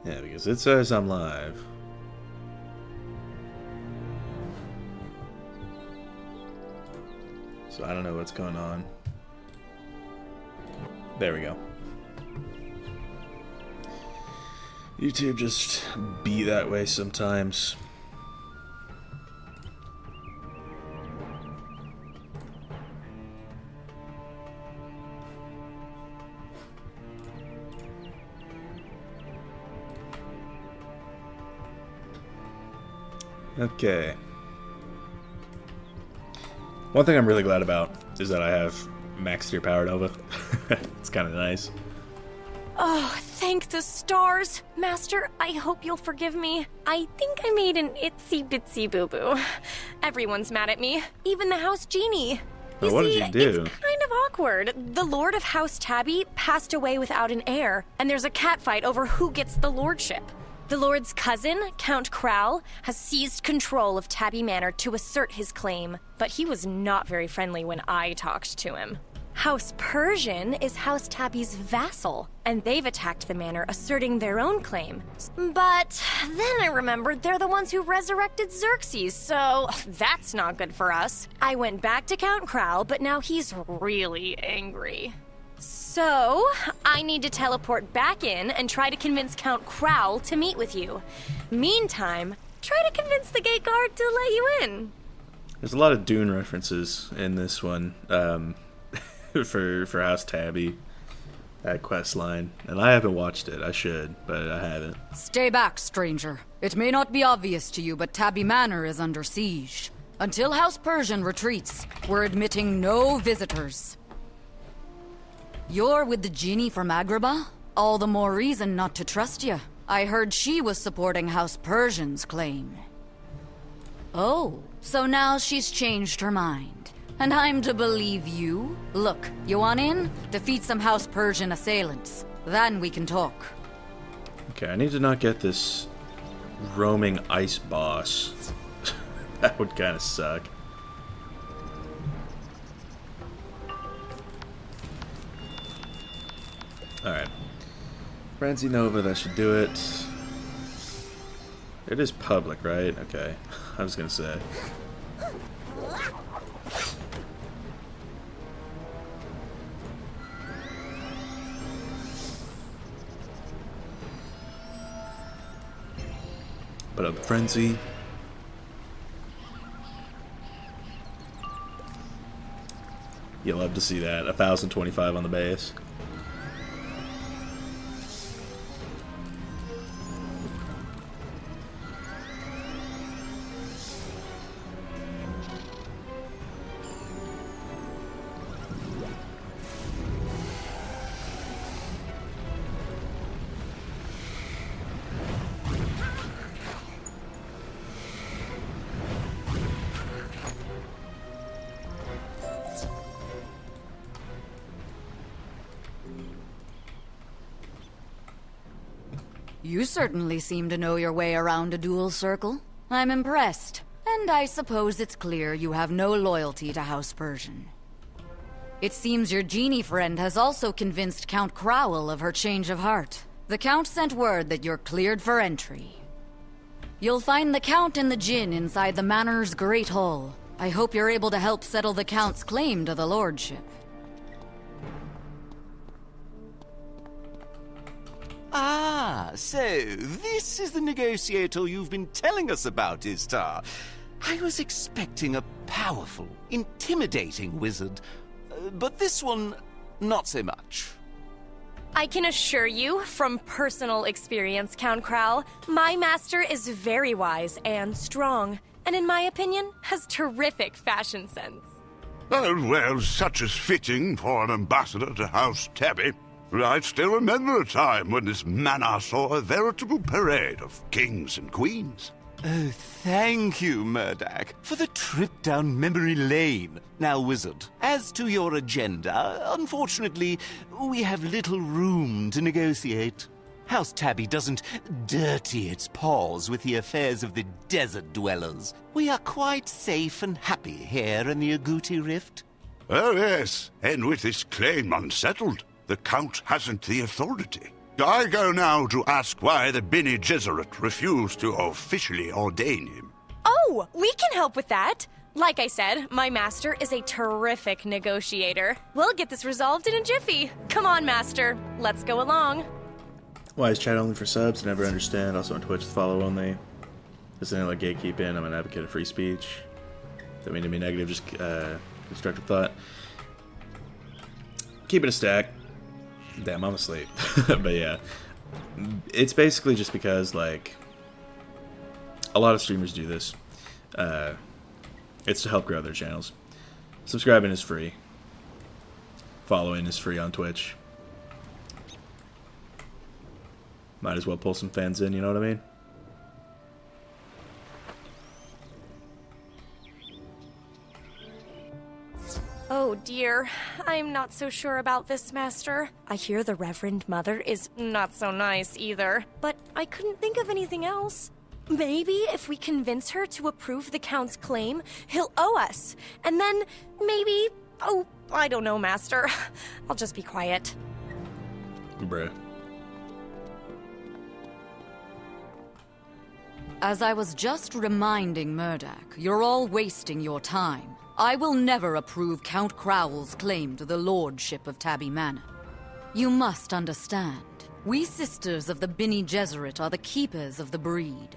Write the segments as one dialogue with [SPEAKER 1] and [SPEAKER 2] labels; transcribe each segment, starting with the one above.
[SPEAKER 1] Yeah, because it says I'm live. So I don't know what's going on. There we go. YouTube just be that way sometimes. Okay. One thing I'm really glad about is that I have max tier power Nova. It's kind of nice.
[SPEAKER 2] Oh, thank the stars. Master, I hope you'll forgive me. I think I made an itsy-bitsy boo-boo. Everyone's mad at me, even the house genie.
[SPEAKER 1] Well, what did you do?
[SPEAKER 2] It's kind of awkward. The Lord of House Tabby passed away without an heir, and there's a catfight over who gets the lordship. The Lord's cousin, Count Crowl, has seized control of Tabby Manor to assert his claim, but he was not very friendly when I talked to him. House Persian is House Tabby's vassal, and they've attacked the manor, asserting their own claim. But then I remembered they're the ones who resurrected Xerxes, so that's not good for us. I went back to Count Crowl, but now he's really angry. So, I need to teleport back in and try to convince Count Crowl to meet with you. Meantime, try to convince the gate guard to let you in.
[SPEAKER 1] There's a lot of Dune references in this one. For House Tabby, that quest line, and I haven't watched it. I should, but I haven't.
[SPEAKER 3] Stay back, stranger. It may not be obvious to you, but Tabby Manor is under siege. Until House Persian retreats, we're admitting no visitors. You're with the genie from Agrabah? All the more reason not to trust you. I heard she was supporting House Persian's claim. Oh, so now she's changed her mind. And I'm to believe you? Look, you want in? Defeat some House Persian assailants. Then we can talk.
[SPEAKER 1] Okay, I need to not get this roaming ice boss. That would kind of suck. Alright. Frenzy Nova, that should do it. It is public, right? Okay. I was gonna say. Put up the frenzy. You'll love to see that. 1,025 on the base.
[SPEAKER 3] You certainly seem to know your way around a dual circle. I'm impressed. And I suppose it's clear you have no loyalty to House Persian. It seems your genie friend has also convinced Count Crowl of her change of heart. The Count sent word that you're cleared for entry. You'll find the Count and the Djinn inside the Manor's Great Hall. I hope you're able to help settle the Count's claim to the lordship.
[SPEAKER 4] Ah, so this is the negotiator you've been telling us about, Istar. I was expecting a powerful, intimidating wizard, but this one, not so much.
[SPEAKER 2] I can assure you, from personal experience, Count Crowl, my master is very wise and strong, and in my opinion, has terrific fashion sense.
[SPEAKER 5] Oh, well, such is fitting for an ambassador to House Tabby. I still remember a time when this manor saw a veritable parade of kings and queens.
[SPEAKER 4] Oh, thank you, Murdoch, for the trip down memory lane. Now, Wizard, as to your agenda, unfortunately, we have little room to negotiate. House Tabby doesn't dirty its paws with the affairs of the desert dwellers. We are quite safe and happy here in the Agouti Rift.
[SPEAKER 5] Oh, yes, and with this claim unsettled, the Count hasn't the authority. I go now to ask why the Bene Gesserit refused to officially ordain him.
[SPEAKER 2] Oh, we can help with that. Like I said, my master is a terrific negotiator. We'll get this resolved in a jiffy. Come on, master. Let's go along.
[SPEAKER 1] Why is chat only for subs? Never understand. Also on Twitch, follow only. Isn't it like gatekeeping? I'm an advocate of free speech. Don't mean to be negative, just constructive thought. Keep it a stack. Damn, I'm asleep. But yeah. It's basically just because, like, a lot of streamers do this. It's to help grow their channels. Subscribing is free. Following is free on Twitch. Might as well pull some fans in, you know what I mean?
[SPEAKER 2] Oh dear, I'm not so sure about this, Master. I hear the Reverend Mother is not so nice either, but I couldn't think of anything else. Maybe if we convince her to approve the Count's claim, he'll owe us. And then, maybe... Oh, I don't know, Master. I'll just be quiet.
[SPEAKER 1] Bruh.
[SPEAKER 3] As I was just reminding Murdoch, you're all wasting your time. I will never approve Count Crowell's claim to the lordship of Tabby Manor. You must understand, we sisters of the Bene Gesserit are the keepers of the breed.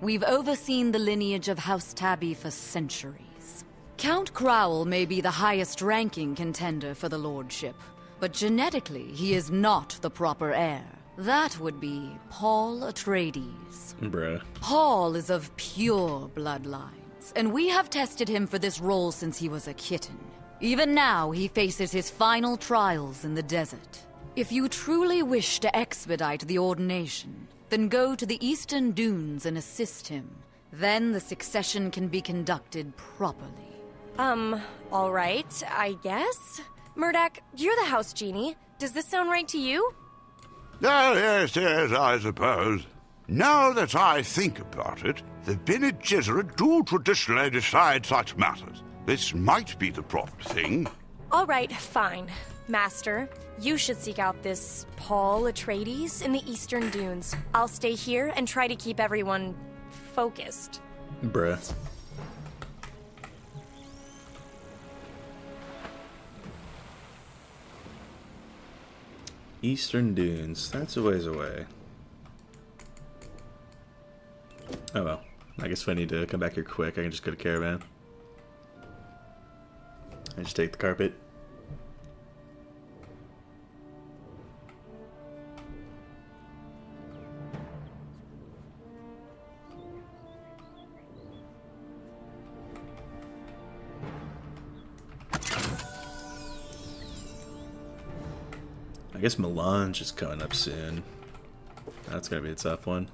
[SPEAKER 3] We've overseen the lineage of House Tabby for centuries. Count Crowell may be the highest-ranking contender for the lordship, but genetically he is not the proper heir. That would be Paul Atreides.
[SPEAKER 1] Bruh.
[SPEAKER 3] Paul is of pure bloodlines, and we have tested him for this role since he was a kitten. Even now, he faces his final trials in the desert. If you truly wish to expedite the ordination, then go to the Eastern Dunes and assist him. Then the succession can be conducted properly.
[SPEAKER 2] All right, I guess. Murdoch, you're the house genie. Does this sound right to you?
[SPEAKER 5] Oh, yes, I suppose. Now that I think about it, the Bene Gesserit do traditionally decide such matters. This might be the proper thing.
[SPEAKER 2] All right, fine. Master, you should seek out this Paul Atreides in the Eastern Dunes. I'll stay here and try to keep everyone focused.
[SPEAKER 1] Bruh. Eastern Dunes. That's a ways away. Oh well. I guess if I need to come back here quick, I can just go to Caravan. I just take the carpet. I guess Melange is coming up soon. That's gonna be a tough one.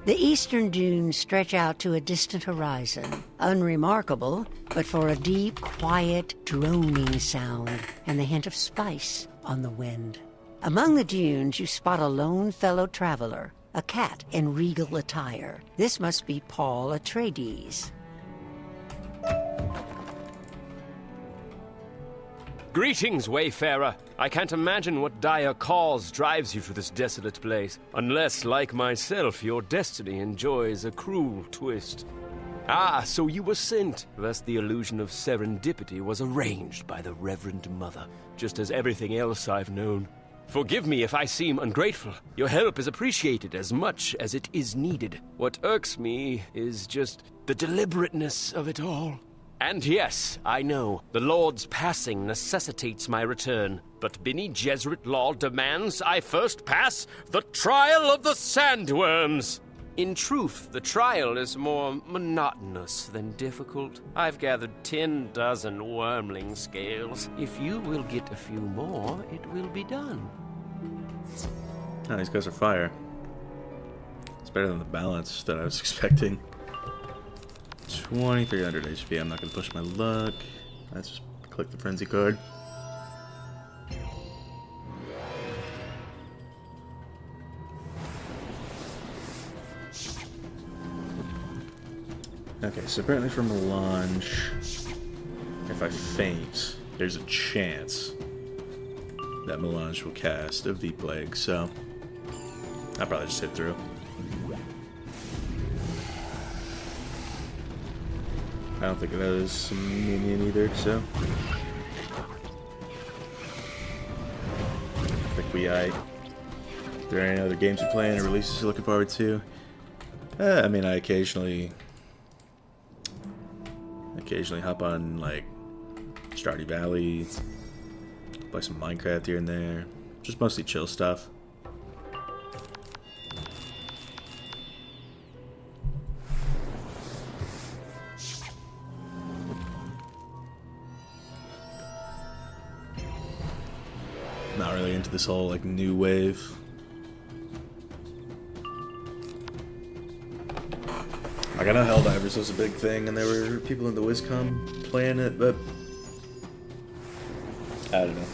[SPEAKER 6] The eastern dunes stretch out to a distant horizon, unremarkable, but for a deep, quiet, droning sound and the hint of spice on the wind. Among the dunes, you spot a lone fellow traveler, a cat in regal attire. This must be Paul Atreides.
[SPEAKER 7] Greetings, wayfarer. I can't imagine what dire cause drives you to this desolate place, unless, like myself, your destiny enjoys a cruel twist. Ah, so you were sent. Thus the illusion of serendipity was arranged by the Reverend Mother, just as everything else I've known. Forgive me if I seem ungrateful. Your help is appreciated as much as it is needed. What irks me is just the deliberateness of it all. And yes, I know, the Lord's passing necessitates my return, but Bene Gesserit law demands I first pass the trial of the sandworms. In truth, the trial is more monotonous than difficult. I've gathered 10 dozen wormling scales. If you will get a few more, it will be done.
[SPEAKER 1] Oh, these guys are fire. It's better than the balance that I was expecting. 2300 HP. I'm not going to push my luck. Let's just click the frenzy card. Okay, so apparently for Melange, if I faint, there's a chance that Melange will cast a V-Plague, so I'll probably just hit through. I don't think that is a minion either, so I think we Are there any other games you're playing or releases you're looking forward to? I mean, I occasionally hop on like Stardew Valley, play some Minecraft here and there, just mostly chill stuff. Not really into this whole like new wave. Like, I know Helldivers was a big thing, and there were people in the WizCon playing it, but I don't know.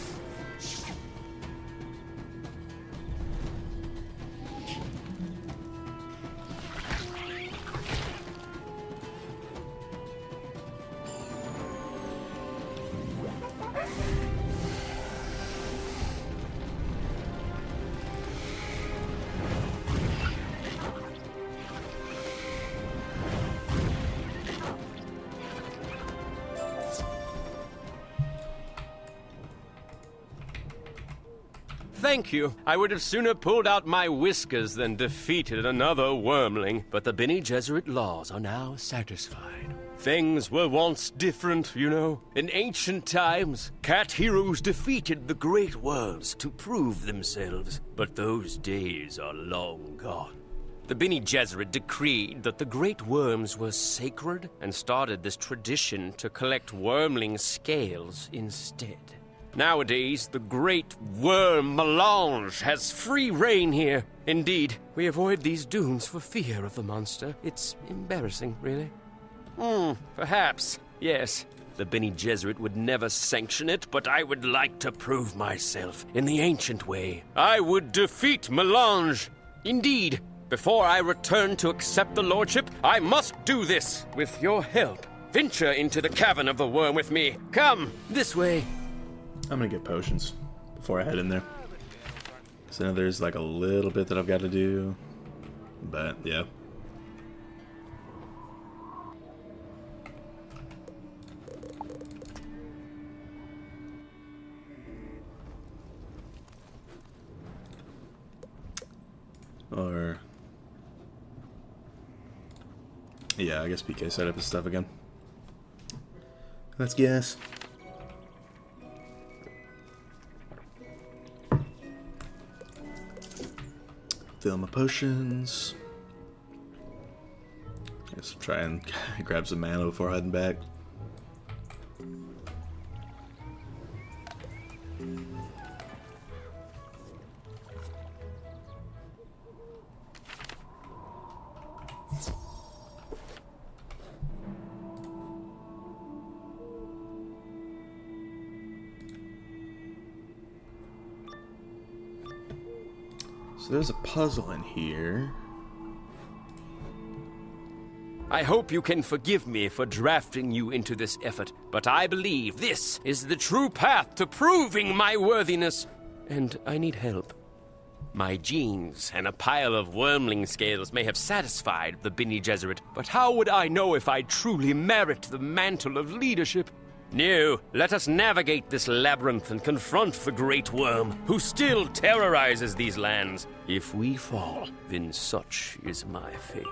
[SPEAKER 7] Thank you. I would have sooner pulled out my whiskers than defeated another wormling, but the Bene Gesserit laws are now satisfied. Things were once different, you know. In ancient times, cat heroes defeated the great worms to prove themselves, but those days are long gone. The Bene Gesserit decreed that the great worms were sacred and started this tradition to collect wormling scales instead. Nowadays, the great worm Melange has free reign here. Indeed, we avoid these dunes for fear of the monster. It's embarrassing, really. Perhaps, yes. The Bene Gesserit would never sanction it, but I would like to prove myself in the ancient way. I would defeat Melange. Indeed, before I return to accept the lordship, I must do this with your help. Venture into the cavern of the worm with me. Come, this way.
[SPEAKER 1] I'm gonna get potions before I head in there. So there's like a little bit that I've got to do, but yeah. Or yeah, I guess PK set up his stuff again. Let's guess. Fill my potions. Just try and grab some mana before heading back. So there's a puzzle in here.
[SPEAKER 7] I hope you can forgive me for drafting you into this effort, but I believe this is the true path to proving my worthiness, and I need help. My genes and a pile of wormling scales may have satisfied the Bene Gesserit, but how would I know if I truly merit the mantle of leadership? No, let us navigate this labyrinth and confront the great worm, who still terrorizes these lands. If we fall, then such is my fate.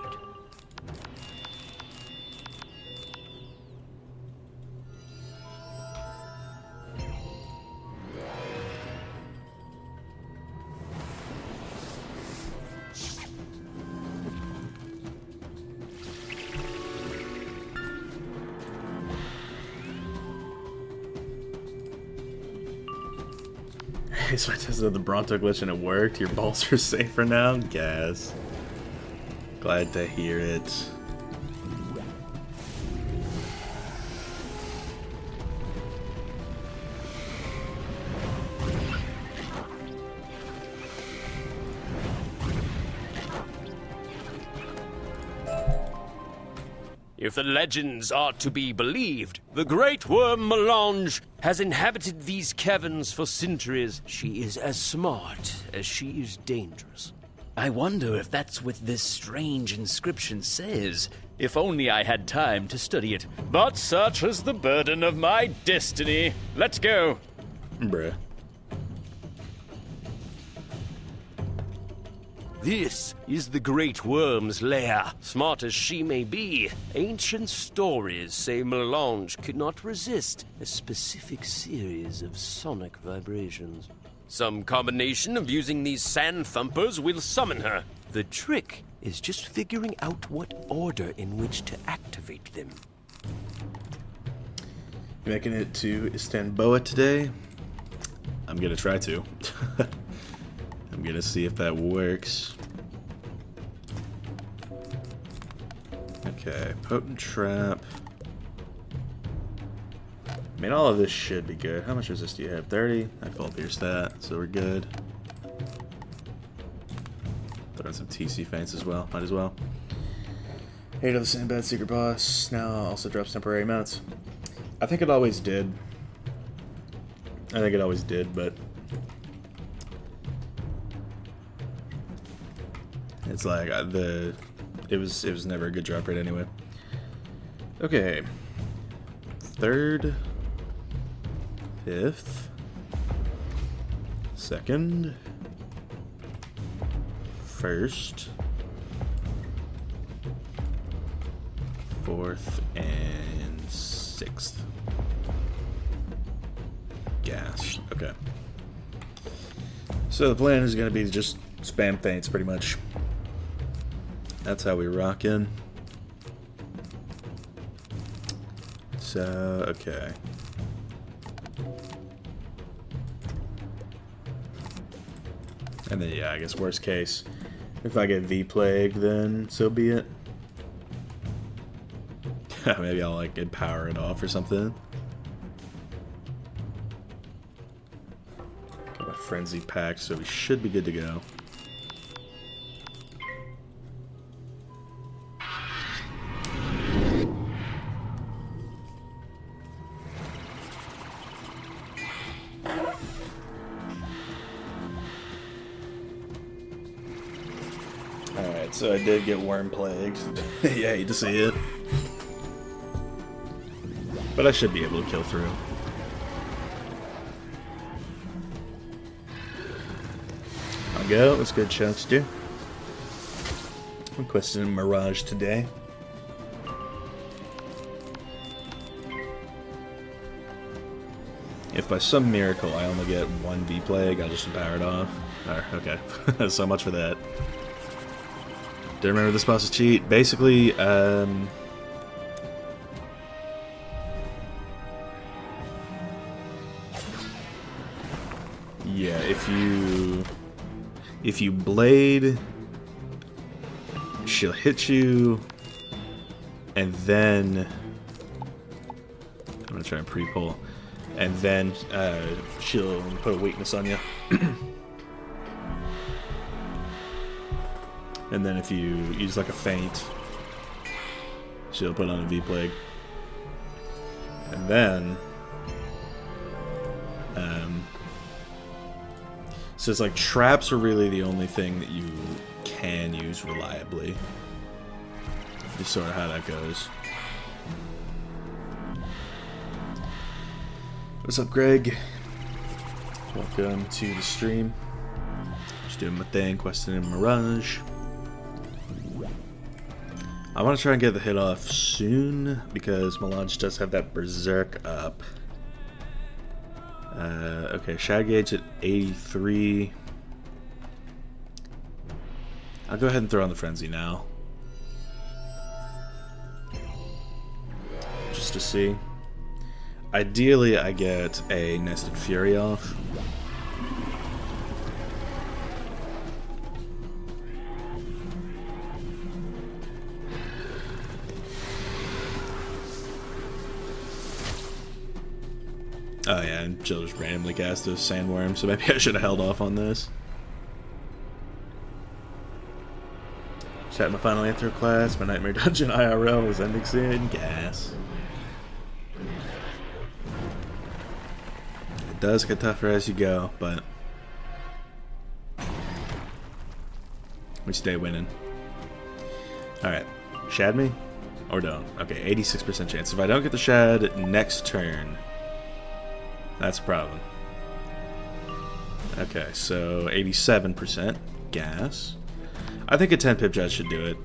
[SPEAKER 1] So I tested the Bronto glitch and it worked. Your balls are safer now? Gas. Glad to hear it.
[SPEAKER 7] If the legends are to be believed, the great worm Melange has inhabited these caverns for centuries. She is as smart as she is dangerous.
[SPEAKER 8] I wonder if that's what this strange inscription says. If only I had time to study it. But such is the burden of my destiny. Let's go.
[SPEAKER 1] Bruh.
[SPEAKER 7] This is the great worm's lair. Smart as she may be, ancient stories say Melange could not resist a specific series of sonic vibrations. Some combination of using these sand thumpers will summon her. The trick is just figuring out what order in which to activate them.
[SPEAKER 1] Making it to Istanbul today. I'm gonna try to. I'm gonna see if that works. Okay, potent trap. I mean, all of this should be good. How much resist do you have? 30? I full pierce that, so we're good. Throw in some TC feints as well. Might as well. 8 of the same bad secret boss. Now also drops temporary mounts. I think it always did. But it's like it was never a good drop rate anyway. Okay. 3rd, 5th, 2nd, 1st, 4th, and 6th. Gas. Okay. So the plan is going to be to just spam feints pretty much. That's how we rock in. So, okay. And then, yeah, I guess worst case, if I get V-Plague, then so be it. Maybe I'll, like, empower it off or something. Got my Frenzy pack, so we should be good to go. Alright, so I did get worm plagued. Yeah, I hate to see it. But I should be able to kill through. I'll go. Let's get chunks do. I'm questioning Mirage today. If by some miracle I only get 1 V-Plague, I'll just empower it off. Okay. So much for that. Do you remember this boss's cheat? Basically, yeah, if you blade, she'll hit you, and then I'm gonna try and pre-pull, and then she'll put a weakness on you. And then if you use like a feint, she'll put on a V-Plague. And then so it's like traps are really the only thing that you can use reliably. Just sort of how that goes. What's up, Greg? Welcome to the stream. Just doing my thing, questing in Mirage. I want to try and get the hit off soon because Melange does have that Berserk up. Okay, Shad Gauge at 83. I'll go ahead and throw on the Frenzy now. Just to see. Ideally, I get a Nested Fury off. Oh yeah, and Jill just randomly cast a Sandworm, so maybe I should have held off on this. Chat my final intro class. My Nightmare Dungeon IRL was ending soon. Gas. It does get tougher as you go, but we stay winning. Alright. Shad me? Or don't. Okay, 86% chance. If I don't get the shad next turn, that's a problem. Okay, so 87% gas. I think a 10 pip judge should do it.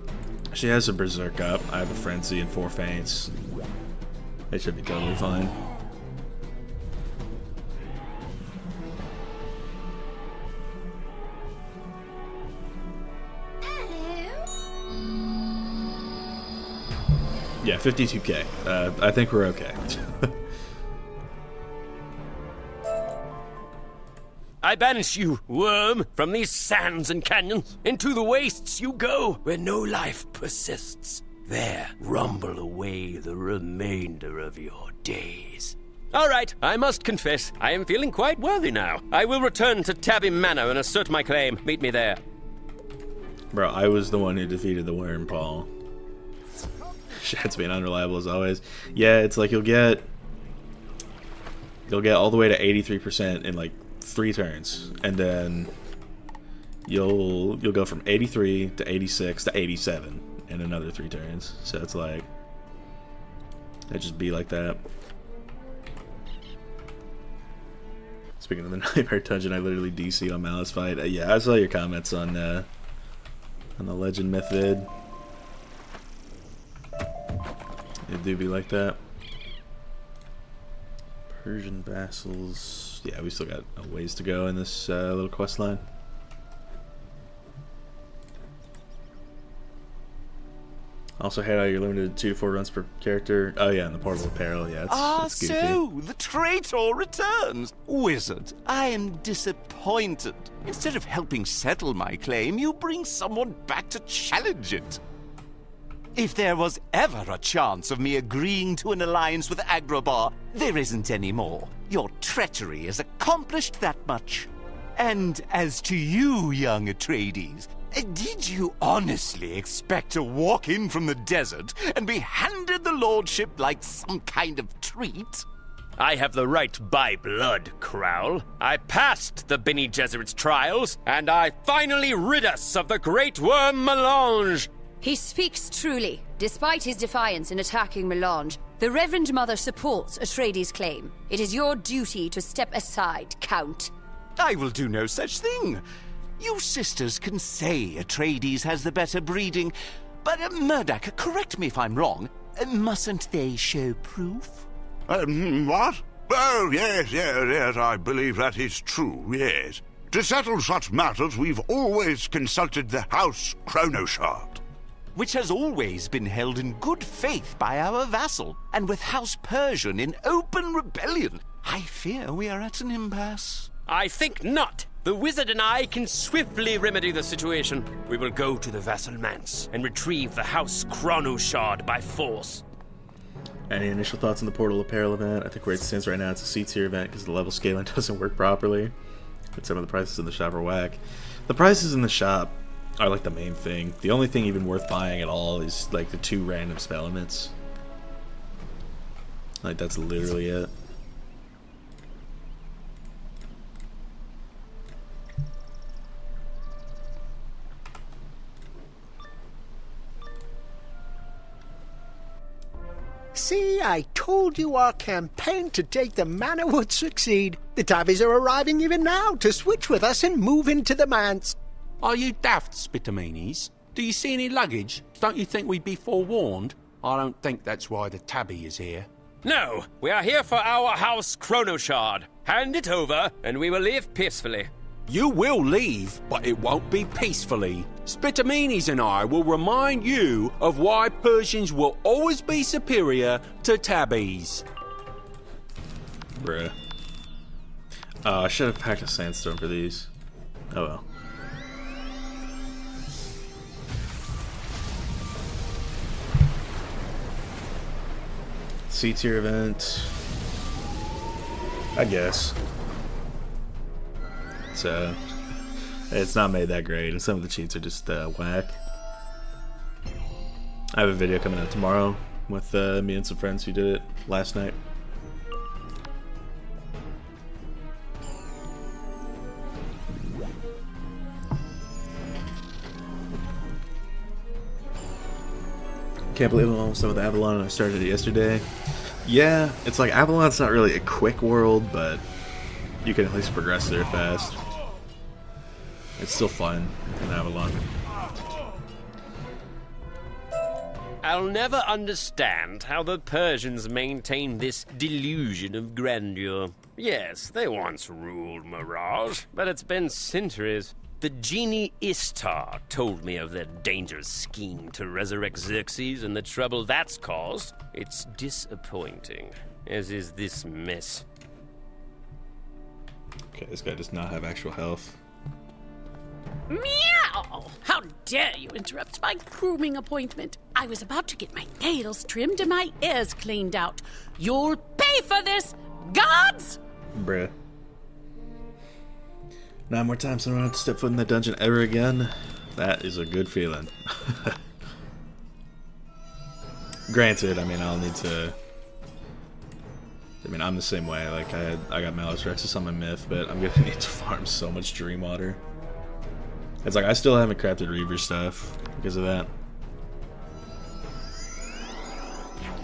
[SPEAKER 1] She has a berserk up. I have a frenzy and 4 feints. They should be totally fine. Yeah, 52k. I think we're okay.
[SPEAKER 7] I banish you, worm, from these sands and canyons. Into the wastes you go, where no life persists. There rumble away the remainder of your days. All right, I must confess, I am feeling quite worthy now. I will return to Tappy Manor and assert my claim. Meet me there.
[SPEAKER 1] Bro, I was the one who defeated the worm, Paul. Shad's being unreliable as always. Yeah, it's like you'll get all the way to 83% in like 3 turns, and then you'll go from 83 to 86 to 87 in another 3 turns. So it's like it just be like that. Speaking of the Nightmare Dungeon, I literally DC'd on Malice Fight. Yeah, I saw your comments on the Legend Myth vid. It do be like that. Persian vassals. Yeah, we still got a ways to go in this little quest line. Also, hey, you're limited to 4 runs per character. Oh yeah, and the portal apparel. Yeah, it's goofy.
[SPEAKER 4] So the traitor returns. Wizard, I am disappointed. Instead of helping settle my claim, you bring someone back to challenge it. If there was ever a chance of me agreeing to an alliance with Agrabah, there isn't any more. Your treachery has accomplished that much. And as to you, young Atreides, did you honestly expect to walk in from the desert and be handed the lordship like some kind of treat?
[SPEAKER 7] I have the right by blood, Crowl. I passed the Bene Gesserit's trials, and I finally rid us of the Great Worm Melange.
[SPEAKER 9] He speaks truly. Despite his defiance in attacking Melange, the Reverend Mother supports Atreides' claim. It is your duty to step aside, Count.
[SPEAKER 4] I will do no such thing. You sisters can say Atreides has the better breeding, but Murdoch, correct me if I'm wrong, mustn't they show proof?
[SPEAKER 5] What? Oh, yes, I believe that is true, yes. To settle such matters, we've always consulted the House Chronoshard,
[SPEAKER 4] which has always been held in good faith by our vassal, and with House Persian in open rebellion. I fear we are at an impasse.
[SPEAKER 7] I think not. The wizard and I can swiftly remedy the situation. We will go to the Vassal Manse and retrieve the House Chronoshard by force.
[SPEAKER 1] Any initial thoughts on the Portal Apparel event? I think where it stands right now, it's a C-tier event because the level scaling doesn't work properly. But some of the prices in the shop are whack. The prices in the shop are like the main thing. The only thing even worth buying at all is like the 2 random spell elements. Like that's literally it.
[SPEAKER 10] See, I told you our campaign to take the manor would succeed. The Tabbies are arriving even now to switch with us and move into the manse.
[SPEAKER 11] Are you daft, Spitamenes? Do you see any luggage? Don't you think we'd be forewarned? I don't think that's why the Tabby is here.
[SPEAKER 7] No, we are here for our House Chronoshard. Hand it over, and we will leave peacefully.
[SPEAKER 11] You will leave, but it won't be peacefully. Spitamenes and I will remind you of why Persians will always be superior to Tabbies.
[SPEAKER 1] Bruh. Oh, I should have packed a sandstorm for these. Oh well. C-tier event. I guess. It's not made that great, and some of the cheats are just whack. I have a video coming out tomorrow with me and some friends who did it last night. Can't believe I'm almost done with Avalon and I started it yesterday. Yeah, it's like Avalon's not really a quick world, but you can at least progress there fast. It's still fun in Avalon.
[SPEAKER 7] I'll never understand how the Persians maintain this delusion of grandeur. Yes, they once ruled Mirage, but it's been centuries. The genie Istar told me of their dangerous scheme to resurrect Xerxes and the trouble that's caused. It's disappointing, as is this mess.
[SPEAKER 1] Okay, this guy does not have actual health.
[SPEAKER 12] Meow! How dare you interrupt my grooming appointment? I was about to get my nails trimmed and my ears cleaned out. You'll pay for this, gods!
[SPEAKER 1] Bruh. 9 more times I don't have to step foot in the dungeon ever again. That is a good feeling. Granted, I mean, I'll need to... I mean, I'm the same way. Like, I got Malice Rexus on my myth, but I'm gonna need to farm so much Dream Water. It's like, I still haven't crafted Reaver stuff because of that.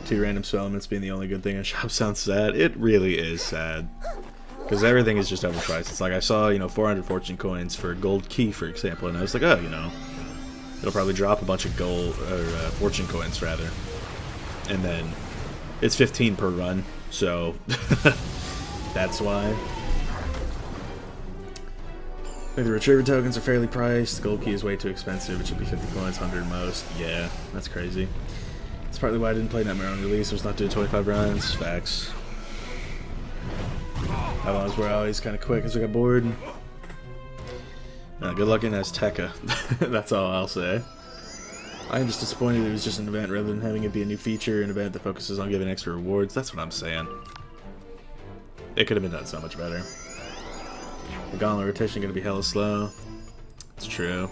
[SPEAKER 1] 2 random spell elements being the only good thing in shop sounds sad. It really is sad. Because everything is just overpriced. It's like I saw, 400 fortune coins for a gold key, for example, and I was like, oh, it'll probably drop a bunch of gold, or fortune coins, rather. And then it's 15 per run, so that's why. The retriever tokens are fairly priced. The gold key is way too expensive. It should be 50 coins, 100 most. Yeah, that's crazy. That's partly why I didn't play Nightmare on release. I was not doing 25 runs. Facts. Avalons were always kind of quick as I got bored. Good luck in Azteca. That's all I'll say. I am just disappointed it was just an event rather than having it be a new feature, an event that focuses on giving extra rewards. That's what I'm saying. It could have been done so much better. The gauntlet rotation going to be hella slow. It's true.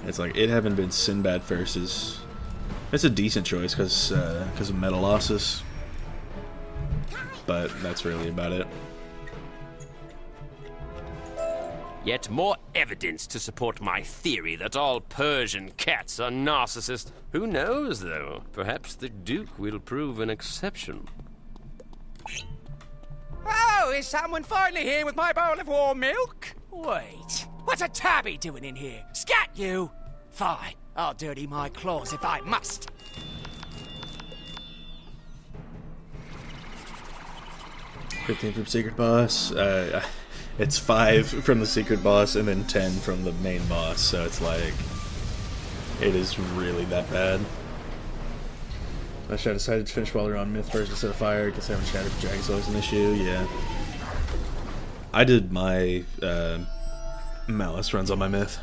[SPEAKER 1] It's like it having been Sinbad versus. It's a decent choice because of meta losses. But that's really about it.
[SPEAKER 7] Yet more evidence to support my theory that all Persian cats are narcissists. Who knows, though? Perhaps the Duke will prove an exception.
[SPEAKER 13] Oh, is someone finally here with my bowl of warm milk? Wait, what's a tabby doing in here? Scat, you! Fine, I'll dirty my claws if I must.
[SPEAKER 1] 15 from secret boss. It's 5 from the secret boss and then 10 from the main boss. So it's like, it is really that bad. I decided to finish Wallaru on myth first instead of fire because having Shadow for Dragon's always an issue. Yeah, I did my Malice runs on my myth.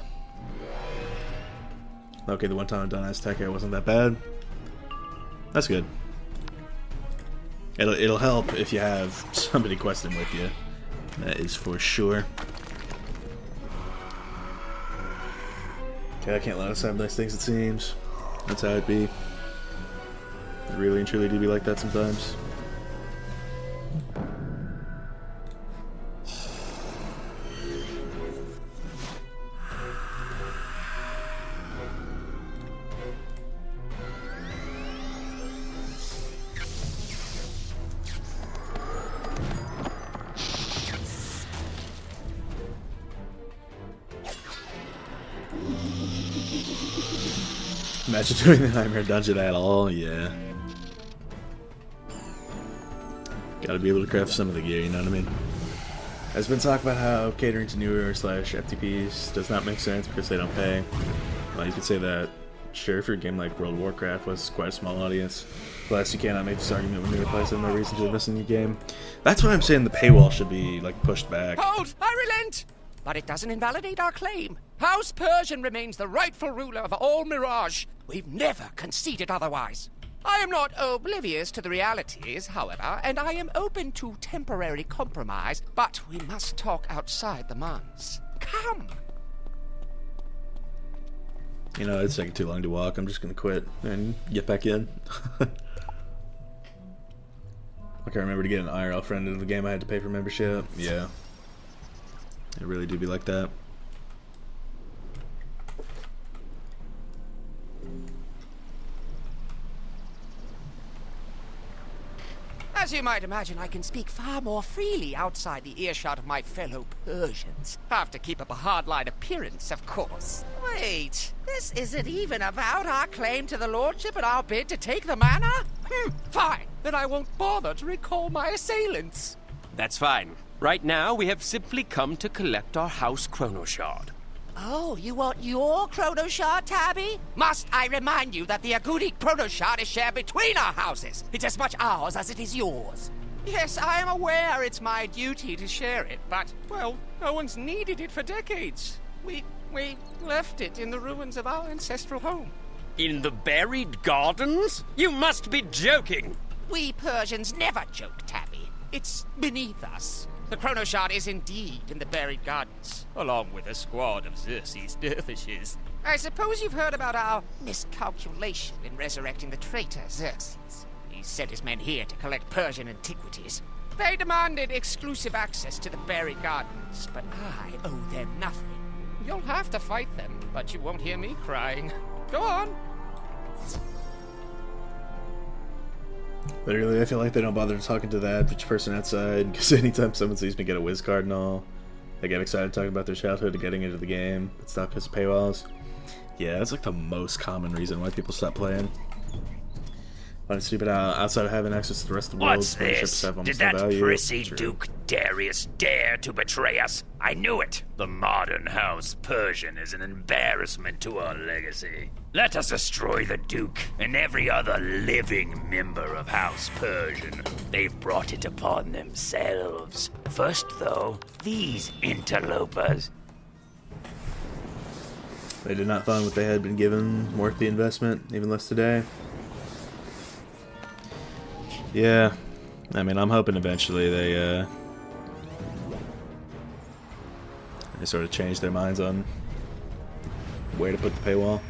[SPEAKER 1] Okay, the one time I done Azteca wasn't that bad. That's good. It'll help if you have somebody questing with you. That is for sure. Okay, I can't let us have nice things, it seems. That's how it be. It really and truly do be like that sometimes. Imagine doing the Nightmare Dungeon at all, yeah. Gotta be able to craft some of the gear, you know what I mean? There's been talk about how catering to newer / FTPs does not make sense because they don't pay. Well, you could say that, sure, for a game like World of Warcraft was quite a small audience. Plus, you cannot make this argument when newer players have no reason to invest in your game. That's why I'm saying the paywall should be, like, pushed back.
[SPEAKER 13] Hold! I relent! But it doesn't invalidate our claim. House Persian remains the rightful ruler of all Mirage. We've never conceded otherwise. I am not oblivious to the realities, however, and I am open to temporary compromise, but we must talk outside the months. Come!
[SPEAKER 1] You know, it's taking too long to walk. I'm just gonna quit and get back in. I can't remember to get an IRL friend into the game. I had to pay for membership. Yeah, it really do be like that.
[SPEAKER 13] As you might imagine, I can speak far more freely outside the earshot of my fellow Persians. Have to keep up a hardline appearance, of course. Wait, this isn't even about our claim to the lordship and our bid to take the manor? Fine, then I won't bother to recall my assailants.
[SPEAKER 7] That's fine. Right now, we have simply come to collect our house chrono shard.
[SPEAKER 13] Oh, you want your chrono shard, Tabby? Must I remind you that the Agudi chrono shard is shared between our houses? It's as much ours as it is yours. Yes, I am aware it's my duty to share it, but, well, no one's needed it for decades. We left it in the ruins of our ancestral home.
[SPEAKER 7] In the buried gardens? You must be joking!
[SPEAKER 13] We Persians never joke, Tabby. It's beneath us. The chrono shard is indeed in the buried gardens, along with a squad of Xerxes dervishes. I suppose you've heard about our miscalculation in resurrecting the traitor Xerxes. He sent his men here to collect Persian antiquities. They demanded exclusive access to the buried gardens, but I owe them nothing. You'll have to fight them, but you won't hear me crying. Go on.
[SPEAKER 1] Literally, I feel like they don't bother talking to the average person outside, because anytime someone sees me get a Wiz card and all, they get excited talking about their childhood and getting into the game. It's not because of paywalls. Yeah, that's like the most common reason why people stop playing. Why stupid outside of having access to the rest of the world.
[SPEAKER 14] What's this? Did that prissy Duke Darius dare to betray us? I knew it. The modern House Persian is an embarrassment to our legacy. Let us destroy the Duke and every other living member of House Persian. They've brought it upon themselves. First, though, these interlopers.
[SPEAKER 1] They did not find what they had been given worth the investment, even less today. Yeah, I mean, I'm hoping eventually they sort of change their minds on where to put the paywall.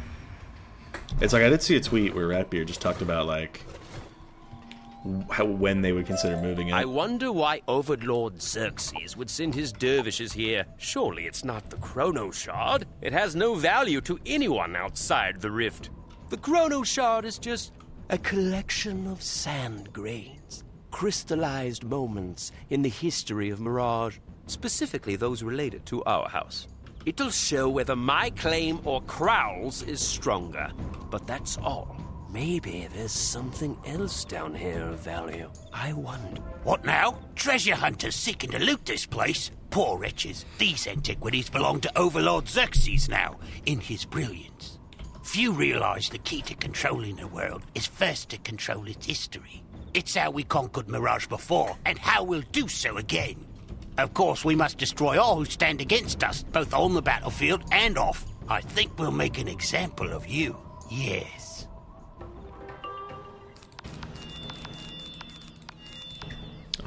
[SPEAKER 1] It's like I did see a tweet where Ratbeard just talked about like when they would consider moving it.
[SPEAKER 7] I wonder why Overlord Xerxes would send his dervishes here. Surely it's not the Chrono Shard. It has no value to anyone outside the Rift. The Chrono Shard is just a collection of sand grains, crystallized moments in the history of Mirage, specifically those related to our house. It'll show whether my claim or Crowl's is stronger, but that's all. Maybe there's something else down here of value. I wonder.
[SPEAKER 14] What now? Treasure hunters seeking to loot this place? Poor wretches. These antiquities belong to Overlord Xerxes now, in his brilliance. Few realize the key to controlling the world is first to control its history. It's how we conquered Mirage before, and how we'll do so again. Of course, we must destroy all who stand against us, both on the battlefield and off. I think we'll make an example of you. Yes.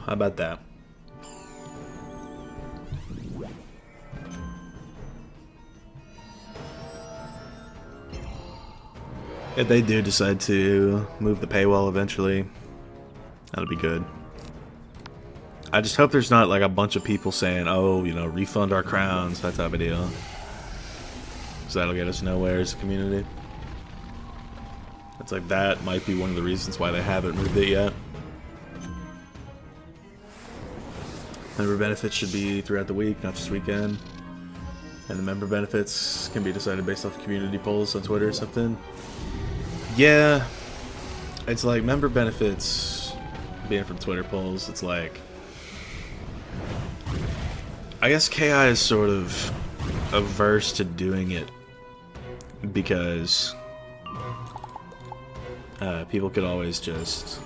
[SPEAKER 1] How about that? If they do decide to move the paywall eventually, that'll be good. I just hope there's not like a bunch of people saying, oh, you know, refund our crowns, that type of deal. Because that'll get us nowhere as a community. It's like that might be one of the reasons why they haven't moved it yet. Member benefits should be throughout the week, not just weekend. And the member benefits can be decided based off community polls on Twitter or something. Yeah, it's like member benefits being from Twitter polls. It's like, I guess KI is sort of averse to doing it because people could always just,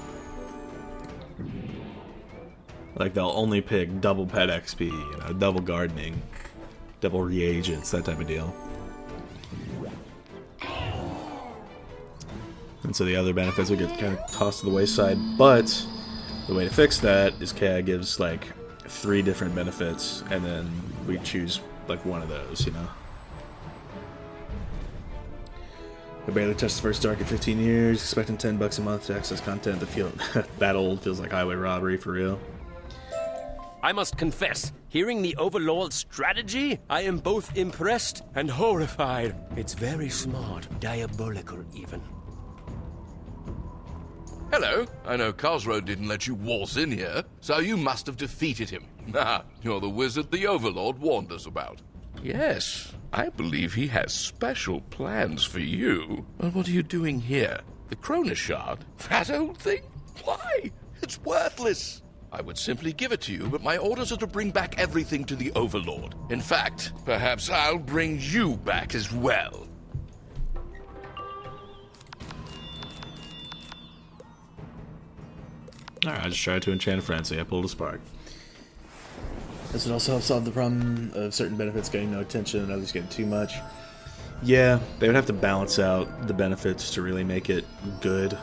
[SPEAKER 1] like, they'll only pick double pet XP, you know, double gardening, double reagents, that type of deal. And so the other benefits will get kind of tossed to the wayside. But the way to fix that is KI gives like 3 different benefits, and then we choose like one of those, you know. I barely touched the first dark in 15 years, expecting $10 a month to access content that feel that old feels like highway robbery for real.
[SPEAKER 7] I must confess, hearing the Overlord's strategy, I am both impressed and horrified. It's very smart, diabolical even.
[SPEAKER 15] Hello. I know Cosro didn't let you waltz in here, so you must have defeated him. Ah, you're the wizard the Overlord warned us about. Yes, I believe he has special plans for you. But what are you doing here? The Chrono Shard? That old thing? Why? It's worthless. I would simply give it to you, but my orders are to bring back everything to the Overlord. In fact, perhaps I'll bring you back as well.
[SPEAKER 1] Alright, I just tried to enchant a frenzy. I pulled a spark. This would also help solve the problem of certain benefits getting no attention and others getting too much. Yeah, they would have to balance out the benefits to really make it good.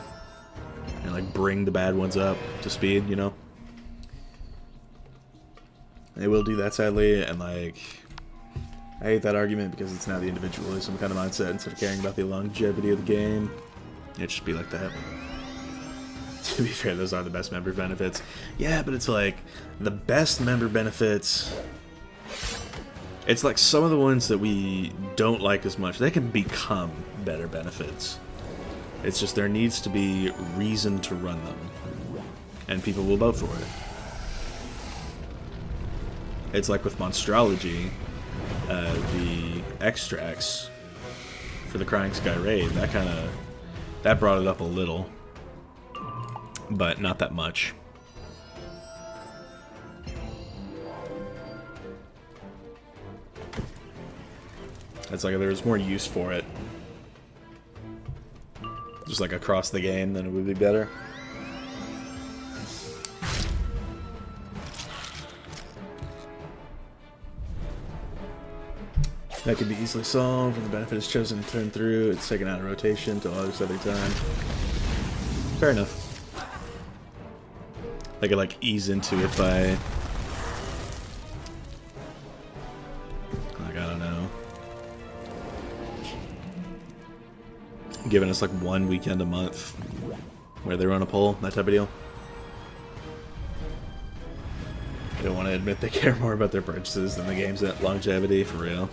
[SPEAKER 1] And like bring the bad ones up to speed, you know? They will do that, sadly, and like I hate that argument because it's now the individualism kind of mindset instead of caring about the longevity of the game. It should be like that. To be fair, those are the best member benefits. Yeah, but it's like the best member benefits. It's like some of the ones that we don't like as much, they can become better benefits. It's just there needs to be reason to run them, and people will vote for it. It's like with Monstrology, the extracts for the Crying Sky raid. That brought it up a little, but not that much. It's like there's more use for it, just like across the game, then it would be better. That could be easily solved when the benefit is chosen to turn through. It's taken out of rotation until August every time. Fair enough. They could like ease into it by, like, I don't know, giving us like one weekend a month where they run a poll, that type of deal. They don't want to admit they care more about their purchases than the game's longevity, for real.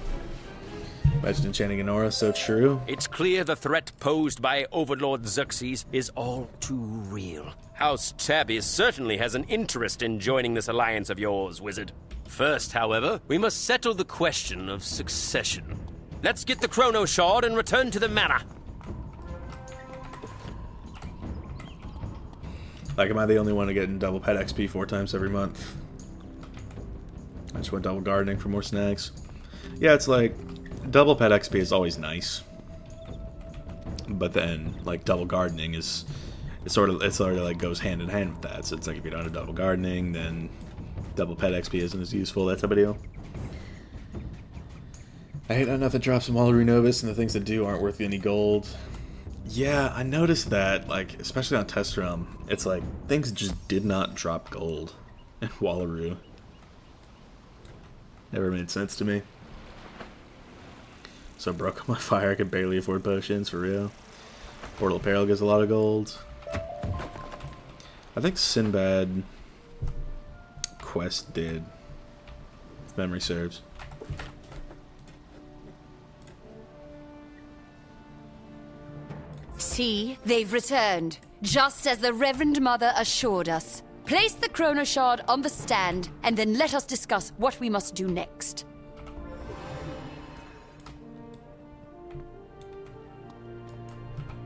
[SPEAKER 1] Imagine enchanting an aura, so true.
[SPEAKER 7] It's clear the threat posed by Overlord Xerxes is all too real. House Tabby certainly has an interest in joining this alliance of yours, Wizard. First, however, we must settle the question of succession. Let's get the Chrono Shard and return to the manor.
[SPEAKER 1] Like, am I the only one to get double pet XP 4 times every month? I just went double gardening for more snags. Yeah, it's like double pet XP is always nice, but then like double gardening is it sort of like goes hand in hand with that. So it's like if you don't have double gardening, then double pet XP isn't as useful. That type of deal. I hate how nothing drops from Wallaru Novus, and the things that do aren't worth any gold. Yeah, I noticed that, like, especially on Test Realm, it's like things just did not drop gold in Wallaru. Never made sense to me. So broke on my fire, I could barely afford potions, for real. Portal Apparel gives a lot of gold. I think Sinbad Quest did, if memory serves.
[SPEAKER 9] See, they've returned, just as the Reverend Mother assured us. Place the Chrono Shard on the stand, and then let us discuss what we must do next.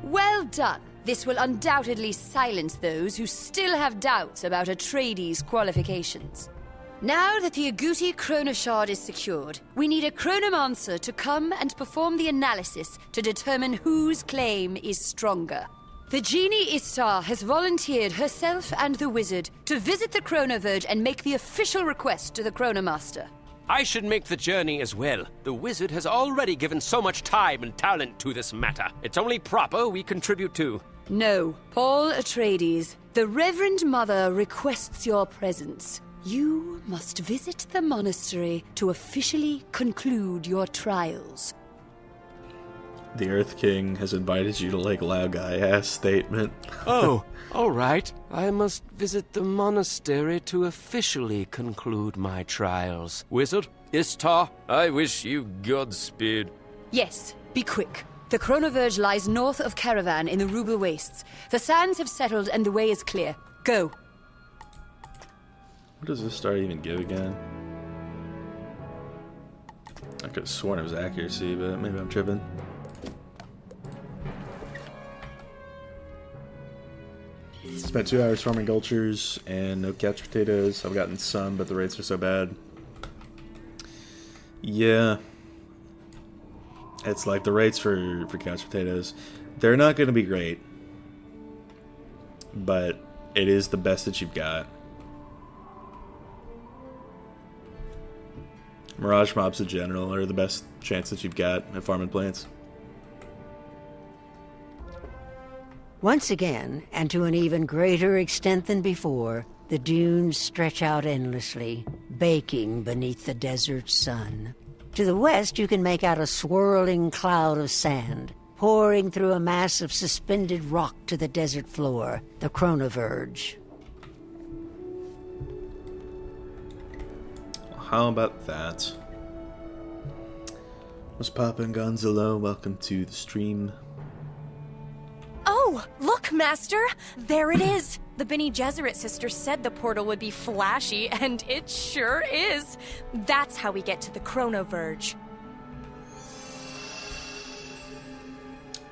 [SPEAKER 9] Well done. This will undoubtedly silence those who still have doubts about Atreides' qualifications. Now that the Agouti Chrono Shard is secured, we need a Chronomancer to come and perform the analysis to determine whose claim is stronger. The Genie Istar has volunteered herself and the wizard to visit the Chronoverge and make the official request to the Chronomaster.
[SPEAKER 7] I should make the journey as well. The wizard has already given so much time and talent to this matter. It's only proper we contribute too.
[SPEAKER 9] No, Paul Atreides, the Reverend Mother requests your presence. You must visit the monastery to officially conclude your trials.
[SPEAKER 1] The Earth King has invited you to Lake Laogai statement.
[SPEAKER 7] Oh, all right. I must visit the monastery to officially conclude my trials. Wizard, Istar, I wish you Godspeed.
[SPEAKER 9] Yes, be quick. The Chronoverge lies north of Caravan in the Rubel Wastes. The sands have settled and the way is clear. Go.
[SPEAKER 1] What does this star even give again? I could have sworn it was accuracy, but maybe I'm tripping. Spent 2 hours farming gulchers and no couch potatoes. I've gotten some, but the rates are so bad. Yeah. It's like the rates for couch potatoes. They're not going to be great. But it is the best that you've got. Mirage mobs in general are the best chance that you've got at farming plants.
[SPEAKER 6] Once again, and to an even greater extent than before, the dunes stretch out endlessly, baking beneath the desert sun. To the west, you can make out a swirling cloud of sand, pouring through a mass of suspended rock to the desert floor, the Chronoverge.
[SPEAKER 1] How about that? What's poppin', Gonzalo? Welcome to the stream.
[SPEAKER 2] Oh, look, Master! There it is! The Bene Gesserit sisters said the portal would be flashy, and it sure is! That's how we get to the Chronoverge.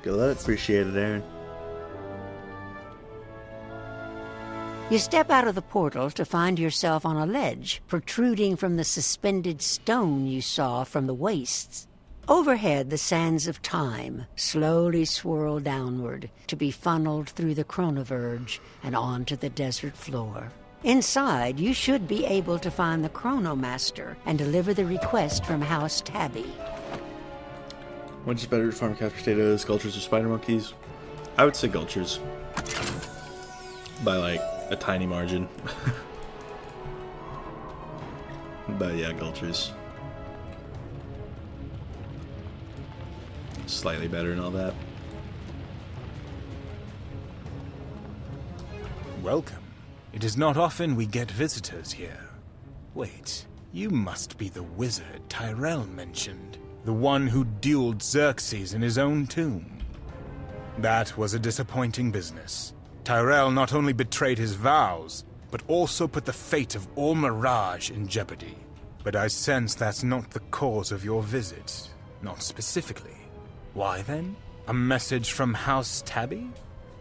[SPEAKER 1] Good, appreciate it, Aaron.
[SPEAKER 6] You step out of the portal to find yourself on a ledge protruding from the suspended stone you saw from the wastes. Overhead, the sands of time slowly swirl downward to be funneled through the Chronoverge and onto the desert floor. Inside, you should be able to find the Chronomaster and deliver the request from House Tappy.
[SPEAKER 1] Which is better to farm couch potatoes, gulchers, or spider monkeys? I would say gulchers. By like a tiny margin. But yeah, gulchers. Slightly better and all that.
[SPEAKER 16] Welcome. It is not often we get visitors here. Wait, you must be the wizard Tyrell mentioned. The one who dueled Xerxes in his own tomb. That was a disappointing business. Tyrell not only betrayed his vows, but also put the fate of all Mirage in jeopardy. But I sense that's not the cause of your visit. Not specifically. Why then? A message from House Tappy?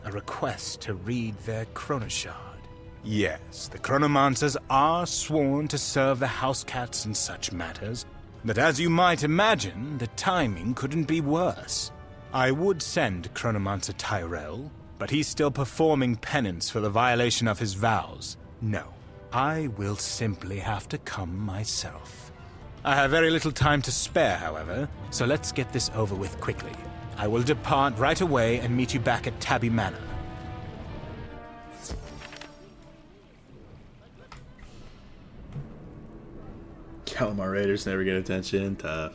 [SPEAKER 16] A request to read their Chronoshard. Yes, the Chronomancers are sworn to serve the house cats in such matters, but as you might imagine, the timing couldn't be worse. I would send Chronomancer Tyrell, but he's still performing penance for the violation of his vows. No, I will simply have to come myself. I have very little time to spare, however, so let's get this over with quickly. I will depart right away and meet you back at Tabby Manor.
[SPEAKER 1] Calamar Raiders never get attention. Tough.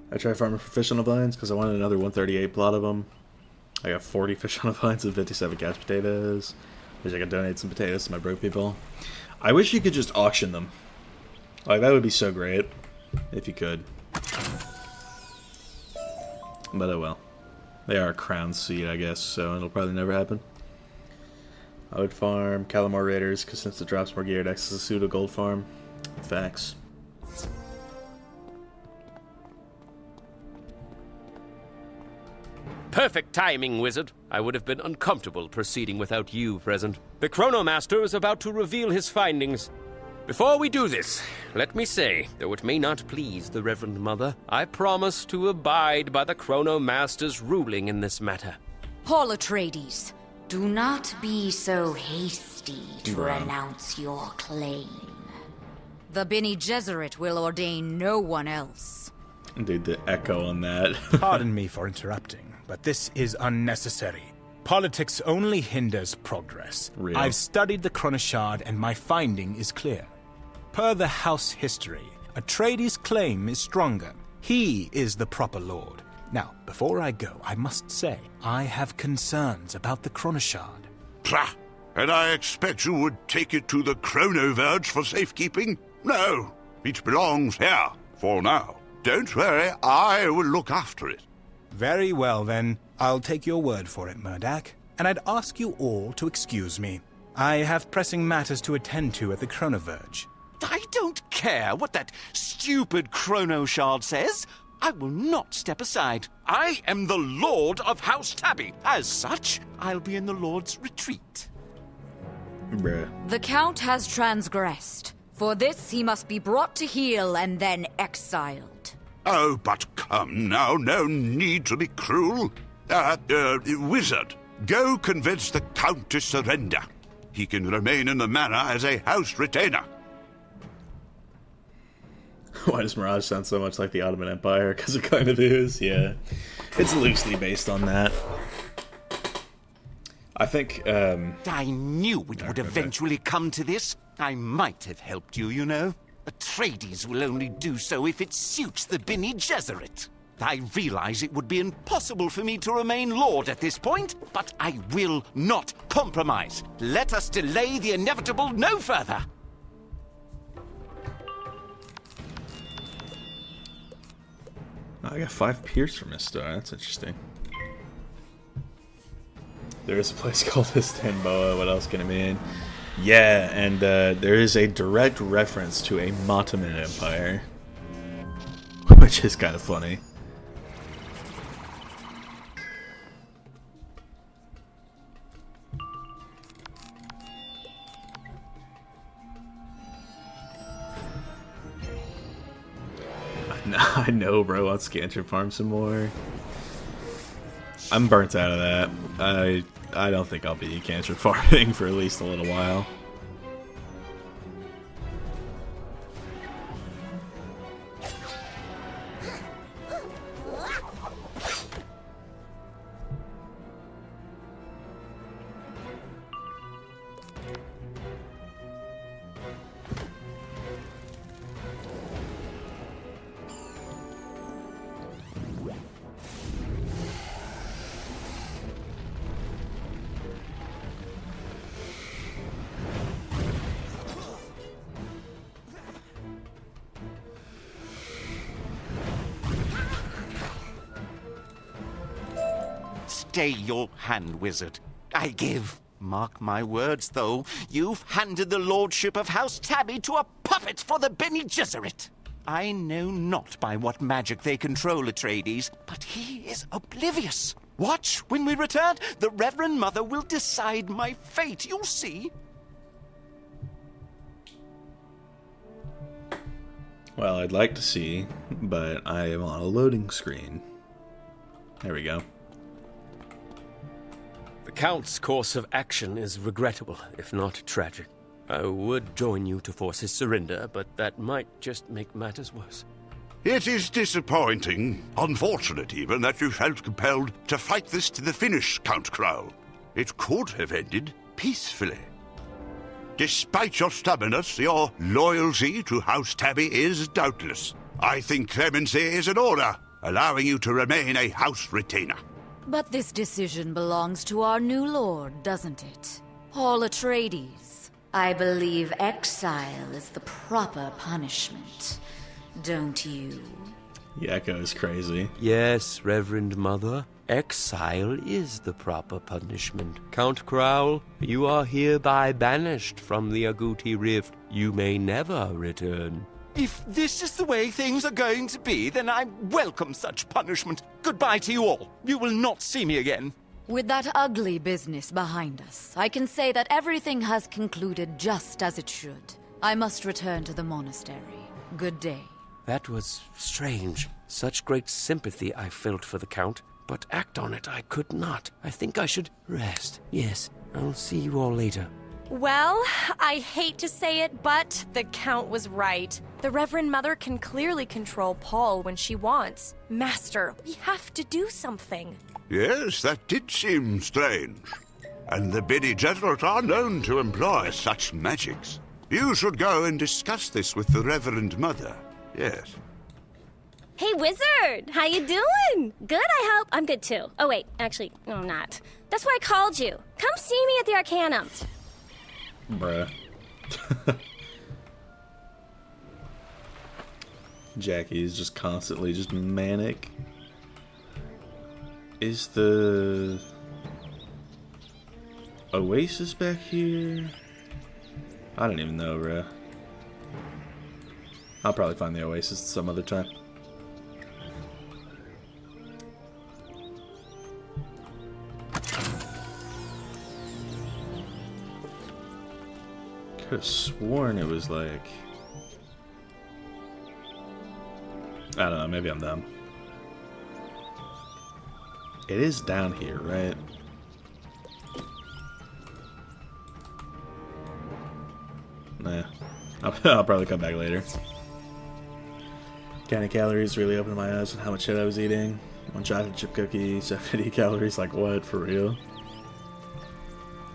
[SPEAKER 1] I tried farming for fish on the vines because I wanted another 138 plot of them. I got 40 fish on the vines and 57 couch potatoes. Wish I could donate some potatoes to my broke people. I wish you could just auction them. Like, that would be so great. If you could. But oh well. They are a crown seed, I guess, so it'll probably never happen. I would farm Calamar Raiders, because since it drops more gear, it acts as a pseudo gold farm. Facts.
[SPEAKER 7] Perfect timing, Wizard. I would have been uncomfortable proceeding without you present. The Chronomaster is about to reveal his findings. Before we do this, let me say, though it may not please the Reverend Mother, I promise to abide by the Chronomaster's ruling in this matter.
[SPEAKER 3] Paul Atreides, do not be so hasty to announce your claim. The Bene Gesserit will ordain no one else.
[SPEAKER 1] Dude, the echo on that.
[SPEAKER 16] Pardon me for interrupting, but this is unnecessary. Politics only hinders progress.
[SPEAKER 1] Real.
[SPEAKER 16] I've studied the Chronoshard and my finding is clear. Per the house history, Atreides' claim is stronger. He is the proper lord. Now, before I go, I must say, I have concerns about the Chronoshard.
[SPEAKER 5] Pah! And I expect you would take it to the Chronoverge for safekeeping? No, it belongs here, for now. Don't worry, I will look after it.
[SPEAKER 16] Very well, then. I'll take your word for it, Murdak. And I'd ask you all to excuse me. I have pressing matters to attend to at the Chronoverge.
[SPEAKER 4] I don't care what that stupid Chronoshard says. I will not step aside. I am the Lord of House Tappy. As such, I'll be in the Lord's retreat.
[SPEAKER 1] Bruh.
[SPEAKER 3] The Count has transgressed. For this, he must be brought to heel and then exiled.
[SPEAKER 5] Oh, but come now, no need to be cruel. Wizard, go convince the Count to surrender. He can remain in the manor as a house retainer.
[SPEAKER 1] Why does Mirage sound so much like the Ottoman Empire? Because it kind of is, yeah. It's loosely based on that. I think,
[SPEAKER 4] I knew it would eventually come to this. I might have helped you, you know. Atreides will only do so if it suits the Bene Gesserit. I realize it would be impossible for me to remain Lord at this point, but I will not compromise. Let us delay the inevitable no further.
[SPEAKER 1] I got 5 Pierce from this star. That's interesting. There is a place called Istanbul. What else can it mean? Yeah, and there is a direct reference to a Ottoman Empire, which is kind of funny. I know, bro. Let's cantrip farm some more. I'm burnt out of that. I don't think I'll be cantrip farming for at least a little while.
[SPEAKER 4] Stay your hand, wizard. I give. Mark my words, though. You've handed the lordship of House Tabby to a puppet for the Bene Gesserit. I know not by what magic they control Atreides, but he is oblivious. Watch, when we return, the Reverend Mother will decide my fate, you'll see.
[SPEAKER 1] Well, I'd like to see, but I am on a loading screen. There we go.
[SPEAKER 7] The Count's course of action is regrettable, if not tragic. I would join you to force his surrender, but that might just make matters worse.
[SPEAKER 5] It is disappointing, unfortunate even, that you felt compelled to fight this to the finish, Count Crowl. It could have ended peacefully. Despite your stubbornness, your loyalty to House Tabby is doubtless. I think clemency is in order, allowing you to remain a house retainer.
[SPEAKER 3] But this decision belongs to our new lord, doesn't it? Paul Atreides. I believe exile is the proper punishment. Don't you?
[SPEAKER 1] Yakko is crazy.
[SPEAKER 7] Yes, Reverend Mother. Exile is the proper punishment. Count Crowl, you are hereby banished from the Agouti Rift. You may never return.
[SPEAKER 4] If this is the way things are going to be, then I welcome such punishment. Goodbye to you all. You will not see me again.
[SPEAKER 3] With that ugly business behind us, I can say that everything has concluded just as it should. I must return to the monastery. Good day.
[SPEAKER 7] That was strange. Such great sympathy I felt for the Count, but act on it I could not. I think I should rest. Yes, I'll see you all later.
[SPEAKER 2] Well, I hate to say it, but the Count was right. The Reverend Mother can clearly control Paul when she wants. Master, we have to do something.
[SPEAKER 5] Yes, that did seem strange. And the Bene Gesserit are known to employ such magics. You should go and discuss this with the Reverend Mother. Yes.
[SPEAKER 17] Hey, Wizard! How you doing? Good, I hope. I'm good, too. Oh, wait. Actually, no, I'm not. That's why I called you. Come see me at the Arcanum.
[SPEAKER 1] Bruh. Jackie is just constantly just manic. Is the Oasis back here? I don't even know, bruh. I'll probably find the Oasis some other time. Could have sworn it was like, I don't know, maybe I'm dumb. It is down here, right? Nah. I'll probably come back later. Counting calories really opened my eyes on how much shit I was eating. One chocolate chip cookie, 70 calories, like what, for real?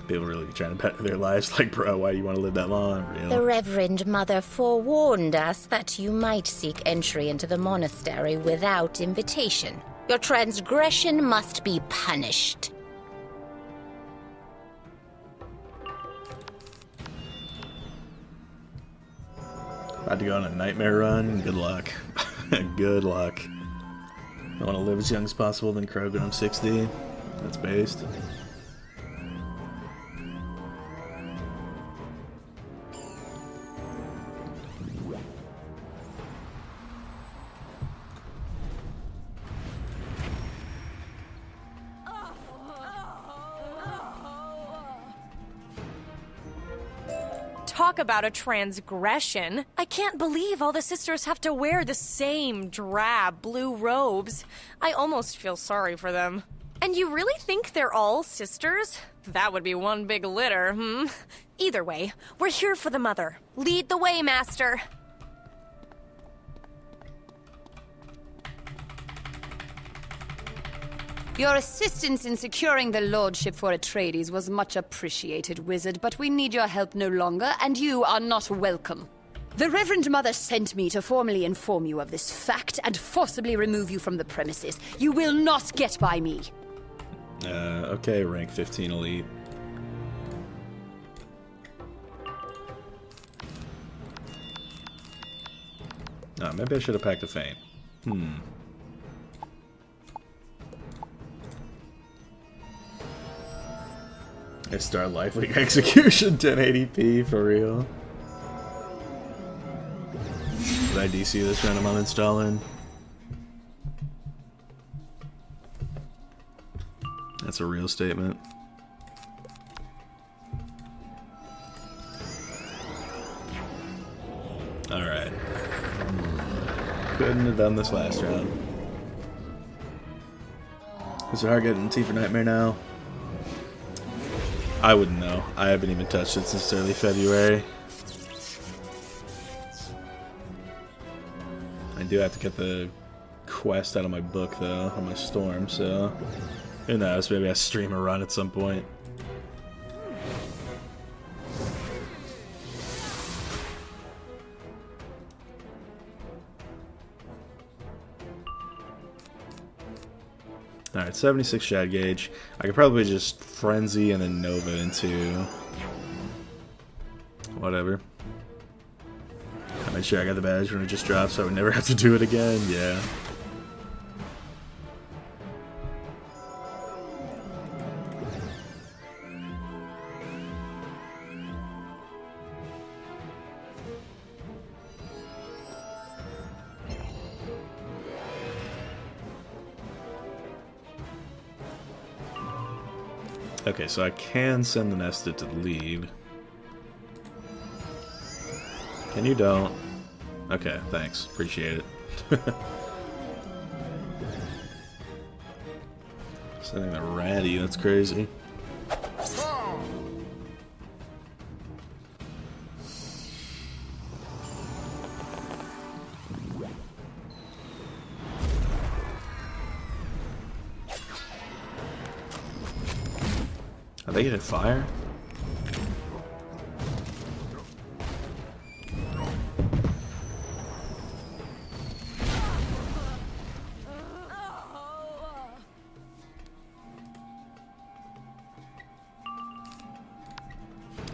[SPEAKER 1] People really be trying to better their lives, like, bro, why do you want to live that long? Real?
[SPEAKER 18] The Reverend Mother forewarned us that you might seek entry into the monastery without invitation. Your transgression must be punished.
[SPEAKER 1] About to go on a nightmare run? Good luck. Good luck. I want to live as young as possible, then croak when I'm 60. That's based.
[SPEAKER 2] Talk about a transgression. I can't believe all the sisters have to wear the same drab blue robes. I almost feel sorry for them. And you really think they're all sisters? That would be one big litter, hmm? Either way, we're here for the mother. Lead the way, Master.
[SPEAKER 9] Your assistance in securing the lordship for Atreides was much appreciated, Wizard, but we need your help no longer, and you are not welcome. The Reverend Mother sent me to formally inform you of this fact and forcibly remove you from the premises. You will not get by me.
[SPEAKER 1] Okay, rank 15 elite. Maybe I should have packed a feint. I start lifelink execution 1080p for real. Did I DC this random I'm installing? That's a real statement. Alright. Couldn't have done this last round. Is it hard getting Tea for Nightmare now? I wouldn't know. I haven't even touched it since early February. I do have to get the quest out of my book, though, on my storm, so who knows, maybe I stream a run at some point. Alright, 76 shad gauge. I could probably just frenzy and then Nova into whatever. I made sure I got the badge when it just dropped so I would never have to do it again. Yeah. Okay, so I can send the nested to the lead. Can you don't? Okay, thanks. Appreciate it. Sending the ratty, that's crazy. Are they getting fire?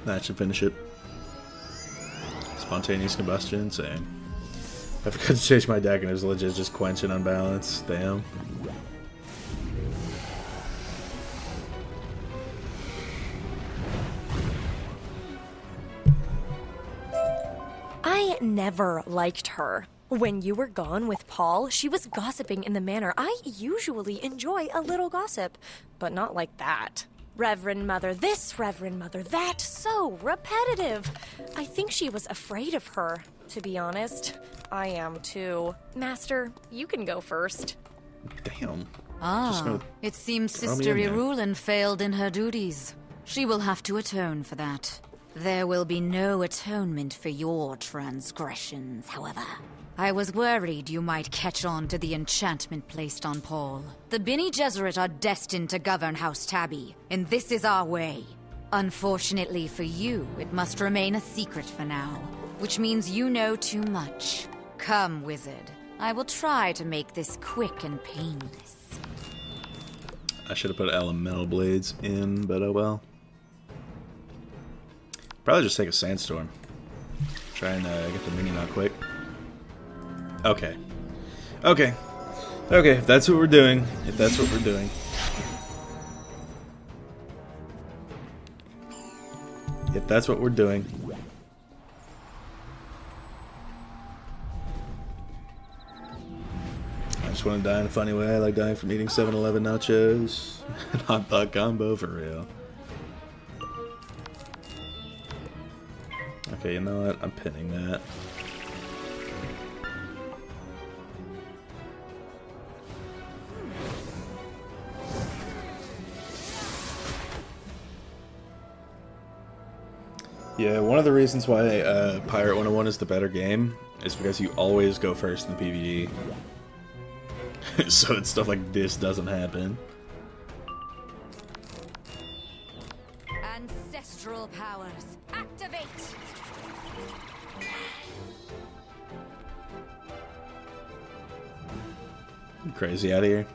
[SPEAKER 1] That should finish it. Spontaneous combustion, insane. I forgot to change my deck and it was legit just quench and unbalance. Damn.
[SPEAKER 2] I never liked her. When you were gone with Paul, she was gossiping in the manner I usually enjoy a little gossip, but not like that. Reverend Mother this, Reverend Mother that, so repetitive. I think she was afraid of her, to be honest. I am too. Master, you can go first.
[SPEAKER 1] Damn.
[SPEAKER 3] It seems
[SPEAKER 1] throw me
[SPEAKER 3] Sister
[SPEAKER 1] in there.
[SPEAKER 3] Irulin failed in her duties. She will have to atone for that. There will be no atonement for your transgressions, however. I was worried you might catch on to the enchantment placed on Paul. The Bene Gesserit are destined to govern House Tabby, and this is our way. Unfortunately for you, it must remain a secret for now, which means you know too much. Come, wizard. I will try to make this quick and painless.
[SPEAKER 1] I should have put elemental blades in, but oh well. Probably just take a sandstorm. Try and get the minion out quick. Okay. Okay. Okay, if that's what we're doing. If that's what we're doing. If that's what we're doing. I just want to die in a funny way. I like dying from eating 7-Eleven nachos. Hot dog combo for real. Okay, you know what? I'm pinning that. Yeah, one of the reasons why Pirate 101 is the better game is because you always go first in PvE. So that stuff like this doesn't happen.
[SPEAKER 3] Ancestral powers, activate!
[SPEAKER 1] Crazy out of here.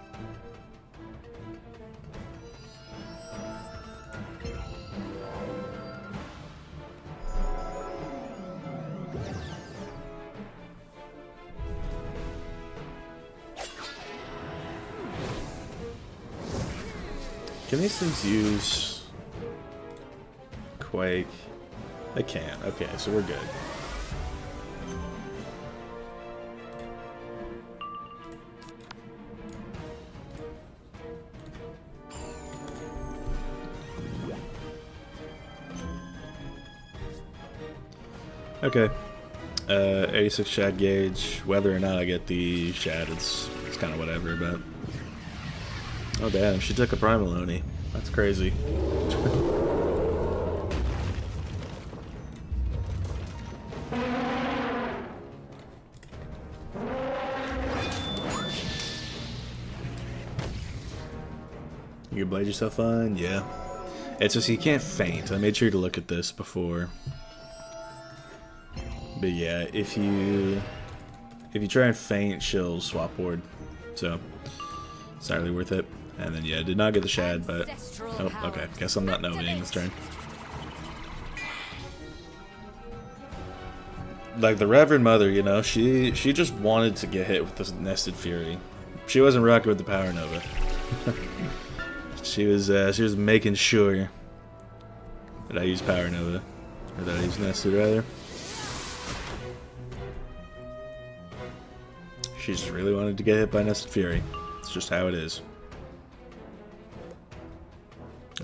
[SPEAKER 1] Can these things use Quake? They can. Okay, so we're good. Okay. 86 shad gauge. Whether or not I get the shad, it's kind of whatever, but... Oh damn, she took a Primaloni. That's crazy. You can blade yourself on? Yeah. It's just you can't faint. I made sure to look at this before. But yeah, if you try and faint, she'll swap board. So it's not really worth it. And then yeah, did not get the shad, but oh, okay. Guess I'm not novating this turn. Like the Reverend Mother, you know, she just wanted to get hit with the Nested Fury. She wasn't rocking with the Power Nova. she was making sure that I use Power Nova, or that I use Nested rather. She just really wanted to get hit by Nested Fury. It's just how it is.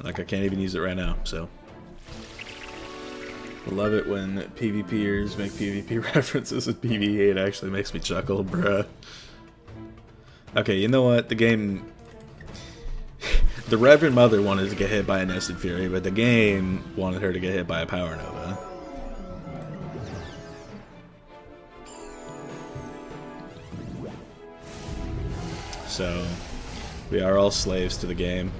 [SPEAKER 1] Like, I can't even use it right now, so. I love it when PvPers make PvP references with PvE. It actually makes me chuckle, bruh. Okay, you know what? The game... the Reverend Mother wanted to get hit by a Nested Fury, but the game wanted her to get hit by a Power Nova. So, we are all slaves to the game.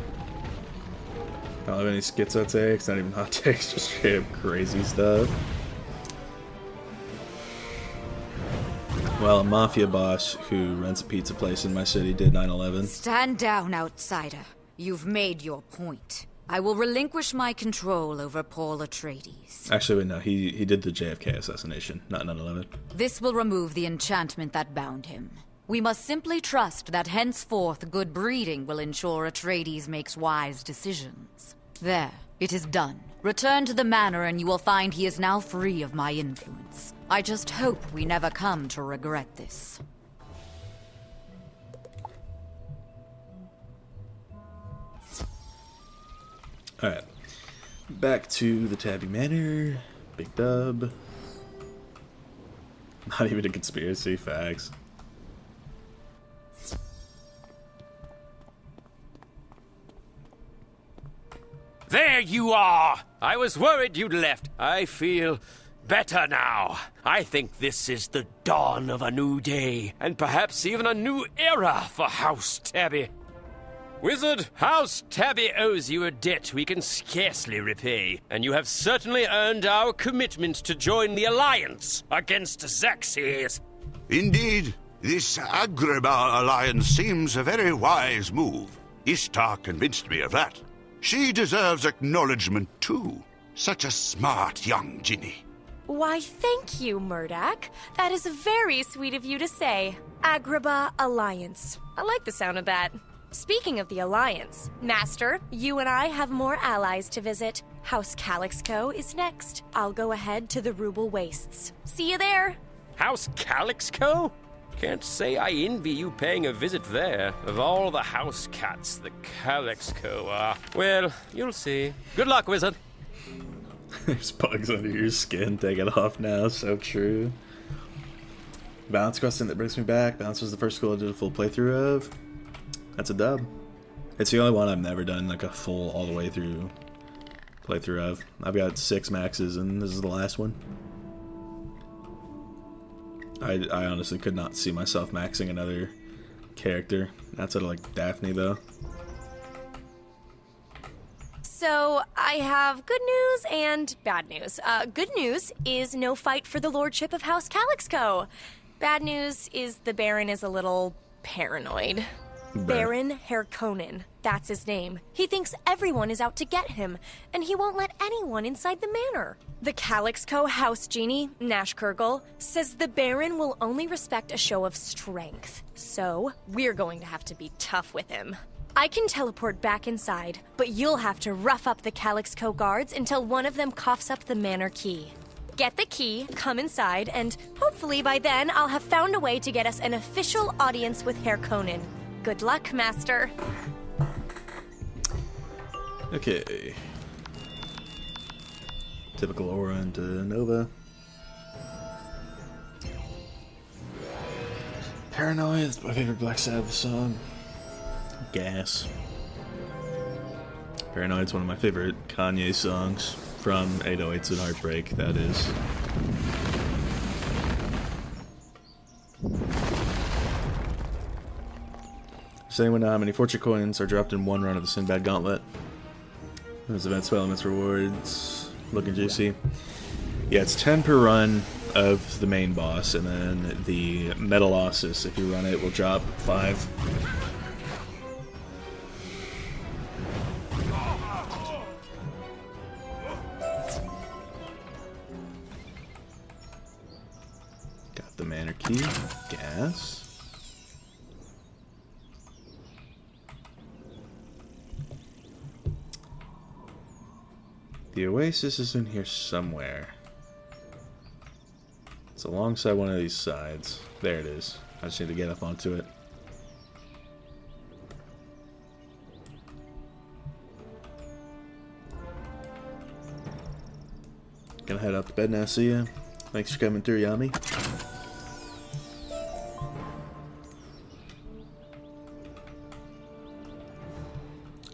[SPEAKER 1] I don't have any schizo takes, not even hot takes, just straight up crazy stuff. Well, a mafia boss who runs a pizza place in my city did 9/11.
[SPEAKER 3] Stand down, outsider. You've made your point. I will relinquish my control over Paul Atreides.
[SPEAKER 1] Actually, wait, no. He did the JFK assassination, not 9/11.
[SPEAKER 3] This will remove the enchantment that bound him. We must simply trust that henceforth good breeding will ensure Atreides makes wise decisions. There, it is done. Return to the manor and you will find he is now free of my influence. I just hope we never come to regret this.
[SPEAKER 1] Alright. Back to the Tappy Manor. Big dub. Not even a conspiracy, facts.
[SPEAKER 7] There you are! I was worried you'd left. I feel better now. I think this is the dawn of a new day, and perhaps even a new era for House Tabby. Wizard, House Tabby owes you a debt we can scarcely repay, and you have certainly earned our commitment to join the alliance against Xerxes.
[SPEAKER 5] Indeed, this Agrabah alliance seems a very wise move. Ishtar convinced me of that. She deserves acknowledgement, too. Such a smart young Ginny.
[SPEAKER 2] Why, thank you, Murdoch. That is very sweet of you to say. Agrabah Alliance. I like the sound of that. Speaking of the Alliance, Master, you and I have more allies to visit. House Calixco is next. I'll go ahead to the Ruble Wastes. See you there.
[SPEAKER 7] House Calixco? Can't say I envy you paying a visit there. Of all the house cats, the Calixco are... Well, you'll see. Good luck, Wizard.
[SPEAKER 1] There's bugs under your skin. Take it off now. So true. Bounce question that brings me back. Bounce was the first school I did a full playthrough of. That's a dub. It's the only one I've never done like a full all the way through playthrough of. I've got 6 maxes and this is the last one. I honestly could not see myself maxing another character. That's sort of like Daphne though.
[SPEAKER 2] So, I have good news and bad news. Good news is no fight for the lordship of House Calixco. Bad news is the Baron is a little paranoid. Baron Harkonnen, that's his name. He thinks everyone is out to get him, and he won't let anyone inside the manor. The Calixco House Genie, Nash Kurgle, says the Baron will only respect a show of strength. So, we're going to have to be tough with him. I can teleport back inside, but you'll have to rough up the Calixco guards until one of them coughs up the manor key. Get the key, come inside, and hopefully by then I'll have found a way to get us an official audience with Harkonnen. Good luck, Master.
[SPEAKER 1] Okay. Typical aura into Nova. Paranoid, that's my favorite Black Sabbath song. Gas. Paranoid's one of my favorite Kanye songs from 808s and Heartbreak, that is. Does anyone know how many fortune coins are dropped in one run of the Sinbad Gauntlet? Those events, elements, rewards, looking juicy. Yeah, it's 10 per run of the main boss, and then the Metalossus, if you run it, will drop 5. Got the manor key, gas. The Oasis is in here somewhere. It's alongside one of these sides. There it is. I just need to get up onto it. Gonna head up to bed now, see ya. Thanks for coming through, Yami.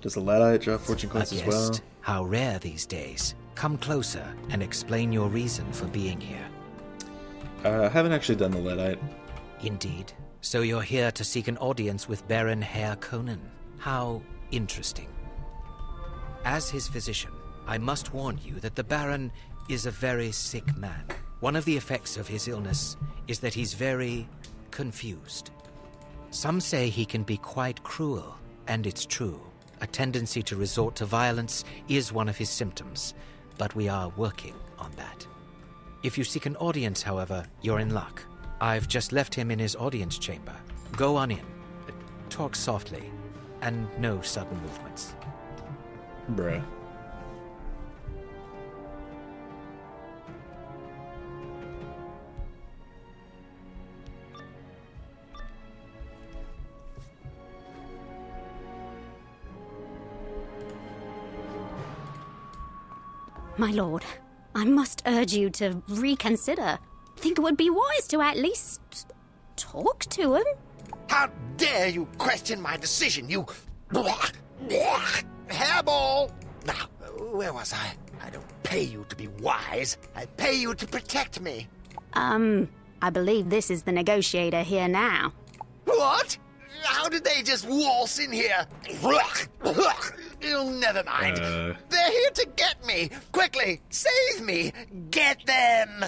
[SPEAKER 1] Does the Laddite drop fortune coins as well?
[SPEAKER 19] How rare these days. Come closer and explain your reason for being here.
[SPEAKER 1] I haven't actually done the Laddite.
[SPEAKER 19] Indeed. So you're here to seek an audience with Baron Harkonnen. How interesting. As his physician, I must warn you that the Baron is a very sick man. One of the effects of his illness is that he's very confused. Some say he can be quite cruel, and it's true. A tendency to resort to violence is one of his symptoms, but we are working on that. If you seek an audience, however, you're in luck. I've just left him in his audience chamber. Go on in. Talk softly, and no sudden movements.
[SPEAKER 1] Bruh.
[SPEAKER 17] My lord, I must urge you to reconsider. Think it would be wise to at least talk to him.
[SPEAKER 13] How dare you question my decision, you hairball! Now, where was I? I don't pay you to be wise. I pay you to protect me.
[SPEAKER 17] I believe this is the negotiator here now.
[SPEAKER 13] What? How did they just waltz in here? You'll never mind. They're here to get me. Quickly, save me. Get them.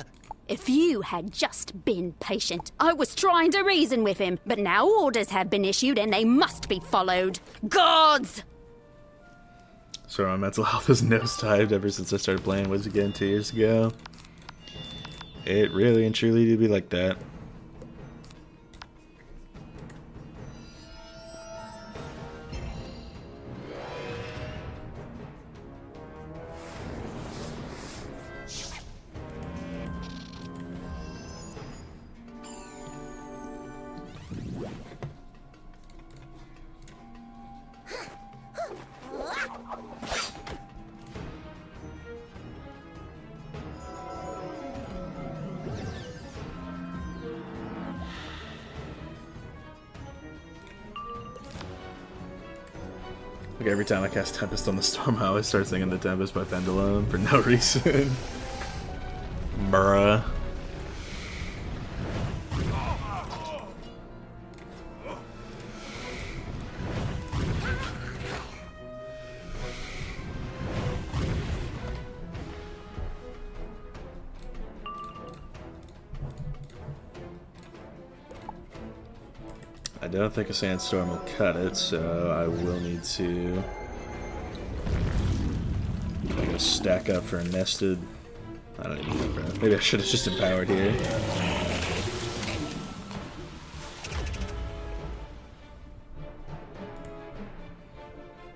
[SPEAKER 17] If you had just been patient. I was trying to reason with him, but now orders have been issued and they must be followed. Gods!
[SPEAKER 1] So my mental health has nosedived ever since I started playing Wizard again 2 years ago. It really and truly do be like that. Like every time I cast Tempest on the Storm, I always start singing The Tempest by Pendulum for no reason. Bruh. I don't think a sandstorm will cut it, so I will need to stack up for a nested. I don't even know. Maybe I should have just empowered here.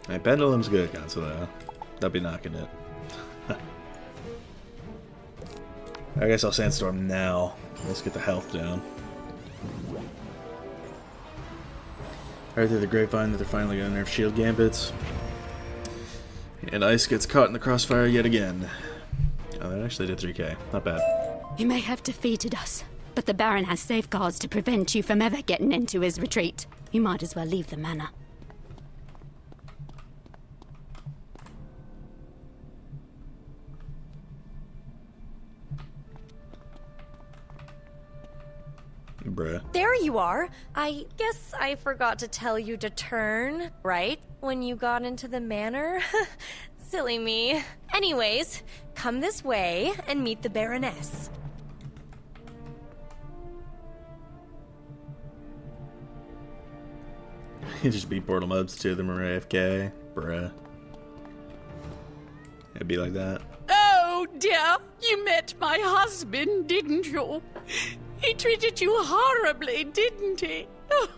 [SPEAKER 1] Alright, Pendulum's good against though. That'll be knocking it. I guess I'll sandstorm now. Let's get the health down. I heard through the grapevine that they're finally going to nerf shield gambits. And Ice gets caught in the crossfire yet again. Oh, that actually did 3k. Not bad.
[SPEAKER 17] You may have defeated us, but the Baron has safeguards to prevent you from ever getting into his retreat. You might as well leave the manor.
[SPEAKER 1] Bruh.
[SPEAKER 2] There you are. I guess I forgot to tell you to turn, right? When you got into the manor? Silly me. Anyways, come this way and meet the Baroness.
[SPEAKER 1] You just beat Portal Mobs to them or AFK. Bruh. It'd be like that.
[SPEAKER 12] Oh, dear. You met my husband, didn't you? He treated you horribly, didn't he? Oh,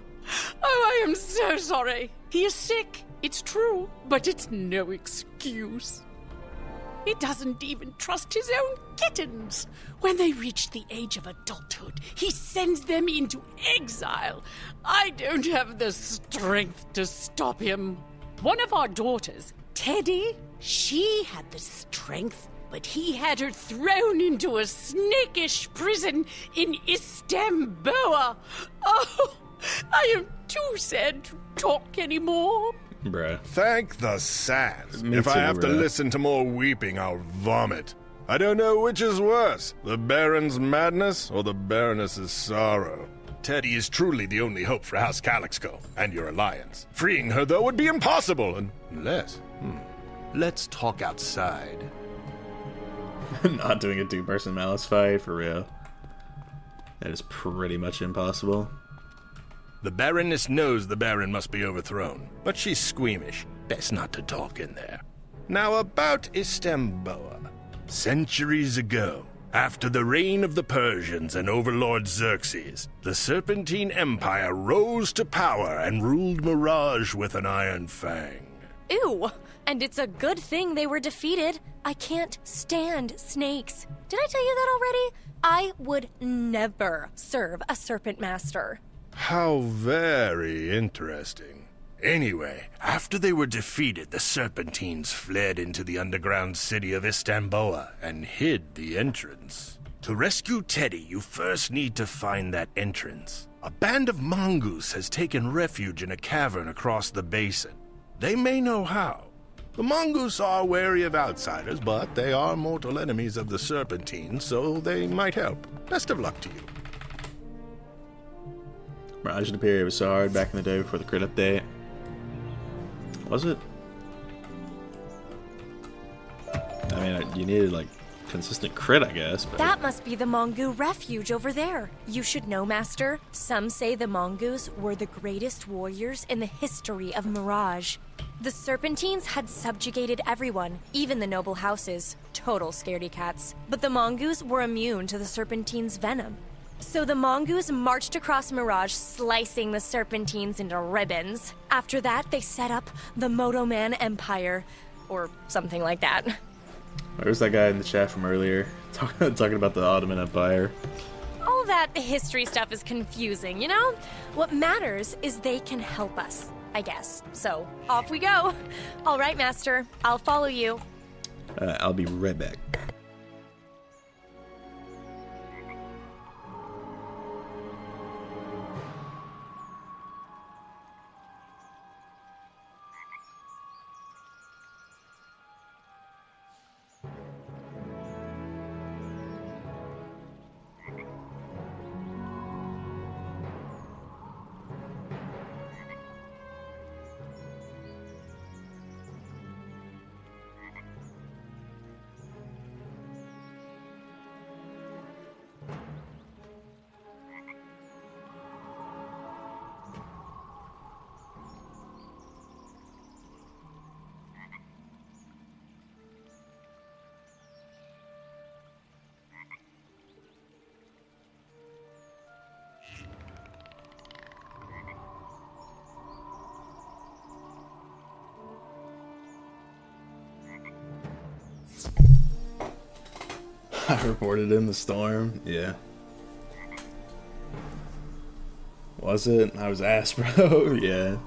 [SPEAKER 12] I am so sorry. He is sick, it's true, but it's no excuse. He doesn't even trust his own kittens. When they reach the age of adulthood, he sends them into exile. I don't have the strength to stop him. One of our daughters, Teddy, she had the strength, but he had her thrown into a snakish prison in Istanbul. Oh, I am too sad to talk anymore.
[SPEAKER 1] Bruh.
[SPEAKER 20] Thank the sass.
[SPEAKER 1] Me
[SPEAKER 20] If I
[SPEAKER 1] too,
[SPEAKER 20] have to
[SPEAKER 1] bruh.
[SPEAKER 20] listen to more weeping, I'll vomit. I don't know which is worse, the Baron's madness or the Baroness's sorrow. Teddy is truly the only hope for House Calixco and your alliance. Freeing her, though, would be impossible unless... Let's talk outside.
[SPEAKER 1] Not doing a two-person Malice fight, for real. That is pretty much impossible.
[SPEAKER 20] The Baroness knows the Baron must be overthrown, but she's squeamish. Best not to talk in there. Now about Istamboa. Centuries ago, after the reign of the Persians and Overlord Xerxes, the Serpentine Empire rose to power and ruled Mirage with an iron fang.
[SPEAKER 2] Ew! And it's a good thing they were defeated. I can't stand snakes. Did I tell you that already? I would never serve a serpent master.
[SPEAKER 20] How very interesting. Anyway, after they were defeated, the Serpentines fled into the underground city of Istamboa and hid the entrance. To rescue Teddy, you first need to find that entrance. A band of mongoose has taken refuge in a cavern across the basin. They may know how. The mongoose are wary of outsiders, but they are mortal enemies of the Serpentines, so they might help. Best of luck to you.
[SPEAKER 1] Mirage and Imperium was so hard back in the day before the crit update. Was it? I mean, you needed, like, consistent crit, I guess. But
[SPEAKER 2] That must be the Mongu refuge over there. You should know, Master. Some say the Mongoose were the greatest warriors in the history of Mirage. The Serpentines had subjugated everyone, even the noble houses. Total scaredy cats. But the Mongoose were immune to the Serpentines' venom. So the Mongoose marched across Mirage, slicing the Serpentines into ribbons. After that, they set up the Motoman Empire, or something like that.
[SPEAKER 1] Where's that guy in the chat from earlier talking about the Ottoman Empire?
[SPEAKER 2] All that history stuff is confusing, you know? What matters is they can help us, I guess. So, off we go. All right, Master. I'll follow you.
[SPEAKER 1] I'll be right back. I reported in the storm. Yeah. Was it? I was asked, bro. Yeah.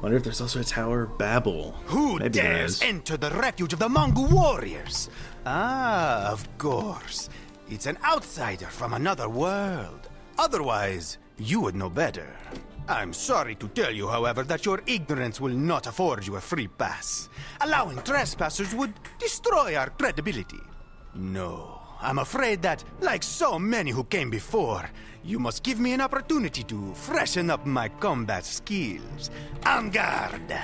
[SPEAKER 1] Wonder if there's also a Tower of Babel.
[SPEAKER 21] Who
[SPEAKER 1] Maybe there
[SPEAKER 21] dares
[SPEAKER 1] is.
[SPEAKER 21] enter the refuge of the Mongol warriors? Ah, of course. It's an outsider from another world. Otherwise, you would know better. I'm sorry to tell you, however, that your ignorance will not afford you a free pass. Allowing trespassers would destroy our credibility. No, I'm afraid that, like so many who came before, you must give me an opportunity to freshen up my combat skills. En garde!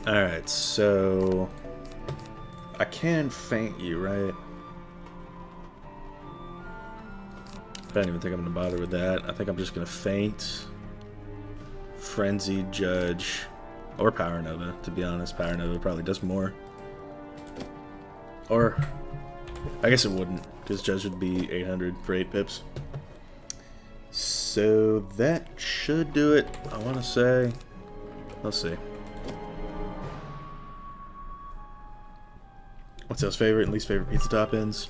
[SPEAKER 1] Alright, so I can feint you, right? I don't even think I'm gonna bother with that. I think I'm just gonna feint, Frenzied Judge, or Power Nova, to be honest. Power Nova probably does more. Or, I guess it wouldn't, because Judge would be 800 for 8 pips. So that should do it, I want to say. Let's see. What's else favorite and least favorite pizza toppings?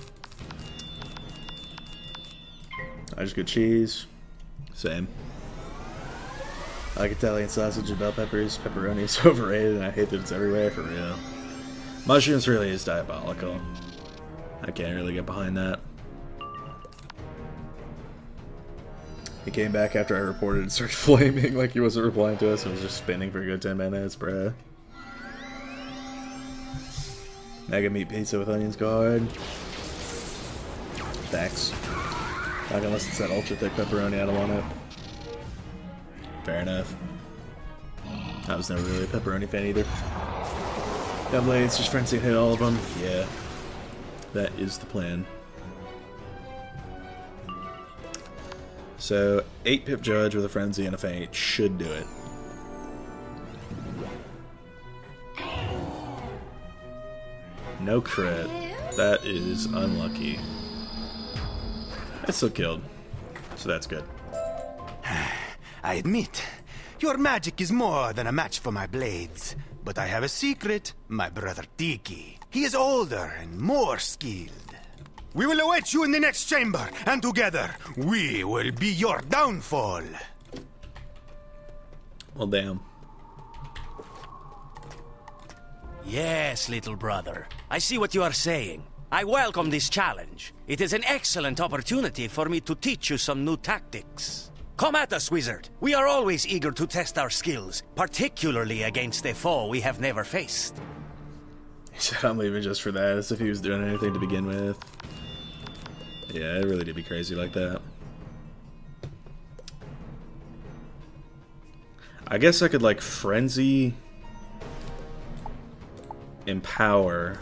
[SPEAKER 1] I just go cheese. Same. I like Italian sausage and bell peppers. Pepperoni is overrated and I hate that it's everywhere, for real. Mushrooms really is diabolical. I can't really get behind that. He came back after I reported and started flaming like he wasn't replying to us and was just spinning for a good 10 minutes, bruh. Mega meat pizza with onions go hard. Facts. Not unless it's that ultra thick pepperoni, I don't want it. Fair enough. I was never really a pepperoni fan either. Got blades, just frenzy hit all of them. Yeah. That is the plan. So 8-pip Judge with a Frenzy and a Feint should do it. No crit. That is unlucky. It's still killed, so that's good.
[SPEAKER 21] I admit, your magic is more than a match for my blades. But I have a secret, my brother Tiki. He is older and more skilled. We will await you in the next chamber, and together, we will be your downfall.
[SPEAKER 1] Well, damn.
[SPEAKER 8] Yes, little brother. I see what you are saying. I welcome this challenge. It is an excellent opportunity for me to teach you some new tactics. Come at us, wizard. We are always eager to test our skills, particularly against a foe we have never faced.
[SPEAKER 1] He said I'm leaving just for that, as if he was doing anything to begin with. Yeah, it really did be crazy like that. I guess I could, like, Frenzy, Empower,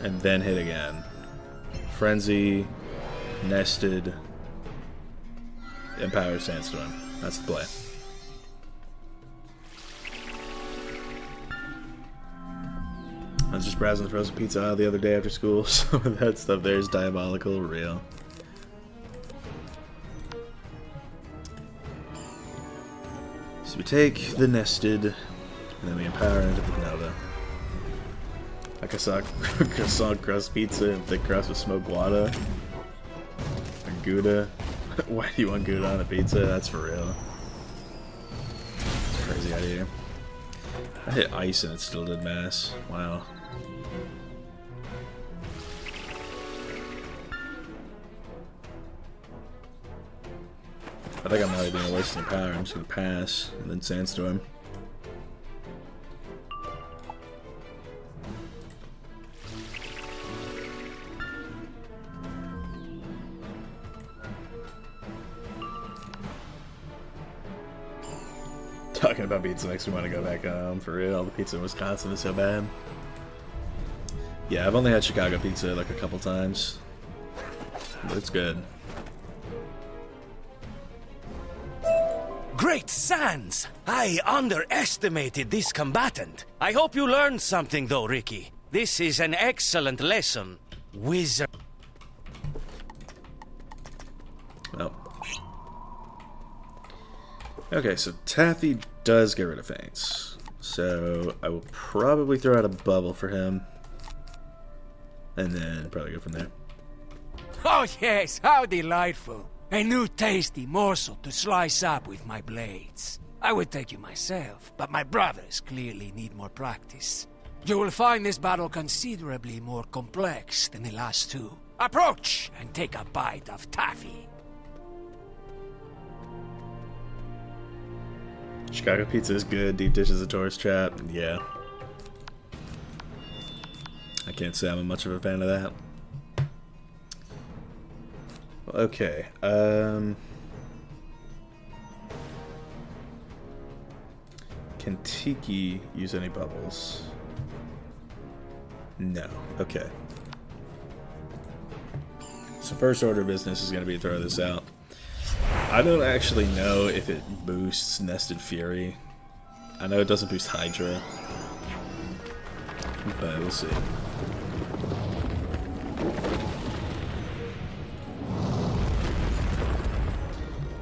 [SPEAKER 1] and then hit again. Frenzy, Nested, Empower, Sandstorm. That's the play. I was just browsing the frozen pizza aisle the other day after school. Some of that stuff there is diabolical, real. So we take the Nested, and then we empower into the Nova. Like I saw croissant crust pizza and thick crust with smoked guava. Or Gouda. Why do you want Gouda on a pizza? That's for real. Crazy idea. I hit ice and it still did mass. Wow. I think I'm not even gonna waste any power. I'm just gonna pass and then Sandstorm. Talking about pizza makes me want to go back home, for real. The pizza in Wisconsin is so bad. Yeah, I've only had Chicago pizza like a couple times, but it's good.
[SPEAKER 8] Great Sans! I underestimated this combatant. I hope you learned something though, Ricky. This is an excellent lesson. Wizard.
[SPEAKER 1] Well. Okay, so Taffy does get rid of feints. So I will probably throw out a bubble for him. And then probably go from there.
[SPEAKER 22] Oh yes, how delightful. A new tasty morsel to slice up with my blades. I would take you myself, but my brothers clearly need more practice. You will find this battle considerably more complex than the last two. Approach and take a bite of taffy.
[SPEAKER 1] Chicago pizza is good. Deep dish is a tourist trap. Yeah. I can't say I'm much of a fan of that. Okay. Can Tiki use any bubbles? No. Okay. So first order of business is going to be to throw this out. I don't actually know if it boosts Nested Fury. I know it doesn't boost Hydra, but we'll see.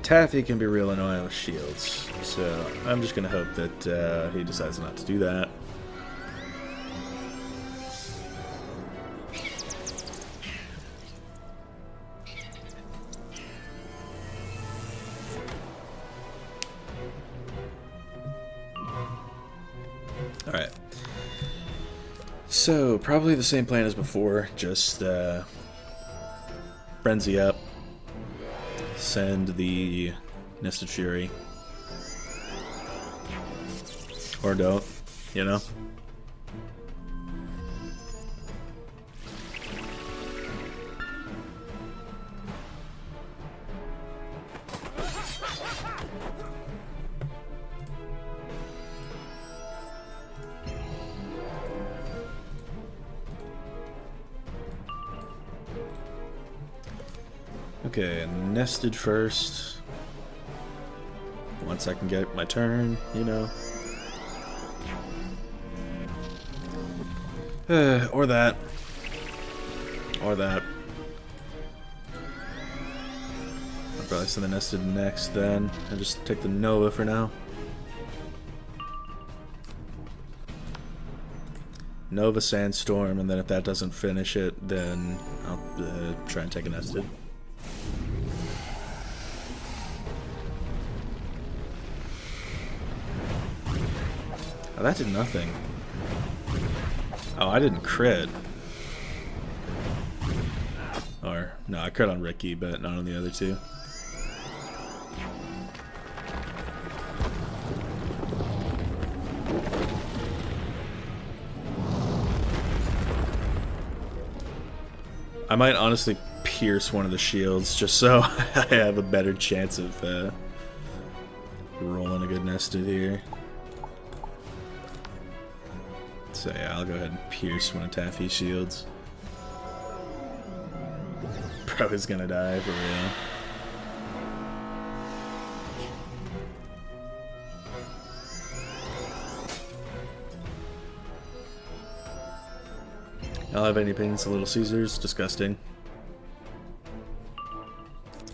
[SPEAKER 1] Taffy can be real annoying with shields, so I'm just gonna hope that he decides not to do that. Alright. So, probably the same plan as before, just Frenzy up, send the Nested Fury, or don't, you know? Okay, nested first. Once I can get my turn, you know. Or that. Or that. I'll probably send the nested next then. I'll just take the Nova for now. Nova Sandstorm, and then if that doesn't finish it, then I'll try and take a nested. Oh, that did nothing. Oh, I didn't crit. Or, no, I crit on Ricky, but not on the other two. I might honestly pierce one of the shields just so I have a better chance of rolling a good nested here. So yeah, I'll go ahead and pierce one of Taffy's shields. Probably gonna die for real. I don't have any opinions of Little Caesars. Disgusting.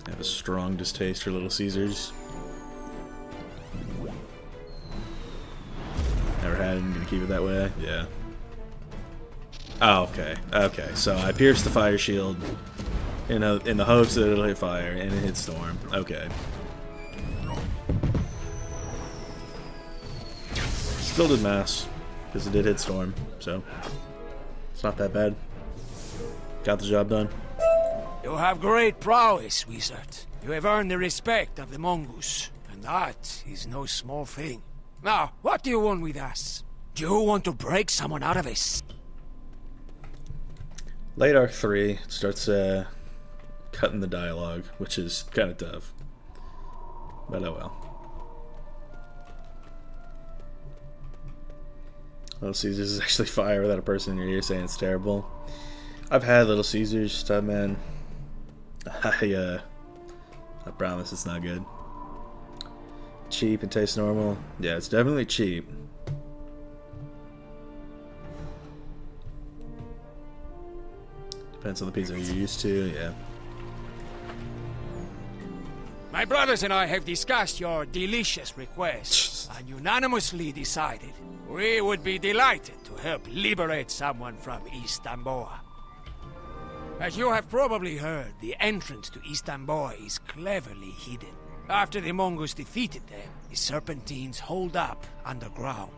[SPEAKER 1] I have a strong distaste for Little Caesars. Never had it, I'm gonna keep it that way. Yeah. Oh, okay. Okay, so I pierced the fire shield in the hopes that it'll hit fire, and it hit storm. Okay. Still did mass, because it did hit storm, so it's not that bad. Got the job done.
[SPEAKER 22] You have great prowess, Wizard. You have earned the respect of the mongoose, and that is no small thing. Now, what do you want with us? Do you want to break someone out of us?
[SPEAKER 1] Late Arc 3 starts cutting the dialogue, which is kind of tough. But oh well. Little Caesars is actually fire without a person in your ear saying it's terrible. I've had Little Caesars, man. I promise it's not good. Cheap and tastes normal. Yeah, it's definitely cheap. Depends on the pizza you're used to, yeah.
[SPEAKER 22] My brothers and I have discussed your delicious request and unanimously decided we would be delighted to help liberate someone from Istanbul. As you have probably heard, the entrance to Istanbul is cleverly hidden. After the Mongols defeated them, the Serpentines holed up underground.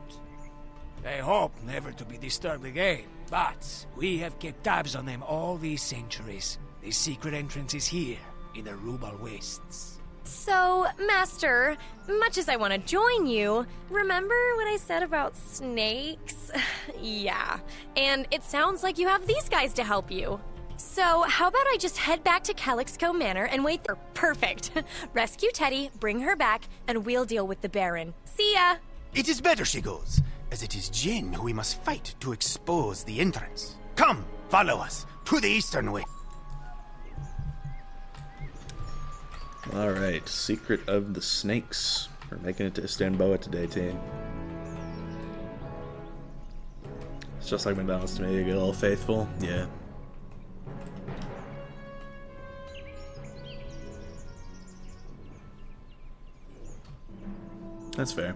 [SPEAKER 22] They hope never to be disturbed again, but we have kept tabs on them all these centuries. The secret entrance is here, in the Rubal Wastes.
[SPEAKER 2] So, Master, much as I want to join you, remember what I said about snakes? Yeah, and it sounds like you have these guys to help you. So, how about I just head back to Calixco Manor and wait there? Perfect. Rescue Teddy, bring her back, and we'll deal with the Baron. See ya!
[SPEAKER 21] It is better she goes, as it is Jin who we must fight to expose the entrance. Come, follow us, to the eastern way.
[SPEAKER 1] Alright, Secret of the Snakes. We're making it to Istanbul today, team. It's just like McDonald's to me, you get a little faithful. Yeah. That's fair.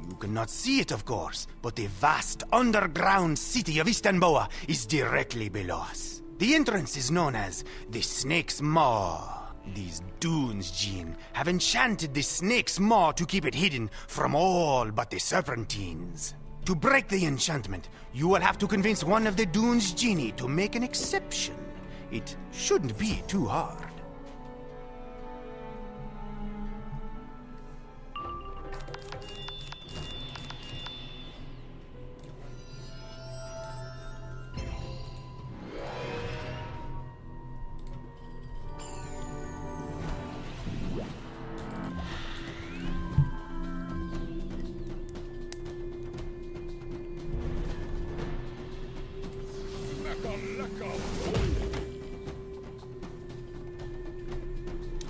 [SPEAKER 21] You cannot see it, of course, but the vast underground city of Istanbul is directly below us. The entrance is known as the Snake's Maw. These dunes, Jin, have enchanted the Snake's Maw to keep it hidden from all but the Serpentines. To break the enchantment, you will have to convince one of the dune's genie to make an exception. It shouldn't be too hard.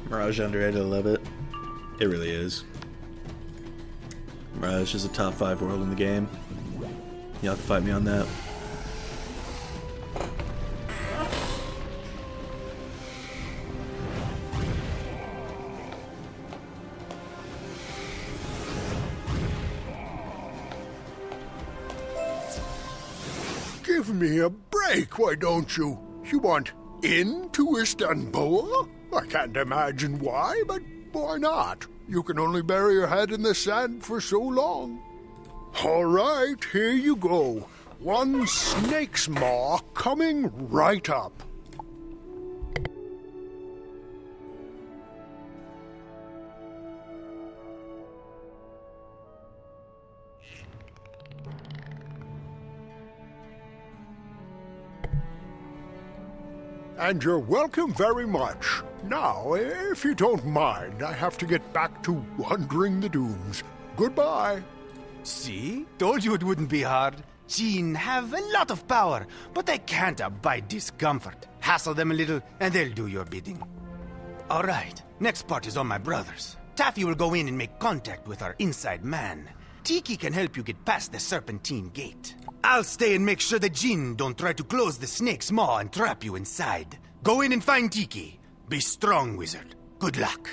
[SPEAKER 1] Mirage underrated, I love it. It really is. Mirage is a top 5 world in the game. Y'all can fight me on that.
[SPEAKER 10] Give me a break, why don't you? You want into Istanbul? I can't imagine why, but why not? You can only bury your head in the sand for so long. All right, here you go. One snake's maw coming right up. And you're welcome very much. Now, if you don't mind, I have to get back to wandering the dooms. Goodbye.
[SPEAKER 21] See? Told you it wouldn't be hard. Jinn have a lot of power, but they can't abide discomfort. Hassle them a little, and they'll do your bidding. All right, next part is on my brothers. Taffy will go in and make contact with our inside man. Tiki can help you get past the Serpentine Gate. I'll stay and make sure the Jinn don't try to close the snake's maw and trap you inside. Go in and find Tiki. Be strong, wizard. Good luck.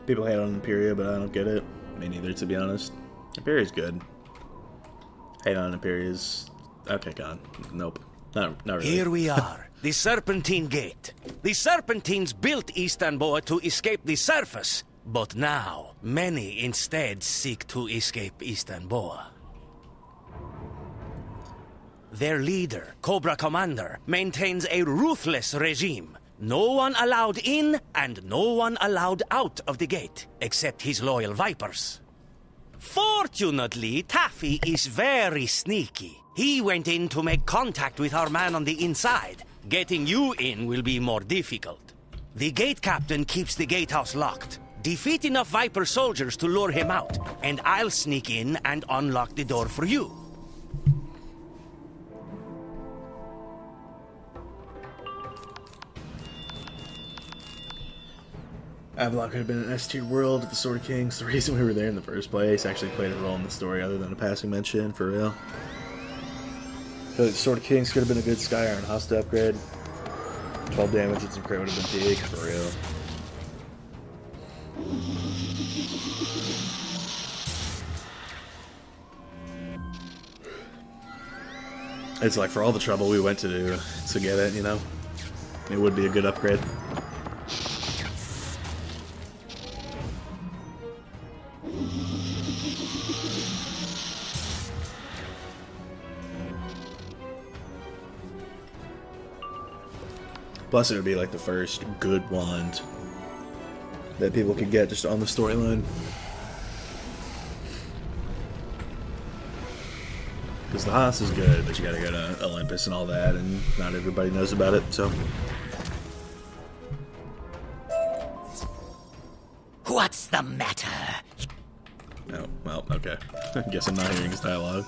[SPEAKER 1] People hate on Imperia, but I don't get it. Me neither, to be honest. Imperia's good. Hate on Imperia's... Okay, gone. Nope. Not really.
[SPEAKER 8] Here we are. The Serpentine Gate. The Serpentines built Istanbul to escape the surface. But now, many instead seek to escape Istanbul. Their leader, Cobra Commander, maintains a ruthless regime. No one allowed in and no one allowed out of the gate, except his loyal Vipers. Fortunately, Taffy is very sneaky. He went in to make contact with our man on the inside. Getting you in will be more difficult. The gate captain keeps the gatehouse locked. Defeat enough Viper soldiers to lure him out, and I'll sneak in and unlock the door for you.
[SPEAKER 1] Avalon could have been an S-tier world at the Sword of Kings. The reason we were there in the first place actually played a role in the story other than a passing mention, for real. I feel like the Sword of Kings could have been a good Sky Iron Hosta upgrade. 12 damage and some crit would have been big, for real. It's like for all the trouble we went to do to get it, you know, it would be a good upgrade. Plus it would be like the first good wand that people could get just on the storyline. Because the Haas is good, but you gotta go to Olympus and all that, and not everybody knows about it, so.
[SPEAKER 14] What's the matter?
[SPEAKER 1] Oh, well, okay. I guess I'm not hearing his dialogue.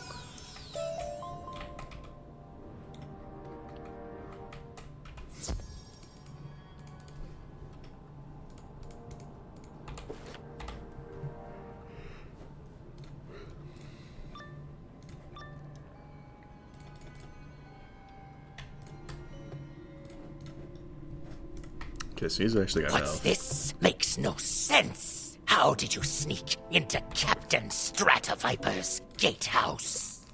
[SPEAKER 1] Okay, so he's actually got
[SPEAKER 14] What's
[SPEAKER 1] health.
[SPEAKER 14] this? Makes no sense. How did you sneak into Captain Stratoviper's gatehouse?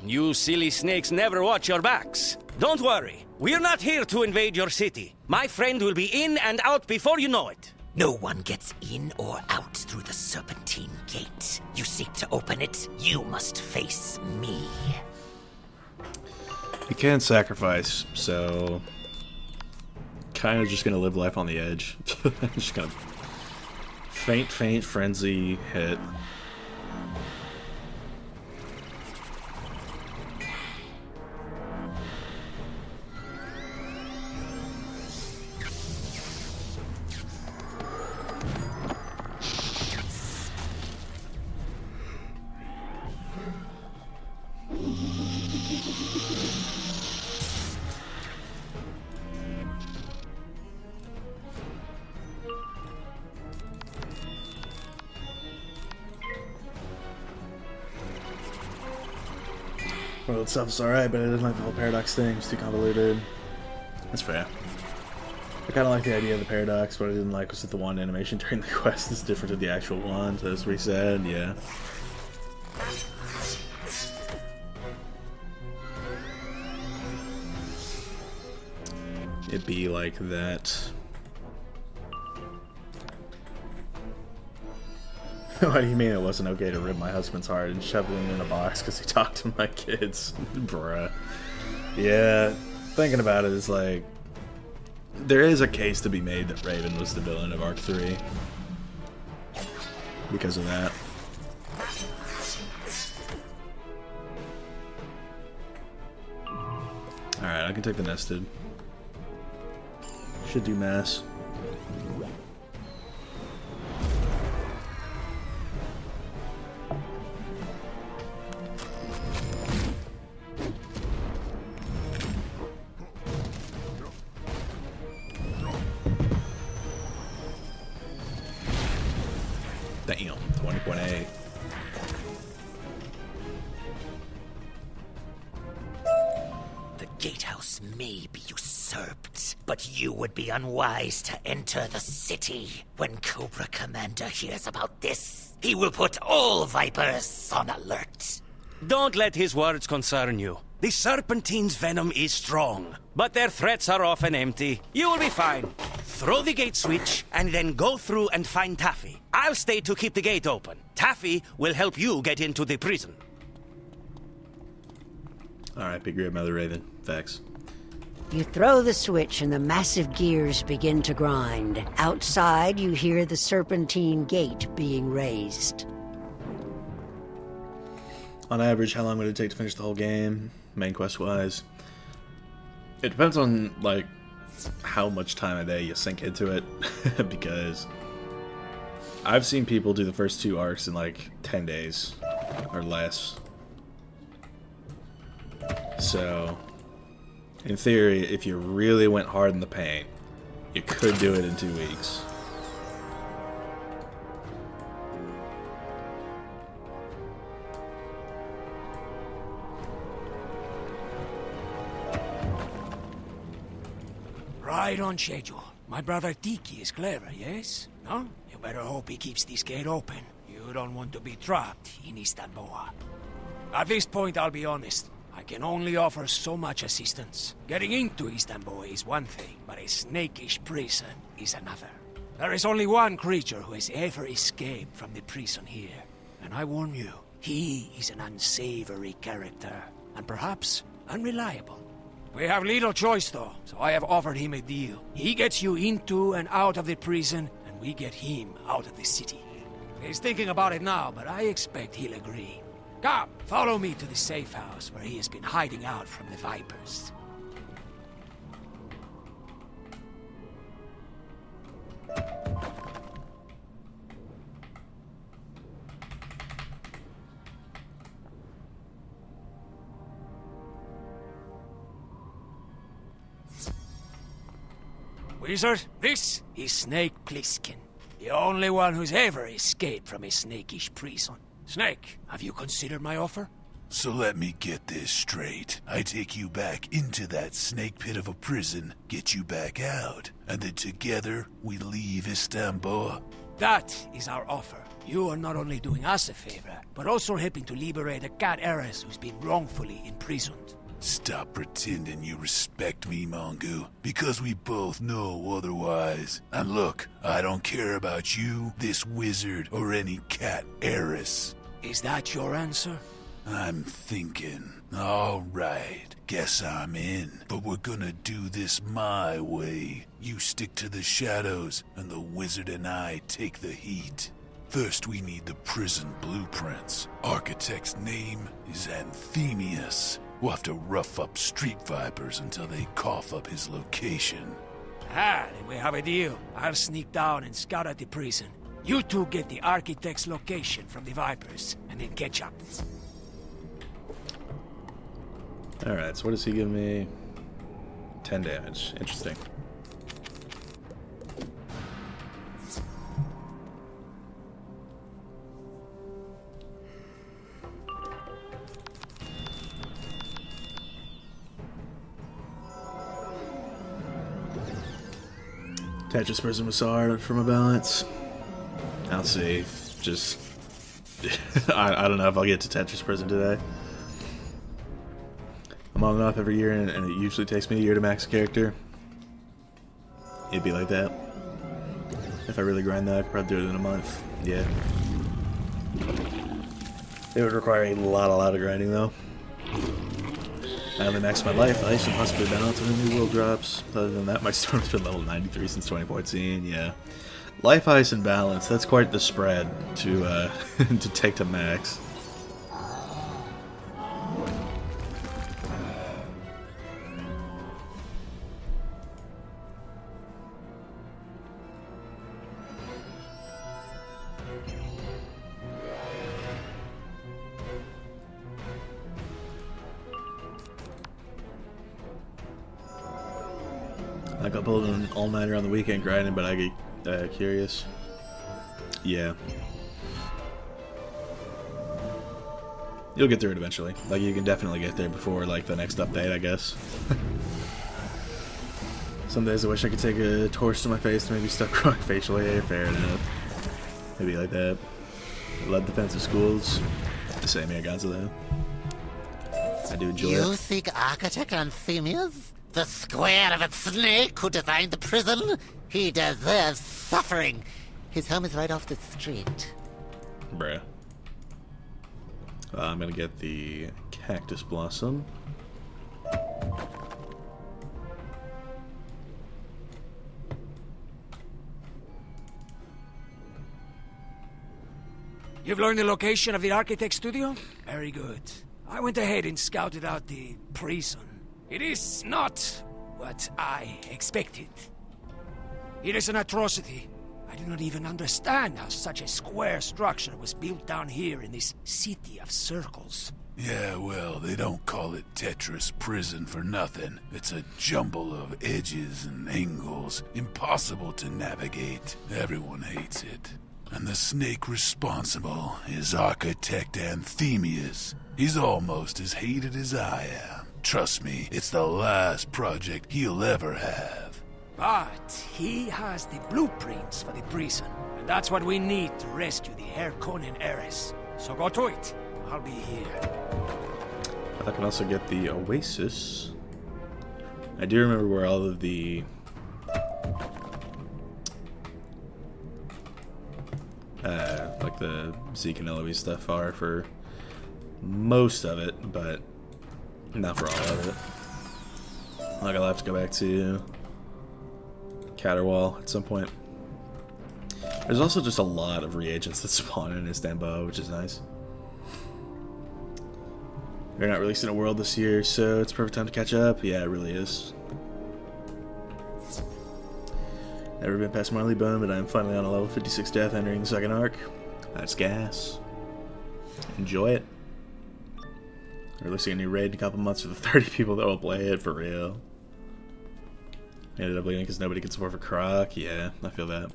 [SPEAKER 8] You silly snakes never watch your backs. Don't worry, we're not here to invade your city. My friend will be in and out before you know it.
[SPEAKER 14] No one gets in or out through the Serpentine Gate. You seek to open it, you must face me.
[SPEAKER 1] You can sacrifice, so kind of just gonna live life on the edge. Just gonna faint frenzy hit. Well, itself's alright, but I didn't like the whole paradox thing. It's too convoluted. That's fair. I kind of like the idea of the paradox. What I didn't like was that the wand animation during the quest is different to the actual wand. So that's what he said, yeah. It'd be like that. What do you mean it wasn't okay to rip my husband's heart and shove him in a box because he talked to my kids? Bruh. Yeah, thinking about it is like, there is a case to be made that Raven was the villain of Arc 3. Because of that. Alright, I can take the nested. Should do mass. Damn, 20.8.
[SPEAKER 14] The gatehouse may be usurped, but you would be unwise to enter the city. When Cobra Commander hears about this, he will put all Vipers on alert.
[SPEAKER 8] Don't let his words concern you. The Serpentine's venom is strong, but their threats are often empty. You will be fine. Throw the gate switch, and then go through and find Taffy. I'll stay to keep the gate open. Taffy will help you get into the prison.
[SPEAKER 1] Alright, big great Mother Raven. Facts.
[SPEAKER 6] You throw the switch and the massive gears begin to grind. Outside, you hear the Serpentine gate being raised.
[SPEAKER 1] On average, how long would it take to finish the whole game, main quest-wise? It depends on, like, how much time a day you sink into it, because I've seen people do the first 2 arcs in, like, 10 days or less. So, in theory, if you really went hard in the paint, you could do it in 2 weeks.
[SPEAKER 22] Right on schedule. My brother Tiki is clever, yes? No? You better hope he keeps this gate open. You don't want to be trapped in Istanbul. At this point, I'll be honest. I can only offer so much assistance. Getting into Istanbul is one thing, but a snakish prison is another. There is only one creature who has ever escaped from the prison here. And I warn you, he is an unsavory character, and perhaps unreliable. We have little choice, though, so I have offered him a deal. He gets you into and out of the prison, and we get him out of the city. He's thinking about it now, but I expect he'll agree. Come, follow me to the safe house where he has been hiding out from the Vipers. Wizard, this is Snake Plissken, the only one who's ever escaped from a snakish prison. Snake, have you considered my offer?
[SPEAKER 11] So let me get this straight. I take you back into that snake pit of a prison, get you back out, and then together we leave Istanbul.
[SPEAKER 22] That is our offer. You are not only doing us a favor, but also helping to liberate a cat heiress who's been wrongfully imprisoned.
[SPEAKER 11] Stop pretending you respect me, Mongu, because we both know otherwise. And look, I don't care about you, this wizard, or any cat heiress.
[SPEAKER 22] Is that your answer?
[SPEAKER 11] I'm thinking. All right, guess I'm in. But we're gonna do this my way. You stick to the shadows, and the wizard and I take the heat. First, we need the prison blueprints. Architect's name is Anthemius. We'll have to rough up street vipers until they cough up his location.
[SPEAKER 22] Ah, then we have a deal. I'll sneak down and scout at the prison. You two get the architect's location from the Vipers, and then catch up.
[SPEAKER 1] Alright, so what does he give me? 10 damage. Interesting. Tetris Prison was hard for my balance. I'll see. Just I don't know if I'll get to Tetris Prison today. I'm on and off every year, and it usually takes me a year to max a character. It'd be like that. If I really grind that, I could probably do it in a month. Yeah. It would require a lot of grinding, though. I only maxed my life, ice, and possibly balance when new world drops. Other than that, my storm's been level 93 since 2014, yeah. Life, ice, and balance, that's quite the spread to, to take to max. I got pulled an all-nighter on the weekend grinding, but I get curious. Yeah. You'll get through it eventually. Like, you can definitely get there before, like, the next update, I guess. Some days I wish I could take a torch to my face to maybe stop growing facial hair. Fair enough. Maybe like that. I love defensive schools. The same here, Gonzalo. I do enjoy it.
[SPEAKER 15] You think Architect Anthemius, the square of a snake who designed the prison? He deserves suffering. His home is right off the street.
[SPEAKER 1] Bruh. I'm gonna get the Cactus Blossom.
[SPEAKER 22] You've learned the location of the architect studio? Very good. I went ahead and scouted out the prison. It is not what I expected. It is an atrocity. I do not even understand how such a square structure was built down here in this city of circles.
[SPEAKER 11] Yeah, well, they don't call it Tetris Prison for nothing. It's a jumble of edges and angles, impossible to navigate. Everyone hates it. And the snake responsible is Architect Anthemius. He's almost as hated as I am. Trust me, it's the last project he'll ever have.
[SPEAKER 22] But he has the blueprints for the prison, and that's what we need to rescue the Hairconen heiress. So go to it. I'll be here.
[SPEAKER 1] I can also get the Oasis. I do remember where all of the like the Zeke and Eloise stuff are for most of it, but not for all of it. Like, I'll have to go back to Caterwall at some point. There's also just a lot of reagents that spawn in Istanbul, which is nice. They're not releasing a world this year, so it's a perfect time to catch up. Yeah, it really is. Never been past Marley Bone, but I'm finally on a level 56 death entering the second arc. That's gas. Enjoy it. We're releasing a new raid in a couple months for the 30 people that will play it, for real. I ended up leaving because nobody could support for Croc. Yeah, I feel that.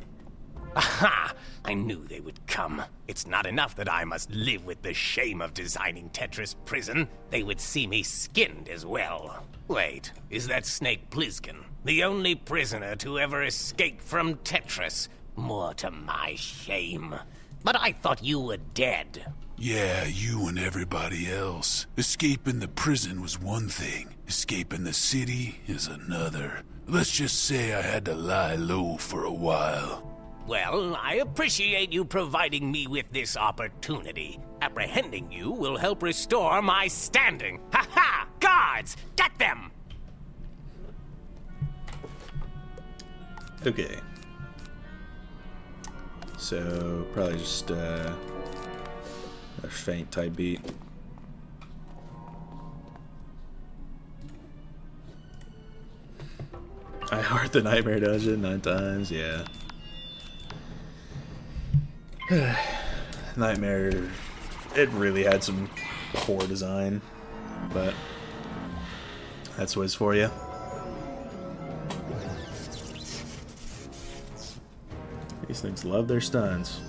[SPEAKER 13] Aha! I knew they would come. It's not enough that I must live with the shame of designing Tetris Prison. They would see me skinned as well. Wait, is that Snake Plissken the only prisoner to ever escape from Tetris? More to my shame. But I thought you were dead.
[SPEAKER 11] Yeah, you and everybody else. Escaping the prison was one thing. Escaping the city is another. Let's just say I had to lie low for a while.
[SPEAKER 13] Well, I appreciate you providing me with this opportunity. Apprehending you will help restore my standing. Ha-ha! Guards, get them!
[SPEAKER 1] Okay. So, probably just a faint type beat. I heart the Nightmare Dungeon 9 times, yeah. Nightmare, it really had some poor design, but that's Wiz for you. These things love their stuns.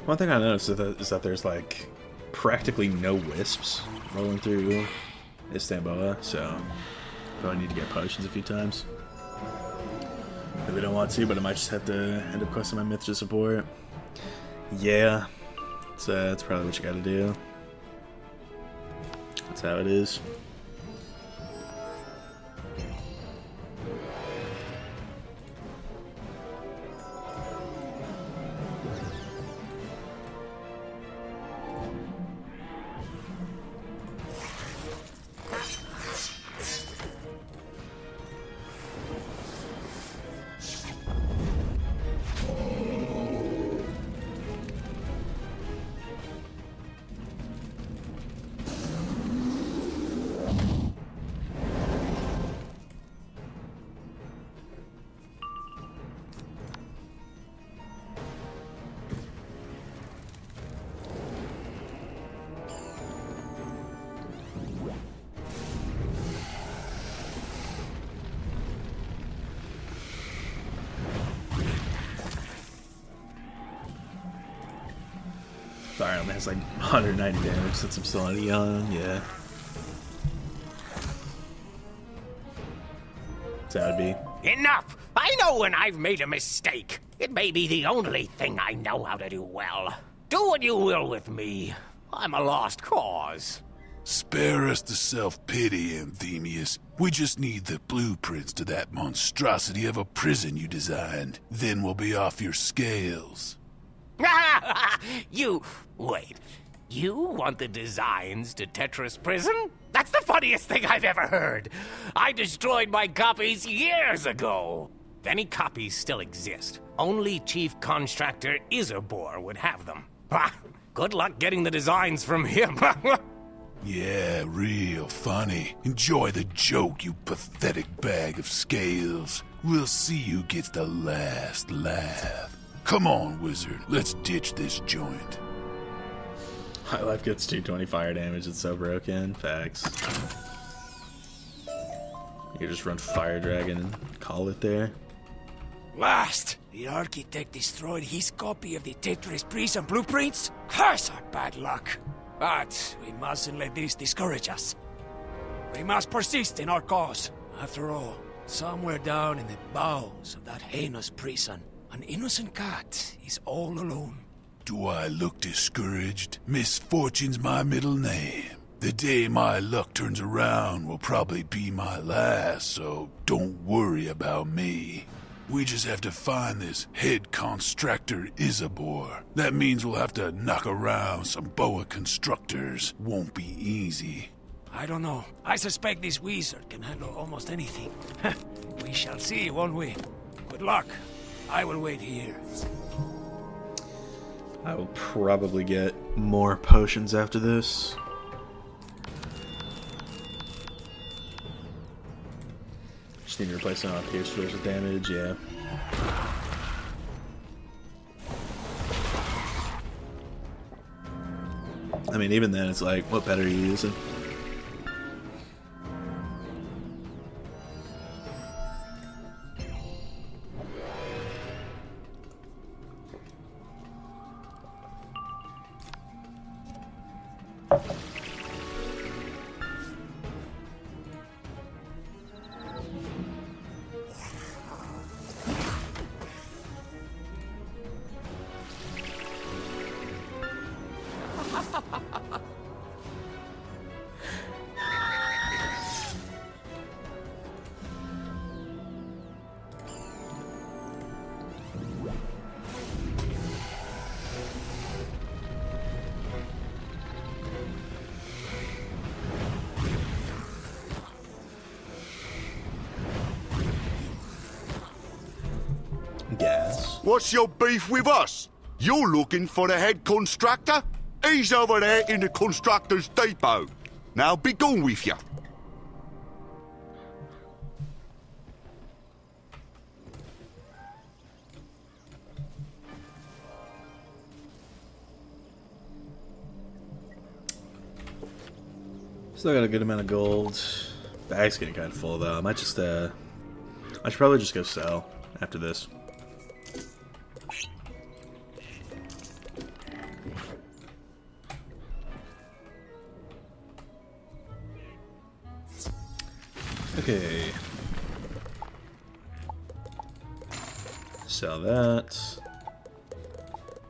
[SPEAKER 1] One thing I noticed is that there's like practically no wisps rolling through Istanbul, so probably need to get potions a few times. Maybe I don't want to, but I might just have to end up questing my myth to support. Yeah, that's probably what you gotta do. That's how it is. Fire only has like 190 damage since I'm still young, yeah. So that would be.
[SPEAKER 13] Enough! I know when I've made a mistake. It may be the only thing I know how to do well. Do what you will with me. I'm a lost cause.
[SPEAKER 11] Spare us the self-pity, Anthemius. We just need the blueprints to that monstrosity of a prison you designed. Then we'll be off your scales.
[SPEAKER 13] Wait. You want the designs to Tetris Prison? That's the funniest thing I've ever heard. I destroyed my copies years ago. If any copies still exist, only Chief Constructor Isabor would have them. Good luck getting the designs from him.
[SPEAKER 11] Yeah, real funny. Enjoy the joke, you pathetic bag of scales. We'll see who gets the last laugh. Come on, Wizard. Let's ditch this joint.
[SPEAKER 1] High life gets 220 fire damage. It's so broken. Facts. You can just run Fire Dragon and call it there.
[SPEAKER 22] Last, the architect destroyed his copy of the Tetris Prison blueprints? Curse our bad luck. But we mustn't let this discourage us. We must persist in our cause. After all, somewhere down in the bowels of that heinous prison, an innocent cat is all alone.
[SPEAKER 11] Do I look discouraged? Misfortune's my middle name. The day my luck turns around will probably be my last, so don't worry about me. We just have to find this head constructor Isabor. That means we'll have to knock around some boa constructors. Won't be easy.
[SPEAKER 22] I don't know. I suspect this wizard can handle almost anything. We shall see, won't we? Good luck. I will wait here.
[SPEAKER 1] I will probably get more potions after this. Just need to replace some pierce tools with damage, yeah. I mean, even then, it's like, what better are you using?
[SPEAKER 5] What's your beef with us? You're looking for the head constructor? He's over there in the constructor's depot. Now be gone with you.
[SPEAKER 1] Still got a good amount of gold. Bag's getting kind of full though. I should probably just go sell after this. Okay. Sell that.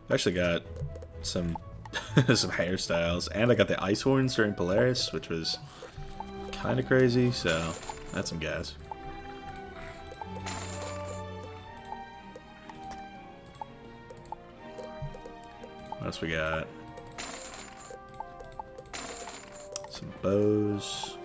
[SPEAKER 1] I actually got some some hairstyles, and I got the ice horns during Polaris, which was kind of crazy. So that's some gas. What else we got? Some bows.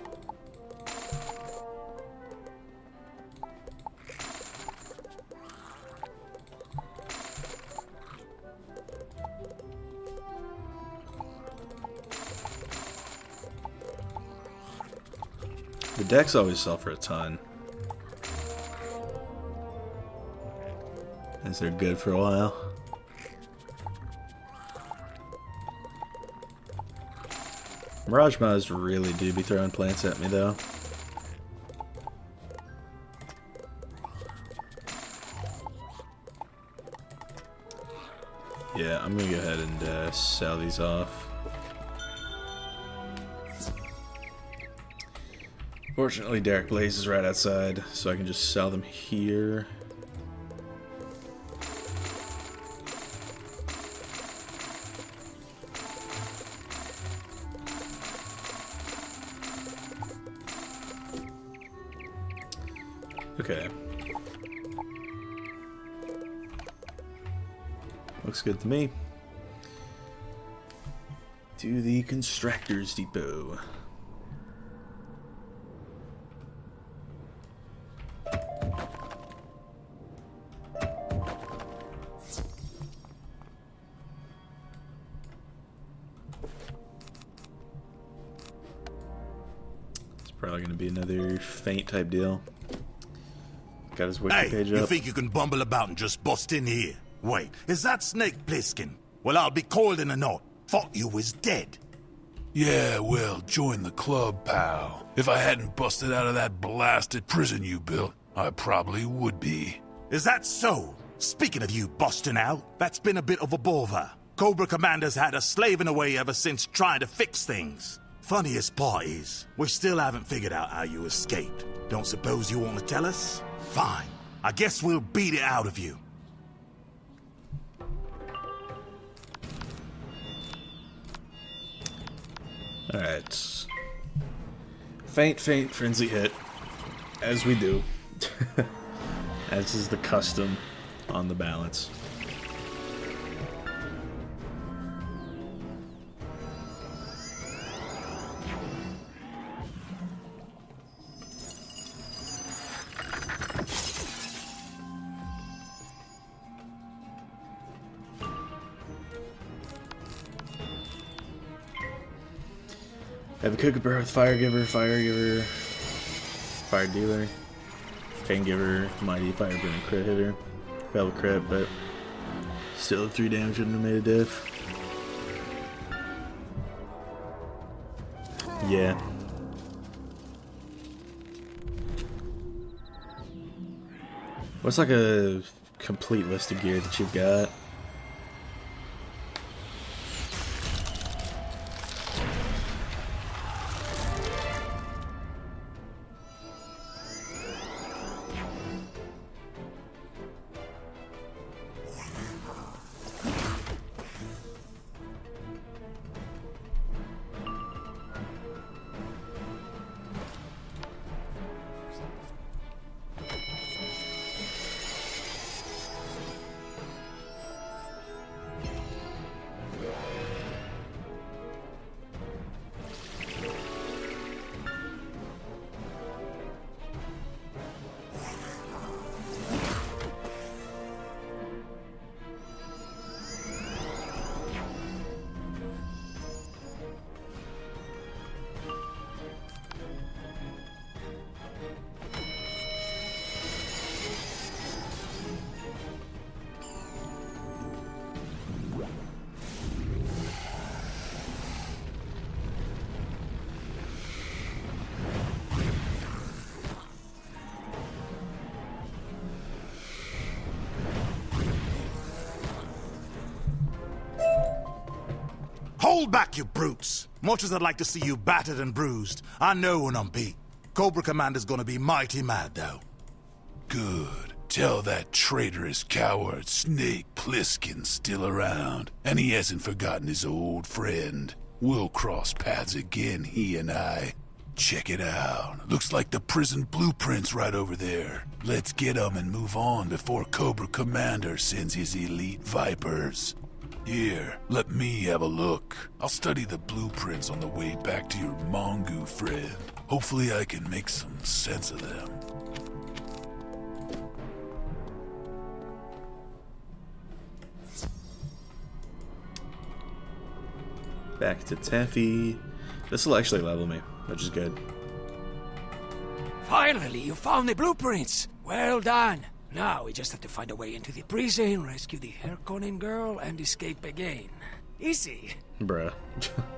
[SPEAKER 1] The decks always sell for a ton, as they're good for a while. Mirage mods really do be throwing plants at me, though. Yeah, I'm gonna go ahead and sell these off. Fortunately, Derek Blaze is right outside, so I can just sell them here. Okay. Looks good to me. To the Constructors Depot. It's probably going to be another Feint type deal. Got his wiki page up.
[SPEAKER 4] You think you can bumble about and just bust in here? Wait, is that Snake Plissken? Well, I'll be coiled in a knot. Thought you was dead.
[SPEAKER 11] Yeah, well, join the club, pal. If I hadn't busted out of that blasted prison you built, I probably would be.
[SPEAKER 4] Is that so? Speaking of you busting out, that's been a bit of a bother. Cobra Commander's had us slaving away ever since trying to fix things. Funniest part is, we still haven't figured out how you escaped. Don't suppose you want to tell us? Fine. I guess we'll beat it out of you.
[SPEAKER 1] Alright. Feint, frenzy hit. As we do. As is the custom on the balance. Have a Kookaburra with Fire Giver, Fire Dealer, Pain Giver, Mighty Fire Burning Crit Hitter, Failed Crit, but still 3 damage wouldn't have made a diff. Yeah. What's like a complete list of gear that you've got?
[SPEAKER 4] Hold back, you brutes! Much as I'd like to see you battered and bruised, I know when I'm beat. Cobra Commander's gonna be mighty mad, though.
[SPEAKER 11] Good. Tell that traitorous coward Snake Plissken's still around, and he hasn't forgotten his old friend. We'll cross paths again, he and I. Check it out. Looks like the prison blueprint's right over there. Let's get 'em and move on before Cobra Commander sends his elite Vipers. Here, let me have a look. I'll study the blueprints on the way back to your Mongu friend. Hopefully I can make some sense of them.
[SPEAKER 1] Back to Tappy. This will actually level me, which is good.
[SPEAKER 22] Finally, you found the blueprints. Well done. Now we just have to find a way into the prison, rescue the Hairconin girl, and escape again. Easy.
[SPEAKER 1] Bruh.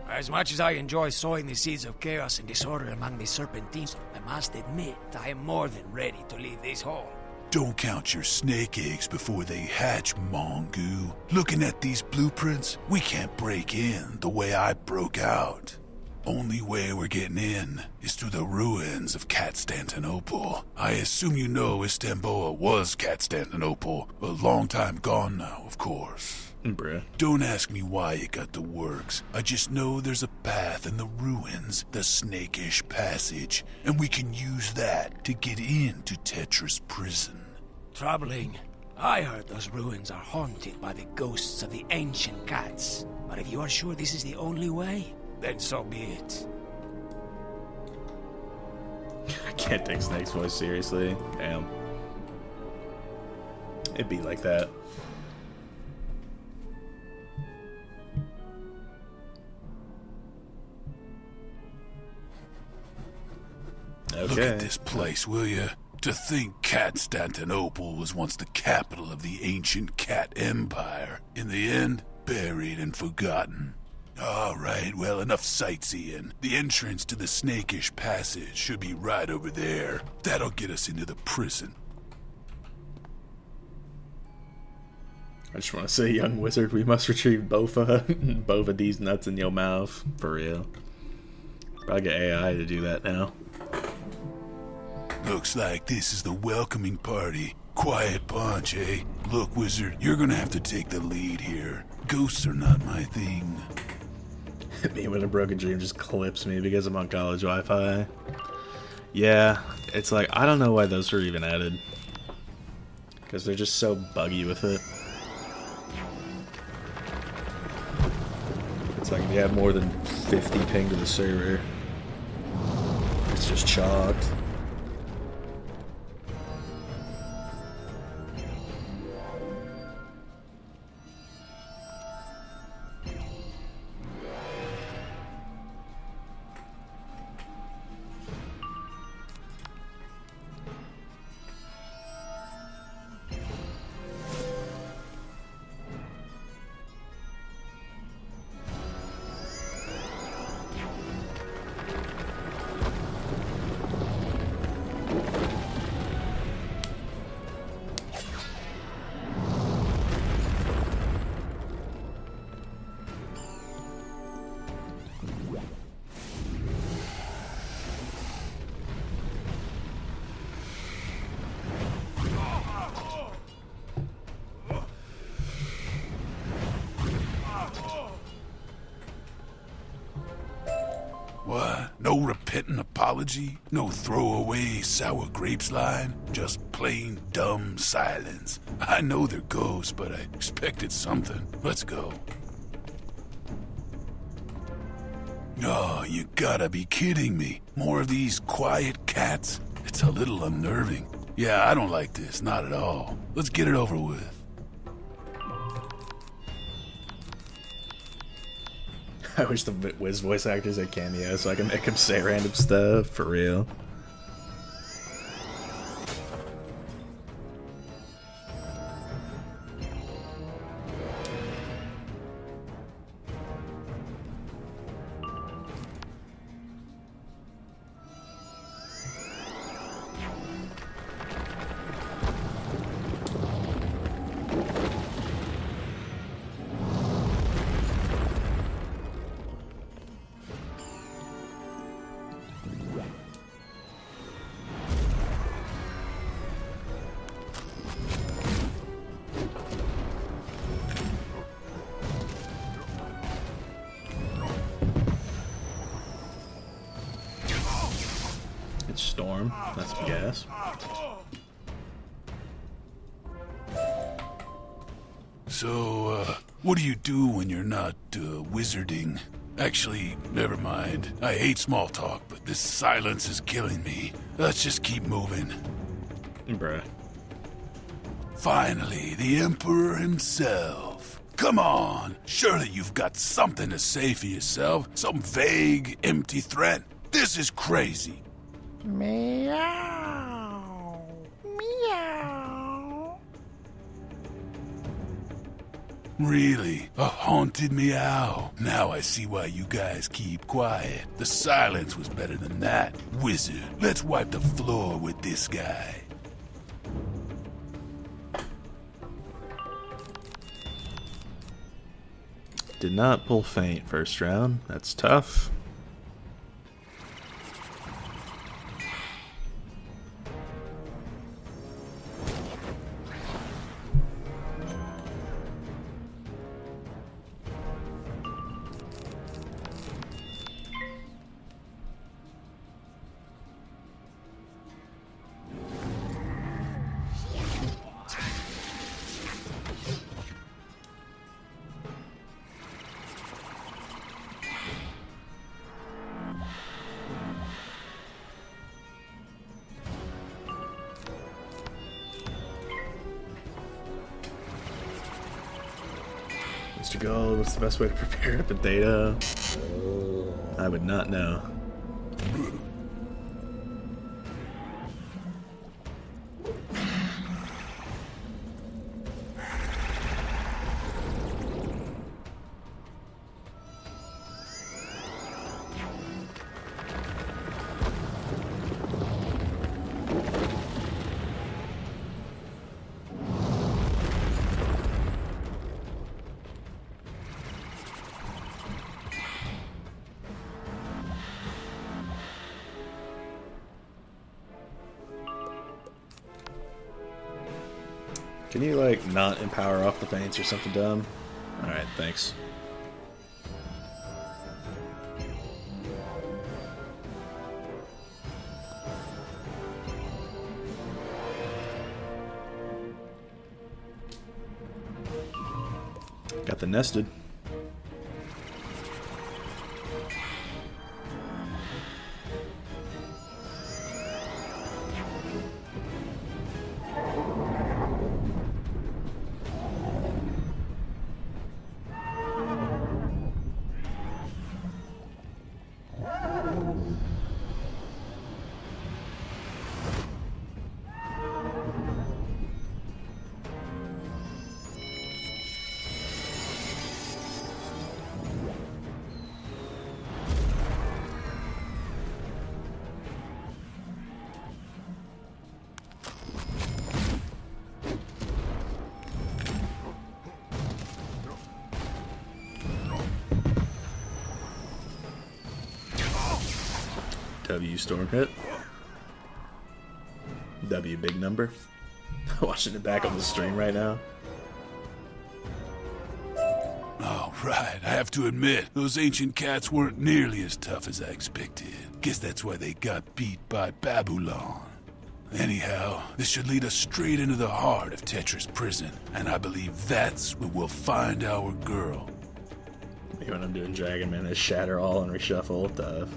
[SPEAKER 22] As much as I enjoy sowing the seeds of chaos and disorder among the Serpentines, I must admit I am more than ready to leave this hole.
[SPEAKER 11] Don't count your snake eggs before they hatch, Mongu. Looking at these blueprints, we can't break in the way I broke out. Only way we're getting in is through the ruins of Constantinople. I assume you know Istanbul was Constantinople, a long time gone now, of course.
[SPEAKER 1] Bruh.
[SPEAKER 11] Don't ask me why it got the works. I just know there's a path in the ruins, the Snakish Passage, and we can use that to get into Tetra's prison.
[SPEAKER 22] Troubling. I heard those ruins are haunted by the ghosts of the ancient cats. But if you are sure this is the only way, then so be it.
[SPEAKER 1] I can't take Snake's voice seriously. Damn. It'd be like that. Okay.
[SPEAKER 11] Look at this place, will you? To think Constantinople was once the capital of the ancient cat empire. In the end, buried and forgotten. All right, well, enough sightseeing. The entrance to the Snakish Passage should be right over there. That'll get us into the prison.
[SPEAKER 1] I just want to say, young wizard, we must retrieve both of these nuts in your mouth. For real. Probably get AI to do that now.
[SPEAKER 11] Looks like this is the welcoming party. Quiet bunch, eh? Look, wizard, you're gonna have to take the lead here. Ghosts are not my thing.
[SPEAKER 1] Me when a broken dream just clips me because I'm on college Wi-Fi. Yeah, it's like, I don't know why those were even added. Because they're just so buggy with it. It's like they have more than 50 ping to the server. It's just chalked.
[SPEAKER 11] What? No repentant apology? No throwaway sour grapes line? Just plain dumb silence. I know they're ghosts, but I expected something. Let's go. Oh, you gotta be kidding me. More of these quiet cats? It's a little unnerving. Yeah, I don't like this, not at all. Let's get it over with.
[SPEAKER 1] I wish the Wiz voice actors had cameos so I can make him say random stuff, for real. platform. That's some gas.
[SPEAKER 11] So, what do you do when you're not, wizarding? Actually, never mind. I hate small talk, but this silence is killing me. Let's just keep moving.
[SPEAKER 1] Bruh.
[SPEAKER 11] Finally, the Emperor himself. Come on, surely you've got something to say for yourself. Some vague, empty threat. This is crazy.
[SPEAKER 15] Meow. Meow.
[SPEAKER 11] Really? A haunted meow. Now I see why you guys keep quiet. The silence was better than that. Wizard, let's wipe the floor with this guy.
[SPEAKER 1] Did not pull faint first round. That's tough. Mr. Gold, what's the best way to prepare a potato? I would not know. Can you, like, not empower off the feints or something dumb? Alright, thanks. Got the nested. W storm hit. W big number. Watching it back on the stream right now.
[SPEAKER 11] Oh, right. I have to admit, those ancient cats weren't nearly as tough as I expected. Guess that's why they got beat by Babylon. Anyhow, this should lead us straight into the heart of Tetra's prison, and I believe that's where we'll find our girl.
[SPEAKER 1] Maybe when I'm doing Dragon Man, I shatter all and reshuffle. Tough.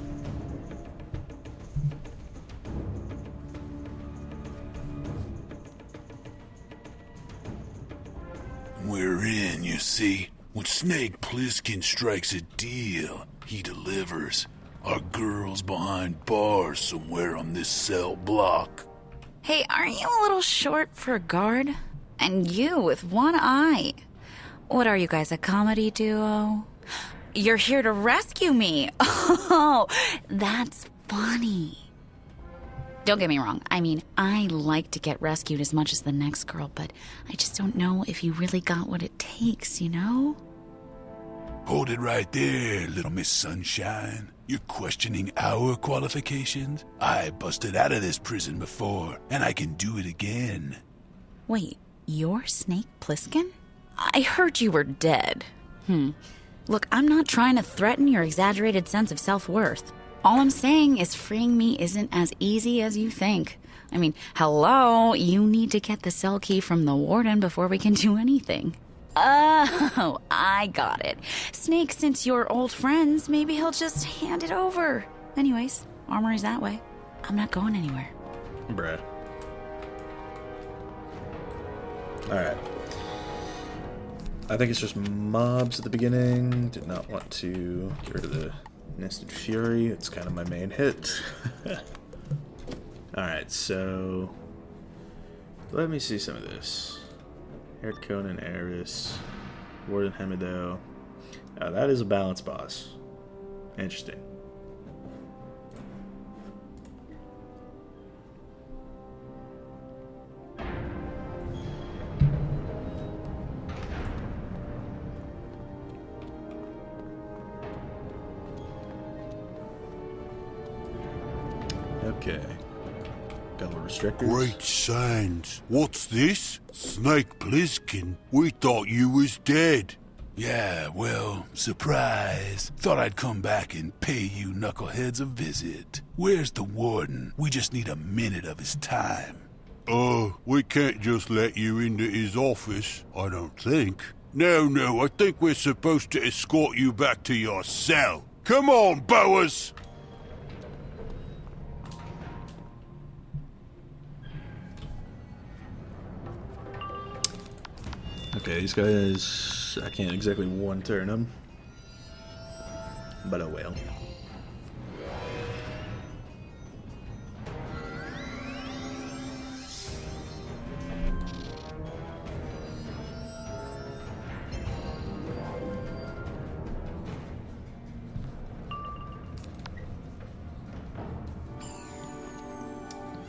[SPEAKER 11] We're in, you see. When Snake Plissken strikes a deal, he delivers. Our girl's behind bars somewhere on this cell block.
[SPEAKER 16] Hey, aren't you a little short for a guard? And you with one eye. What are you guys, a comedy duo? You're here to rescue me. Oh, that's funny. Don't get me wrong. I mean, I like to get rescued as much as the next girl, but I just don't know if you really got what it takes, you know?
[SPEAKER 11] Hold it right there, little Miss Sunshine. You're questioning our qualifications? I busted out of this prison before, and I can do it again.
[SPEAKER 16] Wait, you're Snake Plissken? I heard you were dead. Look, I'm not trying to threaten your exaggerated sense of self-worth. All I'm saying is freeing me isn't as easy as you think. I mean, hello, you need to get the cell key from the warden before we can do anything. Oh, I got it. Snake, since you're old friends, maybe he'll just hand it over. Anyways, armory's that way. I'm not going anywhere.
[SPEAKER 1] Bruh. Alright. I think it's just mobs at the beginning. Did not want to get rid of the Nested Fury. It's kind of my main hit. Alright, so let me see some of this. Eric Conan, Eris, Warden Hemido. Now that is a balance boss. Interesting. Okay. Couple restrictors.
[SPEAKER 5] Great signs. What's this? Snake Plissken. We thought you was dead.
[SPEAKER 11] Yeah, well, surprise. Thought I'd come back and pay you knuckleheads a visit. Where's the warden? We just need a minute of his time.
[SPEAKER 5] We can't just let you into his office, I don't think. No, I think we're supposed to escort you back to your cell. Come on, Boas!
[SPEAKER 1] Okay, these guys, I can't exactly one-turn them, but I will.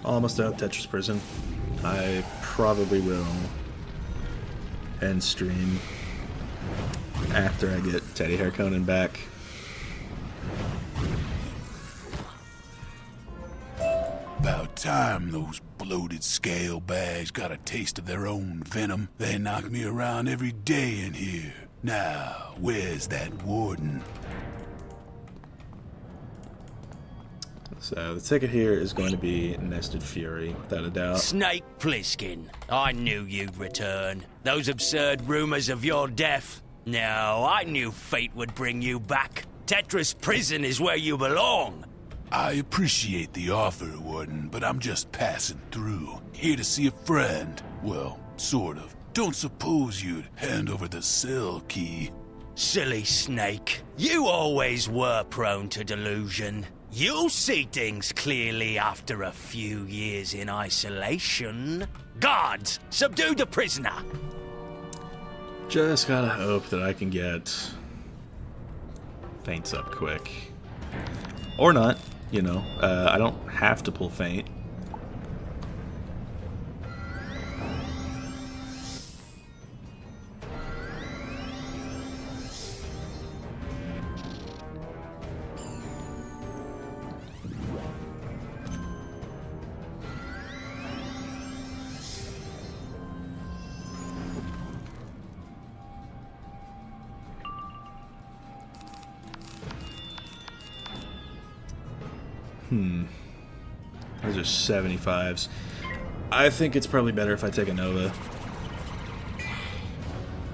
[SPEAKER 1] Almost out of Tetris Prison. I probably will end stream after I get Teddy Hair Conan back.
[SPEAKER 11] About time those bloated scale bags got a taste of their own venom. They knock me around every day in here. Now, where's that warden?
[SPEAKER 1] So the ticket here is going to be Nested Fury, without a doubt.
[SPEAKER 8] Snake Plissken, I knew you'd return. Those absurd rumors of your death. No, I knew fate would bring you back. Tetris Prison is where you belong.
[SPEAKER 11] I appreciate the offer, Warden, but I'm just passing through. Here to see a friend. Well, sort of. Don't suppose you'd hand over the cell key.
[SPEAKER 8] Silly Snake. You always were prone to delusion. You'll see things clearly after a few years in isolation. Guards, subdue the prisoner.
[SPEAKER 1] Just gotta hope that I can get Faints up quick. Or not, you know. I don't have to pull Faint. Those are 75s. I think it's probably better if I take a Nova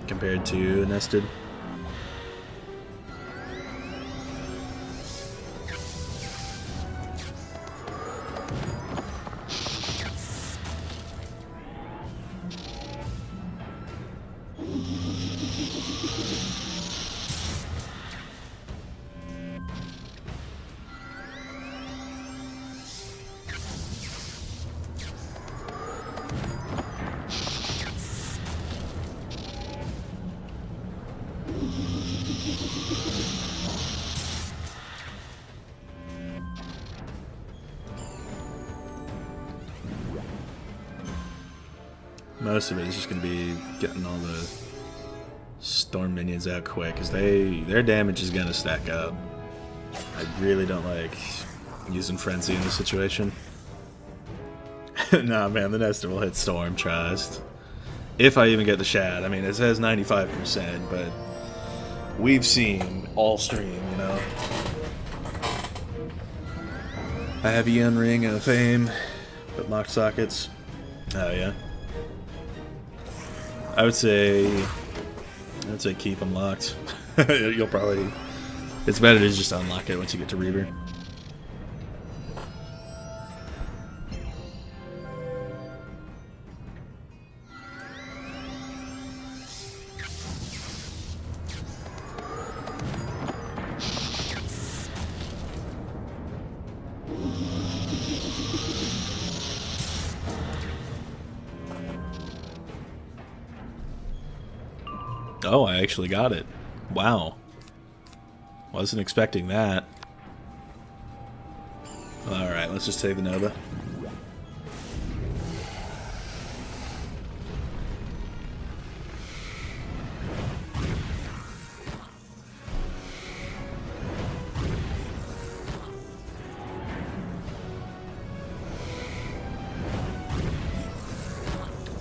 [SPEAKER 1] compared to Nested. Most of it is just going to be getting all the storm minions out quick, because their damage is going to stack up. I really don't like using Frenzy in this situation. Nah, man, the Nestor will hit Storm, trust. If I even get the Shad. I mean, it says 95%, but we've seen all stream, you know? I have Eon Ring and a Fame, but locked sockets. Oh yeah. I would say keep them locked. You'll probably. It's better to just unlock it once you get to Reaver. Oh, I actually got it. Wow. Wasn't expecting that. Alright, let's just save the Nova.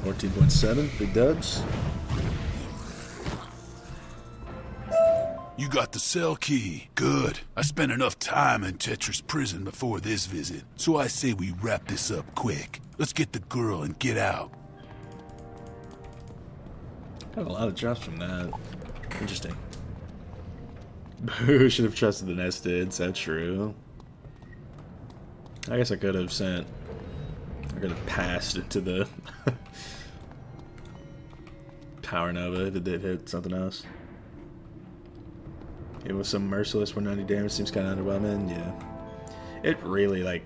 [SPEAKER 1] $14.7, big dubs.
[SPEAKER 11] You got the cell key. Good. I spent enough time in Tetris prison before this visit, so I say we wrap this up quick. Let's get the girl and get out.
[SPEAKER 1] Got a lot of drops from that. Interesting. Who should have trusted the Nesteds? That's true. I guess I could have sent. I could have passed into the Power Nova if it did hit something else. It was some merciless 190 damage. Seems kind of underwhelming. Yeah. It really, like,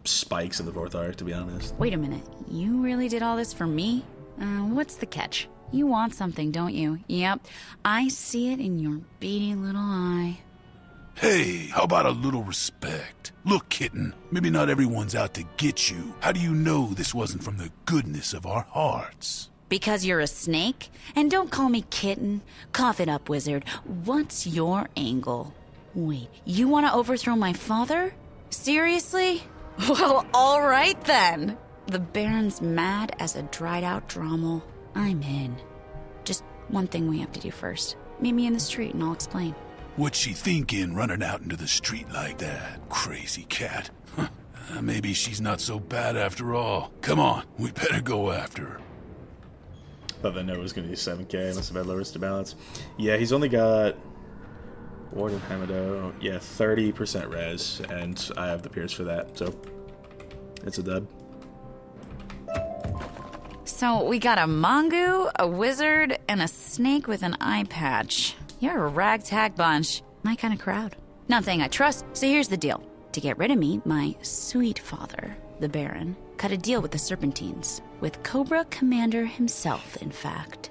[SPEAKER 1] spikes in the 4th arc, to be honest.
[SPEAKER 16] Wait a minute. You really did all this for me? What's the catch? You want something, don't you? Yep. I see it in your beady little eye.
[SPEAKER 11] Hey, how about a little respect? Look, kitten, maybe not everyone's out to get you. How do you know this wasn't from the goodness of our hearts?
[SPEAKER 16] Because you're a snake? And don't call me kitten. Cough it up, wizard. What's your angle? Wait, you want to overthrow my father? Seriously? Well, all right then. The Baron's mad as a dried-out Drommel. I'm in. Just one thing we have to do first. Meet me in the street and I'll explain.
[SPEAKER 11] What's she thinking, running out into the street like that? Crazy cat. Maybe she's not so bad after all. Come on, we better go after her.
[SPEAKER 1] Thought that note was going to be 7k. Must have had low risk to balance. Yeah, he's only got Ward of Hamido. Yeah, 30% res, and I have the Pierce for that, so it's a dub.
[SPEAKER 16] So we got a Mongo, a wizard, and a snake with an eye patch. You're a ragtag bunch. My kind of crowd. Not saying I trust, so here's the deal. To get rid of me, my sweet father, the Baron, cut a deal with the Serpentines. With Cobra Commander himself, in fact.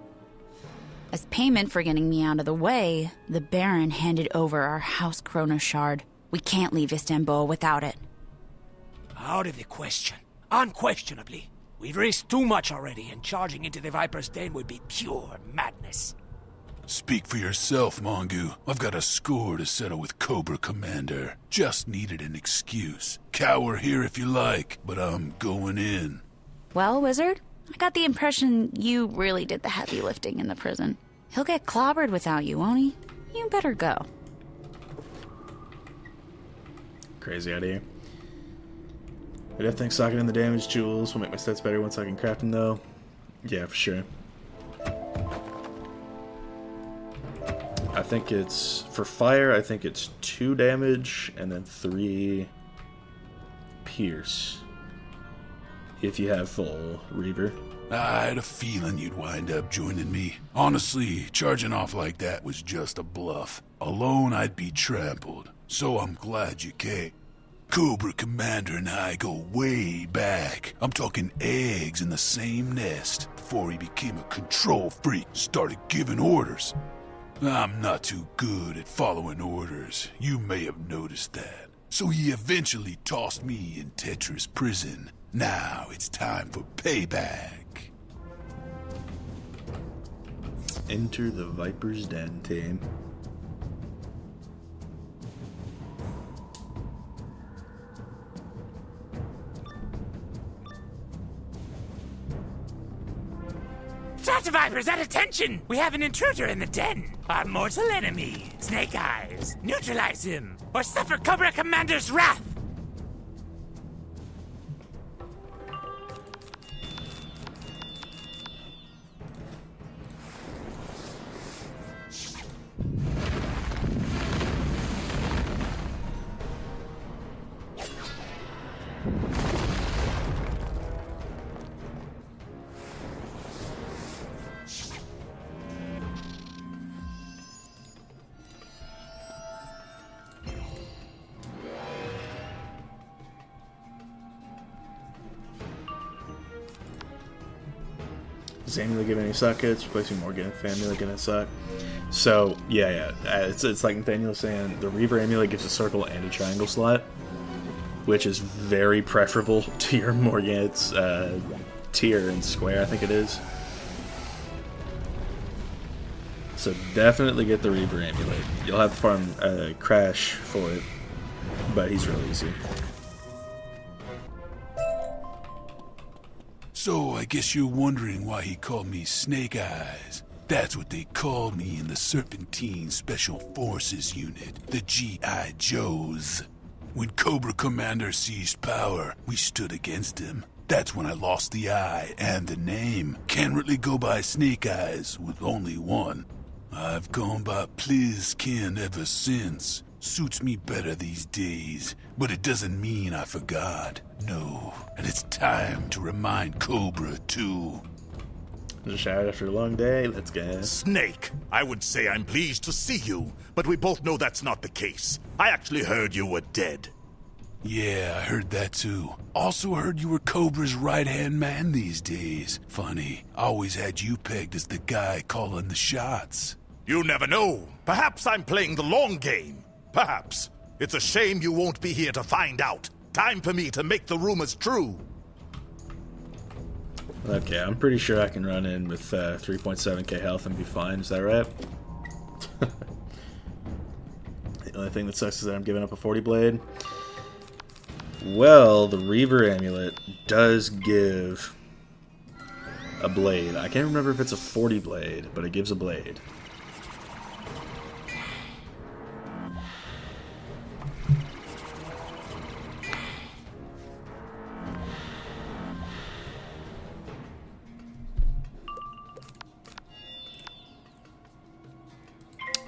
[SPEAKER 16] As payment for getting me out of the way, the Baron handed over our House Chrono Shard. We can't leave Istanbul without it.
[SPEAKER 22] Out of the question. Unquestionably. We've risked too much already, and charging into the Viper's Den would be pure madness.
[SPEAKER 11] Speak for yourself, Mongo. I've got a score to settle with Cobra Commander. Just needed an excuse. Cower here if you like, but I'm going in.
[SPEAKER 16] Well, Wizard, I got the impression you really did the heavy lifting in the prison. He'll get clobbered without you, won't he? You better go.
[SPEAKER 1] Crazy idea. I definitely think socking in the damage jewels will make my stats better once I can craft them, though. Yeah, for sure. I think it's, for fire, I think it's 2 damage and then 3 pierce. If you have full Reaver.
[SPEAKER 11] I had a feeling you'd wind up joining me. Honestly, charging off like that was just a bluff. Alone, I'd be trampled. So I'm glad you came. Cobra Commander and I go way back. I'm talking eggs in the same nest. Before he became a control freak, started giving orders. I'm not too good at following orders. You may have noticed that. So he eventually tossed me in Tetris prison. Now it's time for payback.
[SPEAKER 1] Enter the Viper's Den, team.
[SPEAKER 13] Dr. Vipers, at attention! We have an intruder in the den. Our mortal enemy, Snake Eyes. Neutralize him, or suffer Cobra Commander's wrath.
[SPEAKER 1] Is amulet giving any suck hits? Replacing Morgan amulet gonna suck. So yeah, it's like Nathaniel was saying. The Reaver amulet gives a circle and a triangle slot, which is very preferable to your Morgan's tier and square. I think it is. So definitely get the Reaver amulet. You'll have to farm Crash for it, but he's real easy.
[SPEAKER 11] So, I guess you're wondering why he called me Snake Eyes. That's what they called me in the Serpentine Special Forces Unit, the G.I. Joes. When Cobra Commander seized power, we stood against him. That's when I lost the eye and the name. Can't really go by Snake Eyes with only one. I've gone by Plizkin ever since. Suits me better these days, but it doesn't mean I forgot. No, and it's time to remind Cobra, too.
[SPEAKER 1] Just shout after a long day, let's go.
[SPEAKER 4] Snake, I would say I'm pleased to see you, but we both know that's not the case. I actually heard you were dead.
[SPEAKER 11] Yeah, I heard that too. Also heard you were Cobra's right-hand man these days. Funny, I always had you pegged as the guy calling the shots.
[SPEAKER 4] You never know. Perhaps I'm playing the long game. Perhaps. It's a shame you won't be here to find out. Time for me to make the rumors true.
[SPEAKER 1] Okay, I'm pretty sure I can run in with 3.7k health and be fine. Is that right? The only thing that sucks is that I'm giving up a 40 blade. Well, the Reaver amulet does give a blade. I can't remember if it's a 40 blade, but it gives a blade.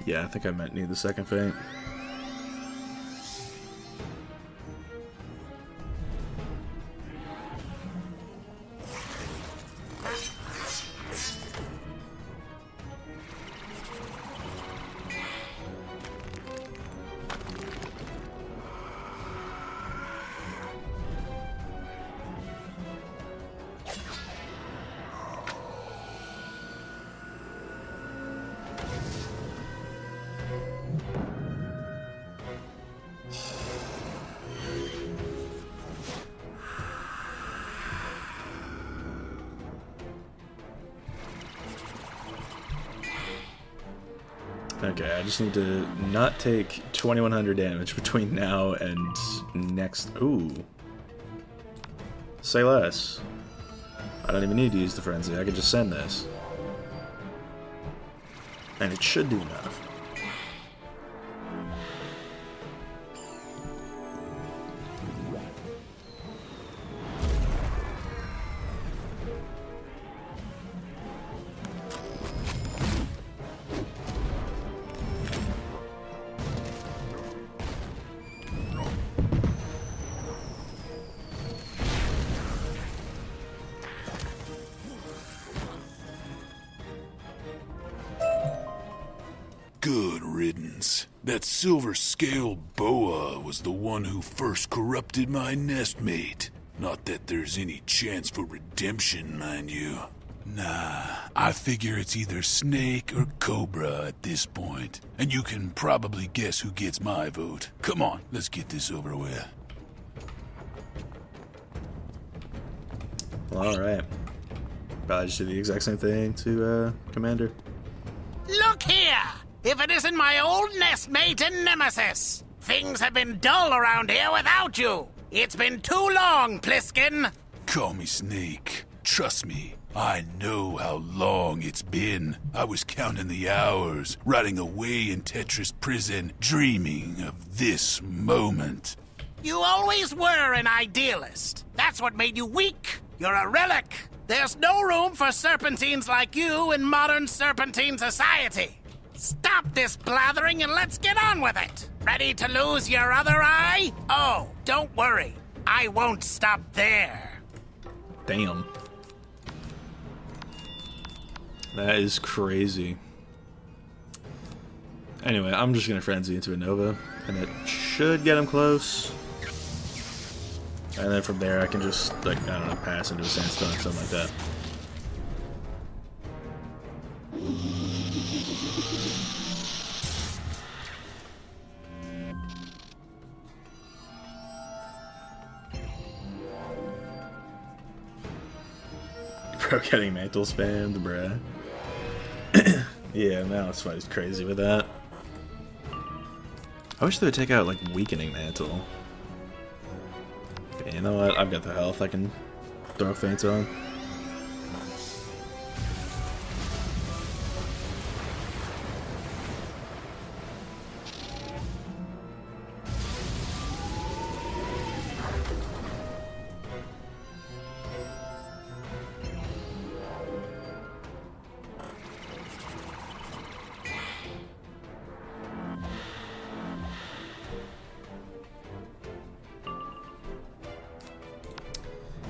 [SPEAKER 1] Yeah, I think I might need the second feint. Okay, I just need to not take 2100 damage between now and next. Ooh. Say less. I don't even need to use the frenzy. I could just send this. And it should do enough.
[SPEAKER 11] Good riddance. That silver scale boa was the one who first corrupted my nestmate. Not that there's any chance for redemption, mind you. Nah, I figure it's either Snake or Cobra at this point. And you can probably guess who gets my vote. Come on, let's get this over with.
[SPEAKER 1] Alright. Probably just do the exact same thing to Commander.
[SPEAKER 14] Look here! If it isn't my old nestmate and nemesis! Things have been dull around here without you! It's been too long, Pliskin!
[SPEAKER 11] Call me Snake. Trust me, I know how long it's been. I was counting the hours, rotting away in Tetris prison, dreaming of this moment.
[SPEAKER 14] You always were an idealist. That's what made you weak. You're a relic. There's no room for serpentines like you in modern serpentine society. Stop this blathering and let's get on with it. Ready to lose your other eye? Oh, don't worry. I won't stop there.
[SPEAKER 1] Damn. That is crazy. Anyway, I'm just gonna frenzy into a Nova, and it should get him close. And then from there, I can just, like, I don't know, pass into a Sandstone, something like that. Bro getting mantle spammed, bruh. Yeah, now this fight is crazy with that. I wish they would take out, like, weakening mantle. But you know what? I've got the health I can throw feints on.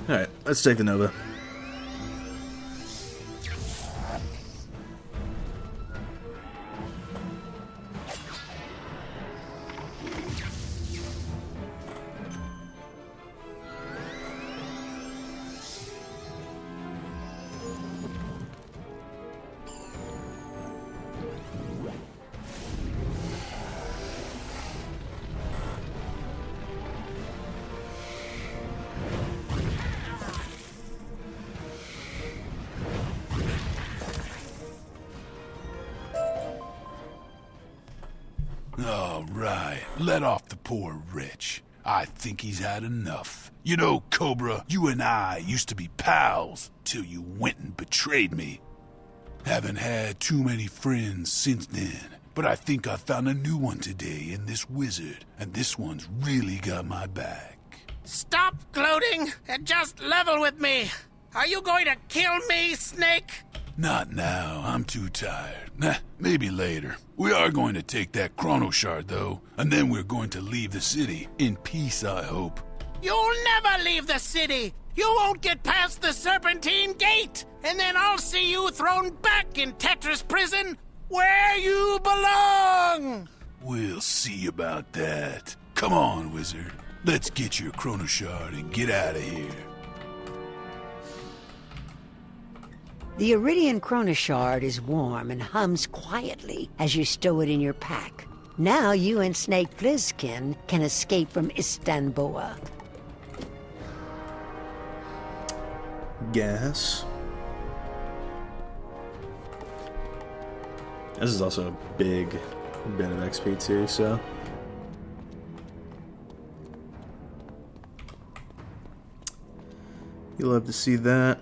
[SPEAKER 1] Alright, let's take the Nova.
[SPEAKER 11] All right, let off the poor wretch. I think he's had enough. You know, Cobra, you and I used to be pals till you went and betrayed me. Haven't had too many friends since then, but I think I found a new one today in this wizard, and this one's really got my back.
[SPEAKER 14] Stop gloating and just level with me. Are you going to kill me, Snake?
[SPEAKER 11] Not now, I'm too tired. Nah, maybe later. We are going to take that chrono shard, though, and then we're going to leave the city in peace, I hope.
[SPEAKER 14] You'll never leave the city. You won't get past the Serpentine Gate, and then I'll see you thrown back in Tetris Prison, where you belong.
[SPEAKER 11] We'll see about that. Come on, wizard. Let's get your chrono shard and get out of here.
[SPEAKER 6] The Iridian Chronoshard is warm and hums quietly as you stow it in your pack. Now you and Snake Plissken can escape from Istanbul.
[SPEAKER 1] Gas. This is also a big bit of XP too, so. You love to see that.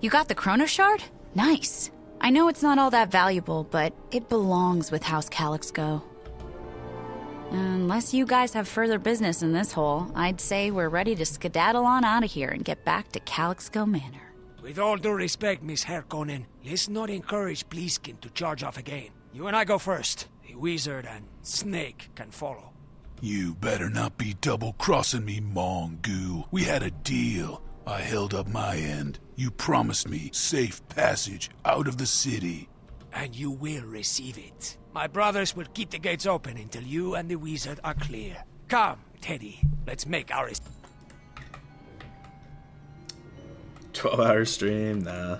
[SPEAKER 16] You got the chrono shard? Nice. I know it's not all that valuable, but it belongs with House Calyxco. Unless you guys have further business in this hole, I'd say we're ready to skedaddle on out of here and get back to Calyxco Manor.
[SPEAKER 22] With all due respect, Miss Harkonnen, let's not encourage Plissken to charge off again. You and I go first. The wizard and Snake can follow.
[SPEAKER 11] You better not be double-crossing me, Mongoose. We had a deal. I held up my end. You promised me safe passage out of the city.
[SPEAKER 22] And you will receive it. My brothers will keep the gates open until you and the wizard are clear. Come, Teddy, let's make our...
[SPEAKER 1] 12-hour stream? Nah.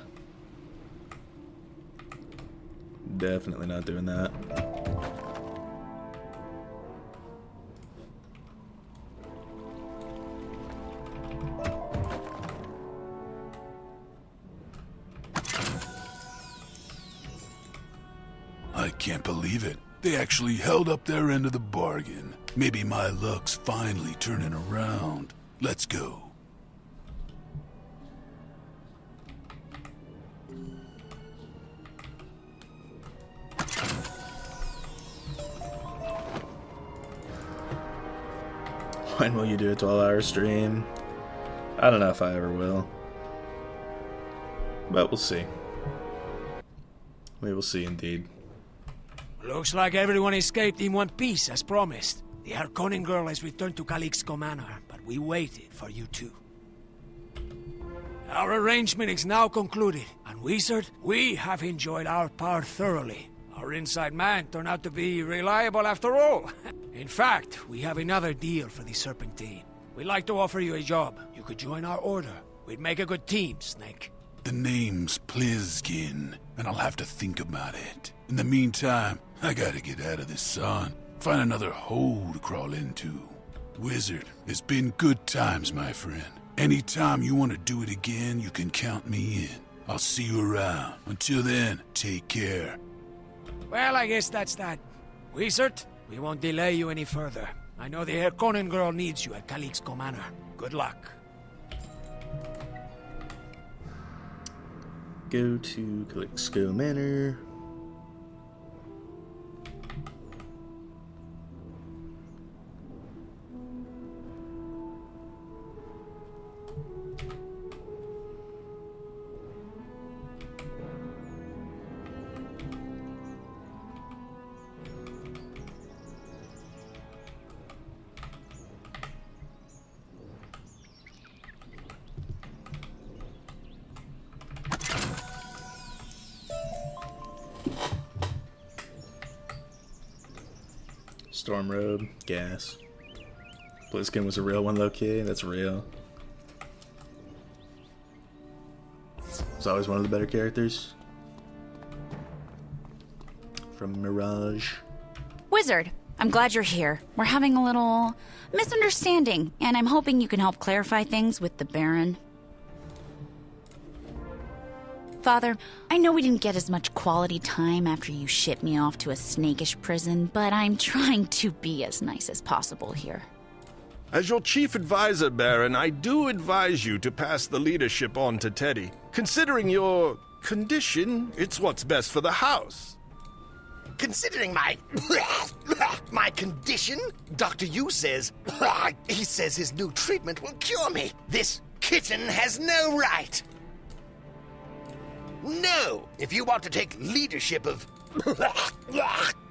[SPEAKER 1] Definitely not doing that.
[SPEAKER 11] I can't believe it. They actually held up their end of the bargain. Maybe my luck's finally turning around. Let's go.
[SPEAKER 1] When will you do a 12-hour stream? I don't know if I ever will. But we'll see. We will see indeed.
[SPEAKER 22] Looks like everyone escaped in one piece, as promised. The Harkonnen girl has returned to Calixco Manor, but we waited for you two. Our arrangement is now concluded, and Wizard, we have enjoyed our part thoroughly. Our inside man turned out to be reliable after all. In fact, we have another deal for the Serpentine. We'd like to offer you a job. You could join our order. We'd make a good team, Snake.
[SPEAKER 11] The name's Plizkin, and I'll have to think about it. In the meantime, I gotta get out of this sun. Find another hole to crawl into. Wizard, it's been good times, my friend. Anytime you want to do it again, you can count me in. I'll see you around. Until then, take care.
[SPEAKER 22] Well, I guess that's that. Wizard, we won't delay you any further. I know the Harkonnen girl needs you at Calixco Manor. Good luck.
[SPEAKER 1] Go to Calixco Manor. Storm Robe, gas. Plizkin was a real one, low-key. That's real. He's always one of the better characters. From Mirage.
[SPEAKER 16] Wizard, I'm glad you're here. We're having a little misunderstanding, and I'm hoping you can help clarify things with the Baron. Father, I know we didn't get as much quality time after you shipped me off to a snakish prison, but I'm trying to be as nice as possible here.
[SPEAKER 20] As your chief advisor, Baron, I do advise you to pass the leadership on to Teddy. Considering your condition, it's what's best for the house.
[SPEAKER 9] Considering my my condition, Dr. Yu says, he says his new treatment will cure me. This kitten has no right. No! If you want to take leadership of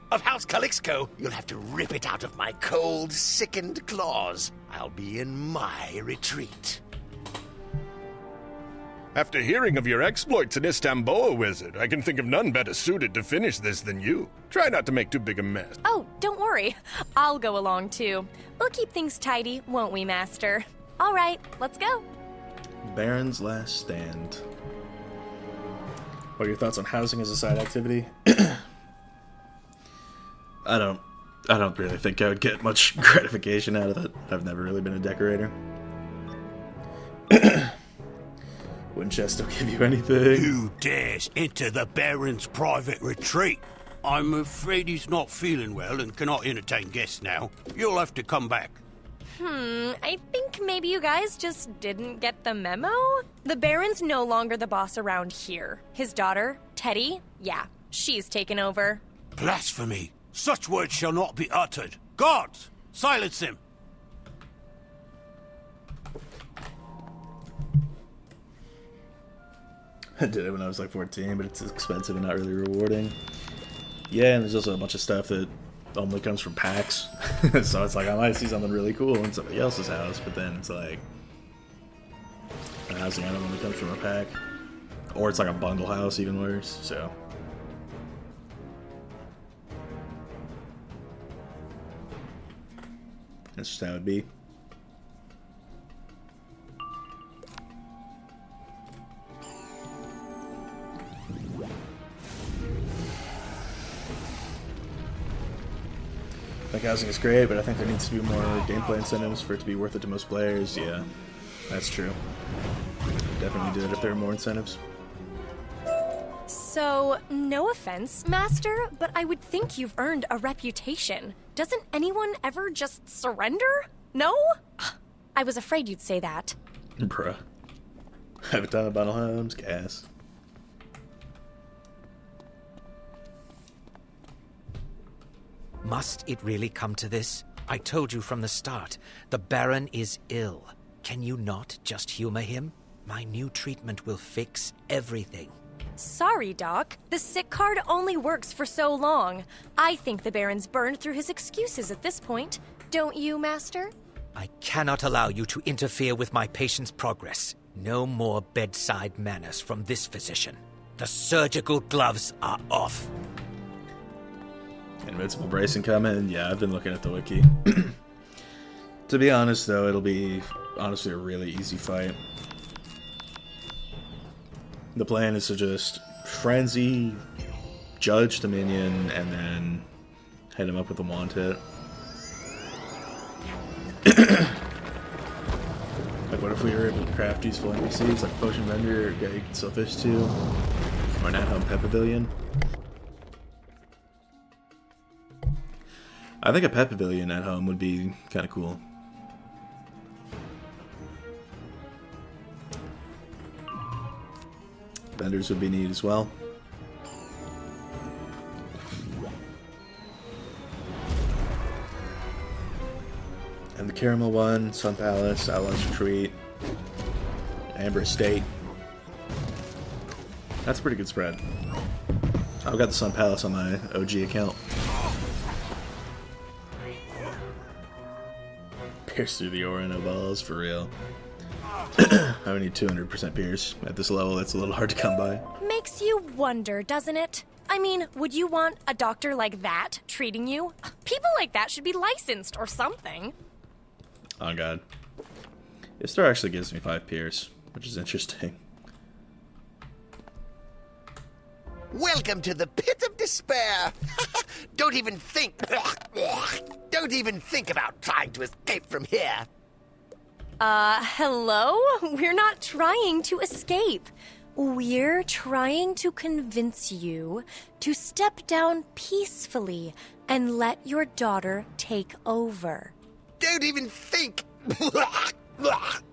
[SPEAKER 9] House Calixco, you'll have to rip it out of my cold, sickened claws. I'll be in my retreat.
[SPEAKER 20] After hearing of your exploits in Istanbul, Wizard, I can think of none better suited to finish this than you. Try not to make too big a mess.
[SPEAKER 2] Oh, don't worry. I'll go along too. We'll keep things tidy, won't we, Master? All right, let's go.
[SPEAKER 1] Baron's Last Stand. What are your thoughts on housing as a side activity? I don't really think I would get much gratification out of it. I've never really been a decorator. Winchester don't give you anything.
[SPEAKER 14] Who dares enter the Baron's private retreat? I'm afraid he's not feeling well and cannot entertain guests now. You'll have to come back.
[SPEAKER 2] I think maybe you guys just didn't get the memo? The Baron's no longer the boss around here. His daughter, Teddy, yeah, she's taken over.
[SPEAKER 14] Blasphemy! Such words shall not be uttered. Guards, silence him!
[SPEAKER 1] I did it when I was like 14, but it's expensive and not really rewarding. Yeah, and there's also a bunch of stuff that only comes from packs. So it's like, I might see something really cool in somebody else's house, but then it's like, a housing item only comes from a pack. Or it's like a bundle house, even worse, so. That's just how it'd be. I think housing is great, but I think there needs to be more gameplay incentives for it to be worth it to most players. Yeah, that's true. Definitely do it if there were more incentives.
[SPEAKER 2] So, no offense, Master, but I would think you've earned a reputation. Doesn't anyone ever just surrender? No? I was afraid you'd say that.
[SPEAKER 1] Bruh. Have a ton of bundle homes, gas.
[SPEAKER 19] Must it really come to this? I told you from the start, the Baron is ill. Can you not just humor him? My new treatment will fix everything.
[SPEAKER 2] Sorry, Doc. The sick card only works for so long. I think the Baron's burned through his excuses at this point. don't you, Master?
[SPEAKER 19] I cannot allow you to interfere with my patient's progress. No more bedside manners from this physician. The surgical gloves are off.
[SPEAKER 1] Invincible bracing coming? Yeah, I've been looking at the wiki. To be honest, though, it'll be honestly a really easy fight. The plan is to just frenzy, judge the minion, and then hit him up with a wand hit. Like, what if we were able to craft useful NPCs like Potion Vendor, or guy you can sell fish to, or an at-home pet pavilion? I think a pet pavilion at home would be kind of cool. Vendors would be neat as well. And the Caramel one, Sun Palace, Outlaws Retreat, Amber Estate. That's a pretty good spread. I've got the Sun Palace on my OG account. Pierce through the aura, no balls, for real. I would need 200% pierce. At this level, that's a little hard to come by.
[SPEAKER 2] Makes you wonder, doesn't it? I mean, would you want a doctor like that treating you? People like that should be licensed or something.
[SPEAKER 1] Oh god. This store actually gives me 5 pierce, which is interesting.
[SPEAKER 9] Welcome to the pit of despair. Don't even think. Don't even think about trying to escape from here.
[SPEAKER 2] Hello? We're not trying to escape. We're trying to convince you to step down peacefully and let your daughter take over.
[SPEAKER 9] Don't even think.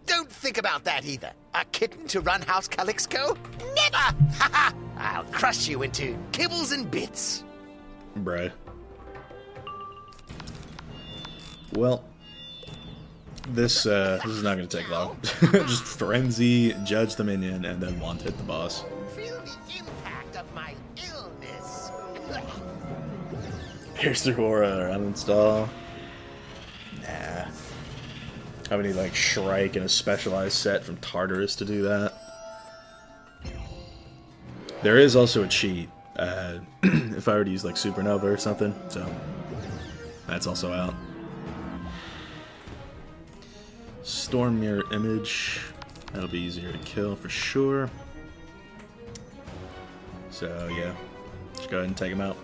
[SPEAKER 9] Don't think about that either. A kitten to run House Calixco? Never! I'll crush you into kibbles and bits.
[SPEAKER 1] Bruh. Well, this is not going to take long. Just frenzy, judge the minion, and then wand hit the boss.
[SPEAKER 9] Feel the impact of my illness.
[SPEAKER 1] Pierce through aura or uninstall. Nah. I would need like Shrike and a specialized set from Tartarus to do that. There is also a cheat if I were to use like Supernova or something, so that's also out. Storm Mirror Image, that'll be easier to kill for sure. So yeah, just go ahead and take him out.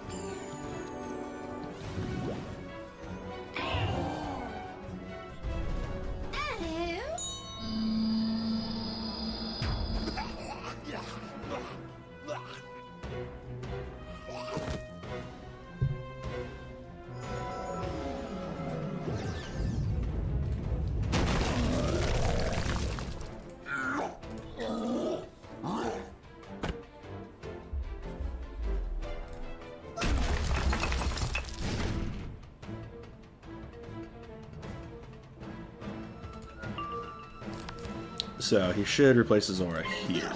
[SPEAKER 1] So he should replace his aura here.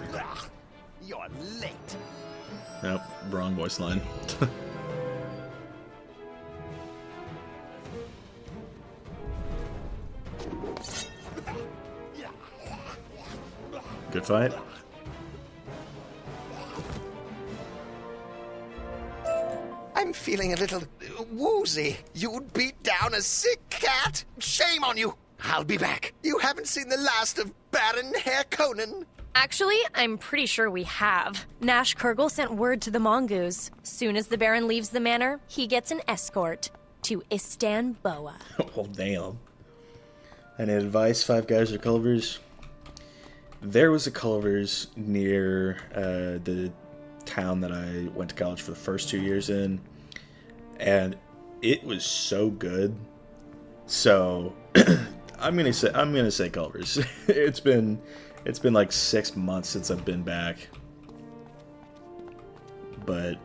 [SPEAKER 9] You're late.
[SPEAKER 1] Nope, wrong voice line. Good fight.
[SPEAKER 9] I'm feeling a little woozy. You'd beat down a sick cat? Shame on you! I'll be back. You haven't seen the last of Baron Herr Conan?
[SPEAKER 2] Actually, I'm pretty sure we have. Nash Kurgle sent word to the Mongoose. Soon as the Baron leaves the manor, he gets an escort to Istanbul.
[SPEAKER 1] Oh, damn. I need advice, Five Guys or Culvers? There was a Culvers near the town that I went to college for the first 2 years in, and it was so good. So I'm gonna say Culvers. It's been like 6 months since I've been back, but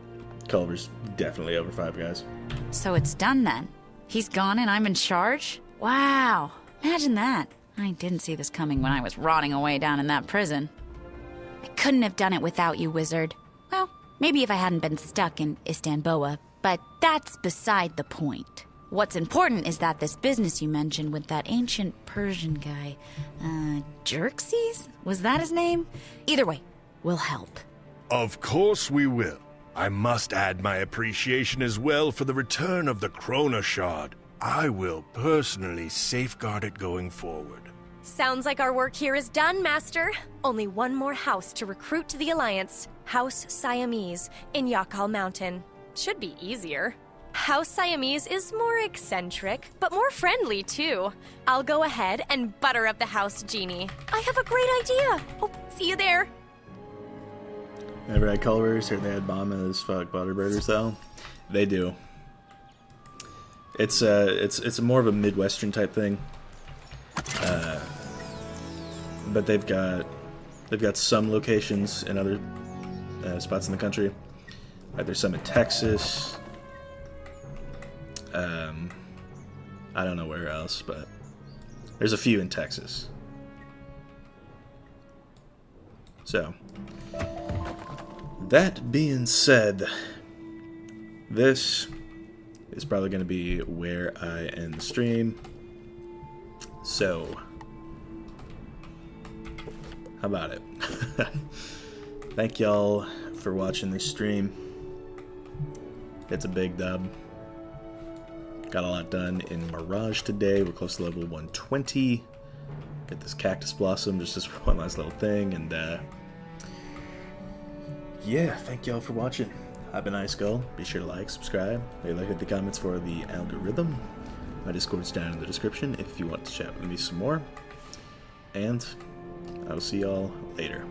[SPEAKER 1] Culver's definitely over Five Guys.
[SPEAKER 16] So it's done then. He's gone and I'm in charge? Wow. Imagine that. I didn't see this coming when I was rotting away down in that prison. I couldn't have done it without you, Wizard. Well, maybe if I hadn't been stuck in Istanbul, but that's beside the point. What's important is that this business you mentioned with that ancient Persian guy, Xerxes? Was that his name? Either way, we'll help.
[SPEAKER 20] Of course we will. I must add my appreciation as well for the return of the Chrono Shard. I will personally safeguard it going forward.
[SPEAKER 2] Sounds like our work here is done, Master. Only one more house to recruit to the Alliance. House Siamese in Yakal Mountain. Should be easier. House Siamese is more eccentric, but more friendly, too. I'll go ahead and butter up the house, Genie. I have a great idea. Oh, see you there.
[SPEAKER 1] Never had colors, certainly had bomb as fuck butterbirders, though. They do. It's more of a Midwestern type thing. But they've got some locations in other spots in the country. There's some in Texas. I don't know where else, but there's a few in Texas. So, that being said, this is probably going to be where I end the stream. So, how about it? Thank y'all for watching this stream. It's a big dub. Got a lot done in Mirage today. We're close to level 120. Get this cactus blossom, just this one last little thing, and yeah, thank y'all for watching. I've been iSkull. Be sure to like, subscribe, hit the comments for the algorithm. My Discord's down in the description if you want to chat with me some more. And I will see y'all later.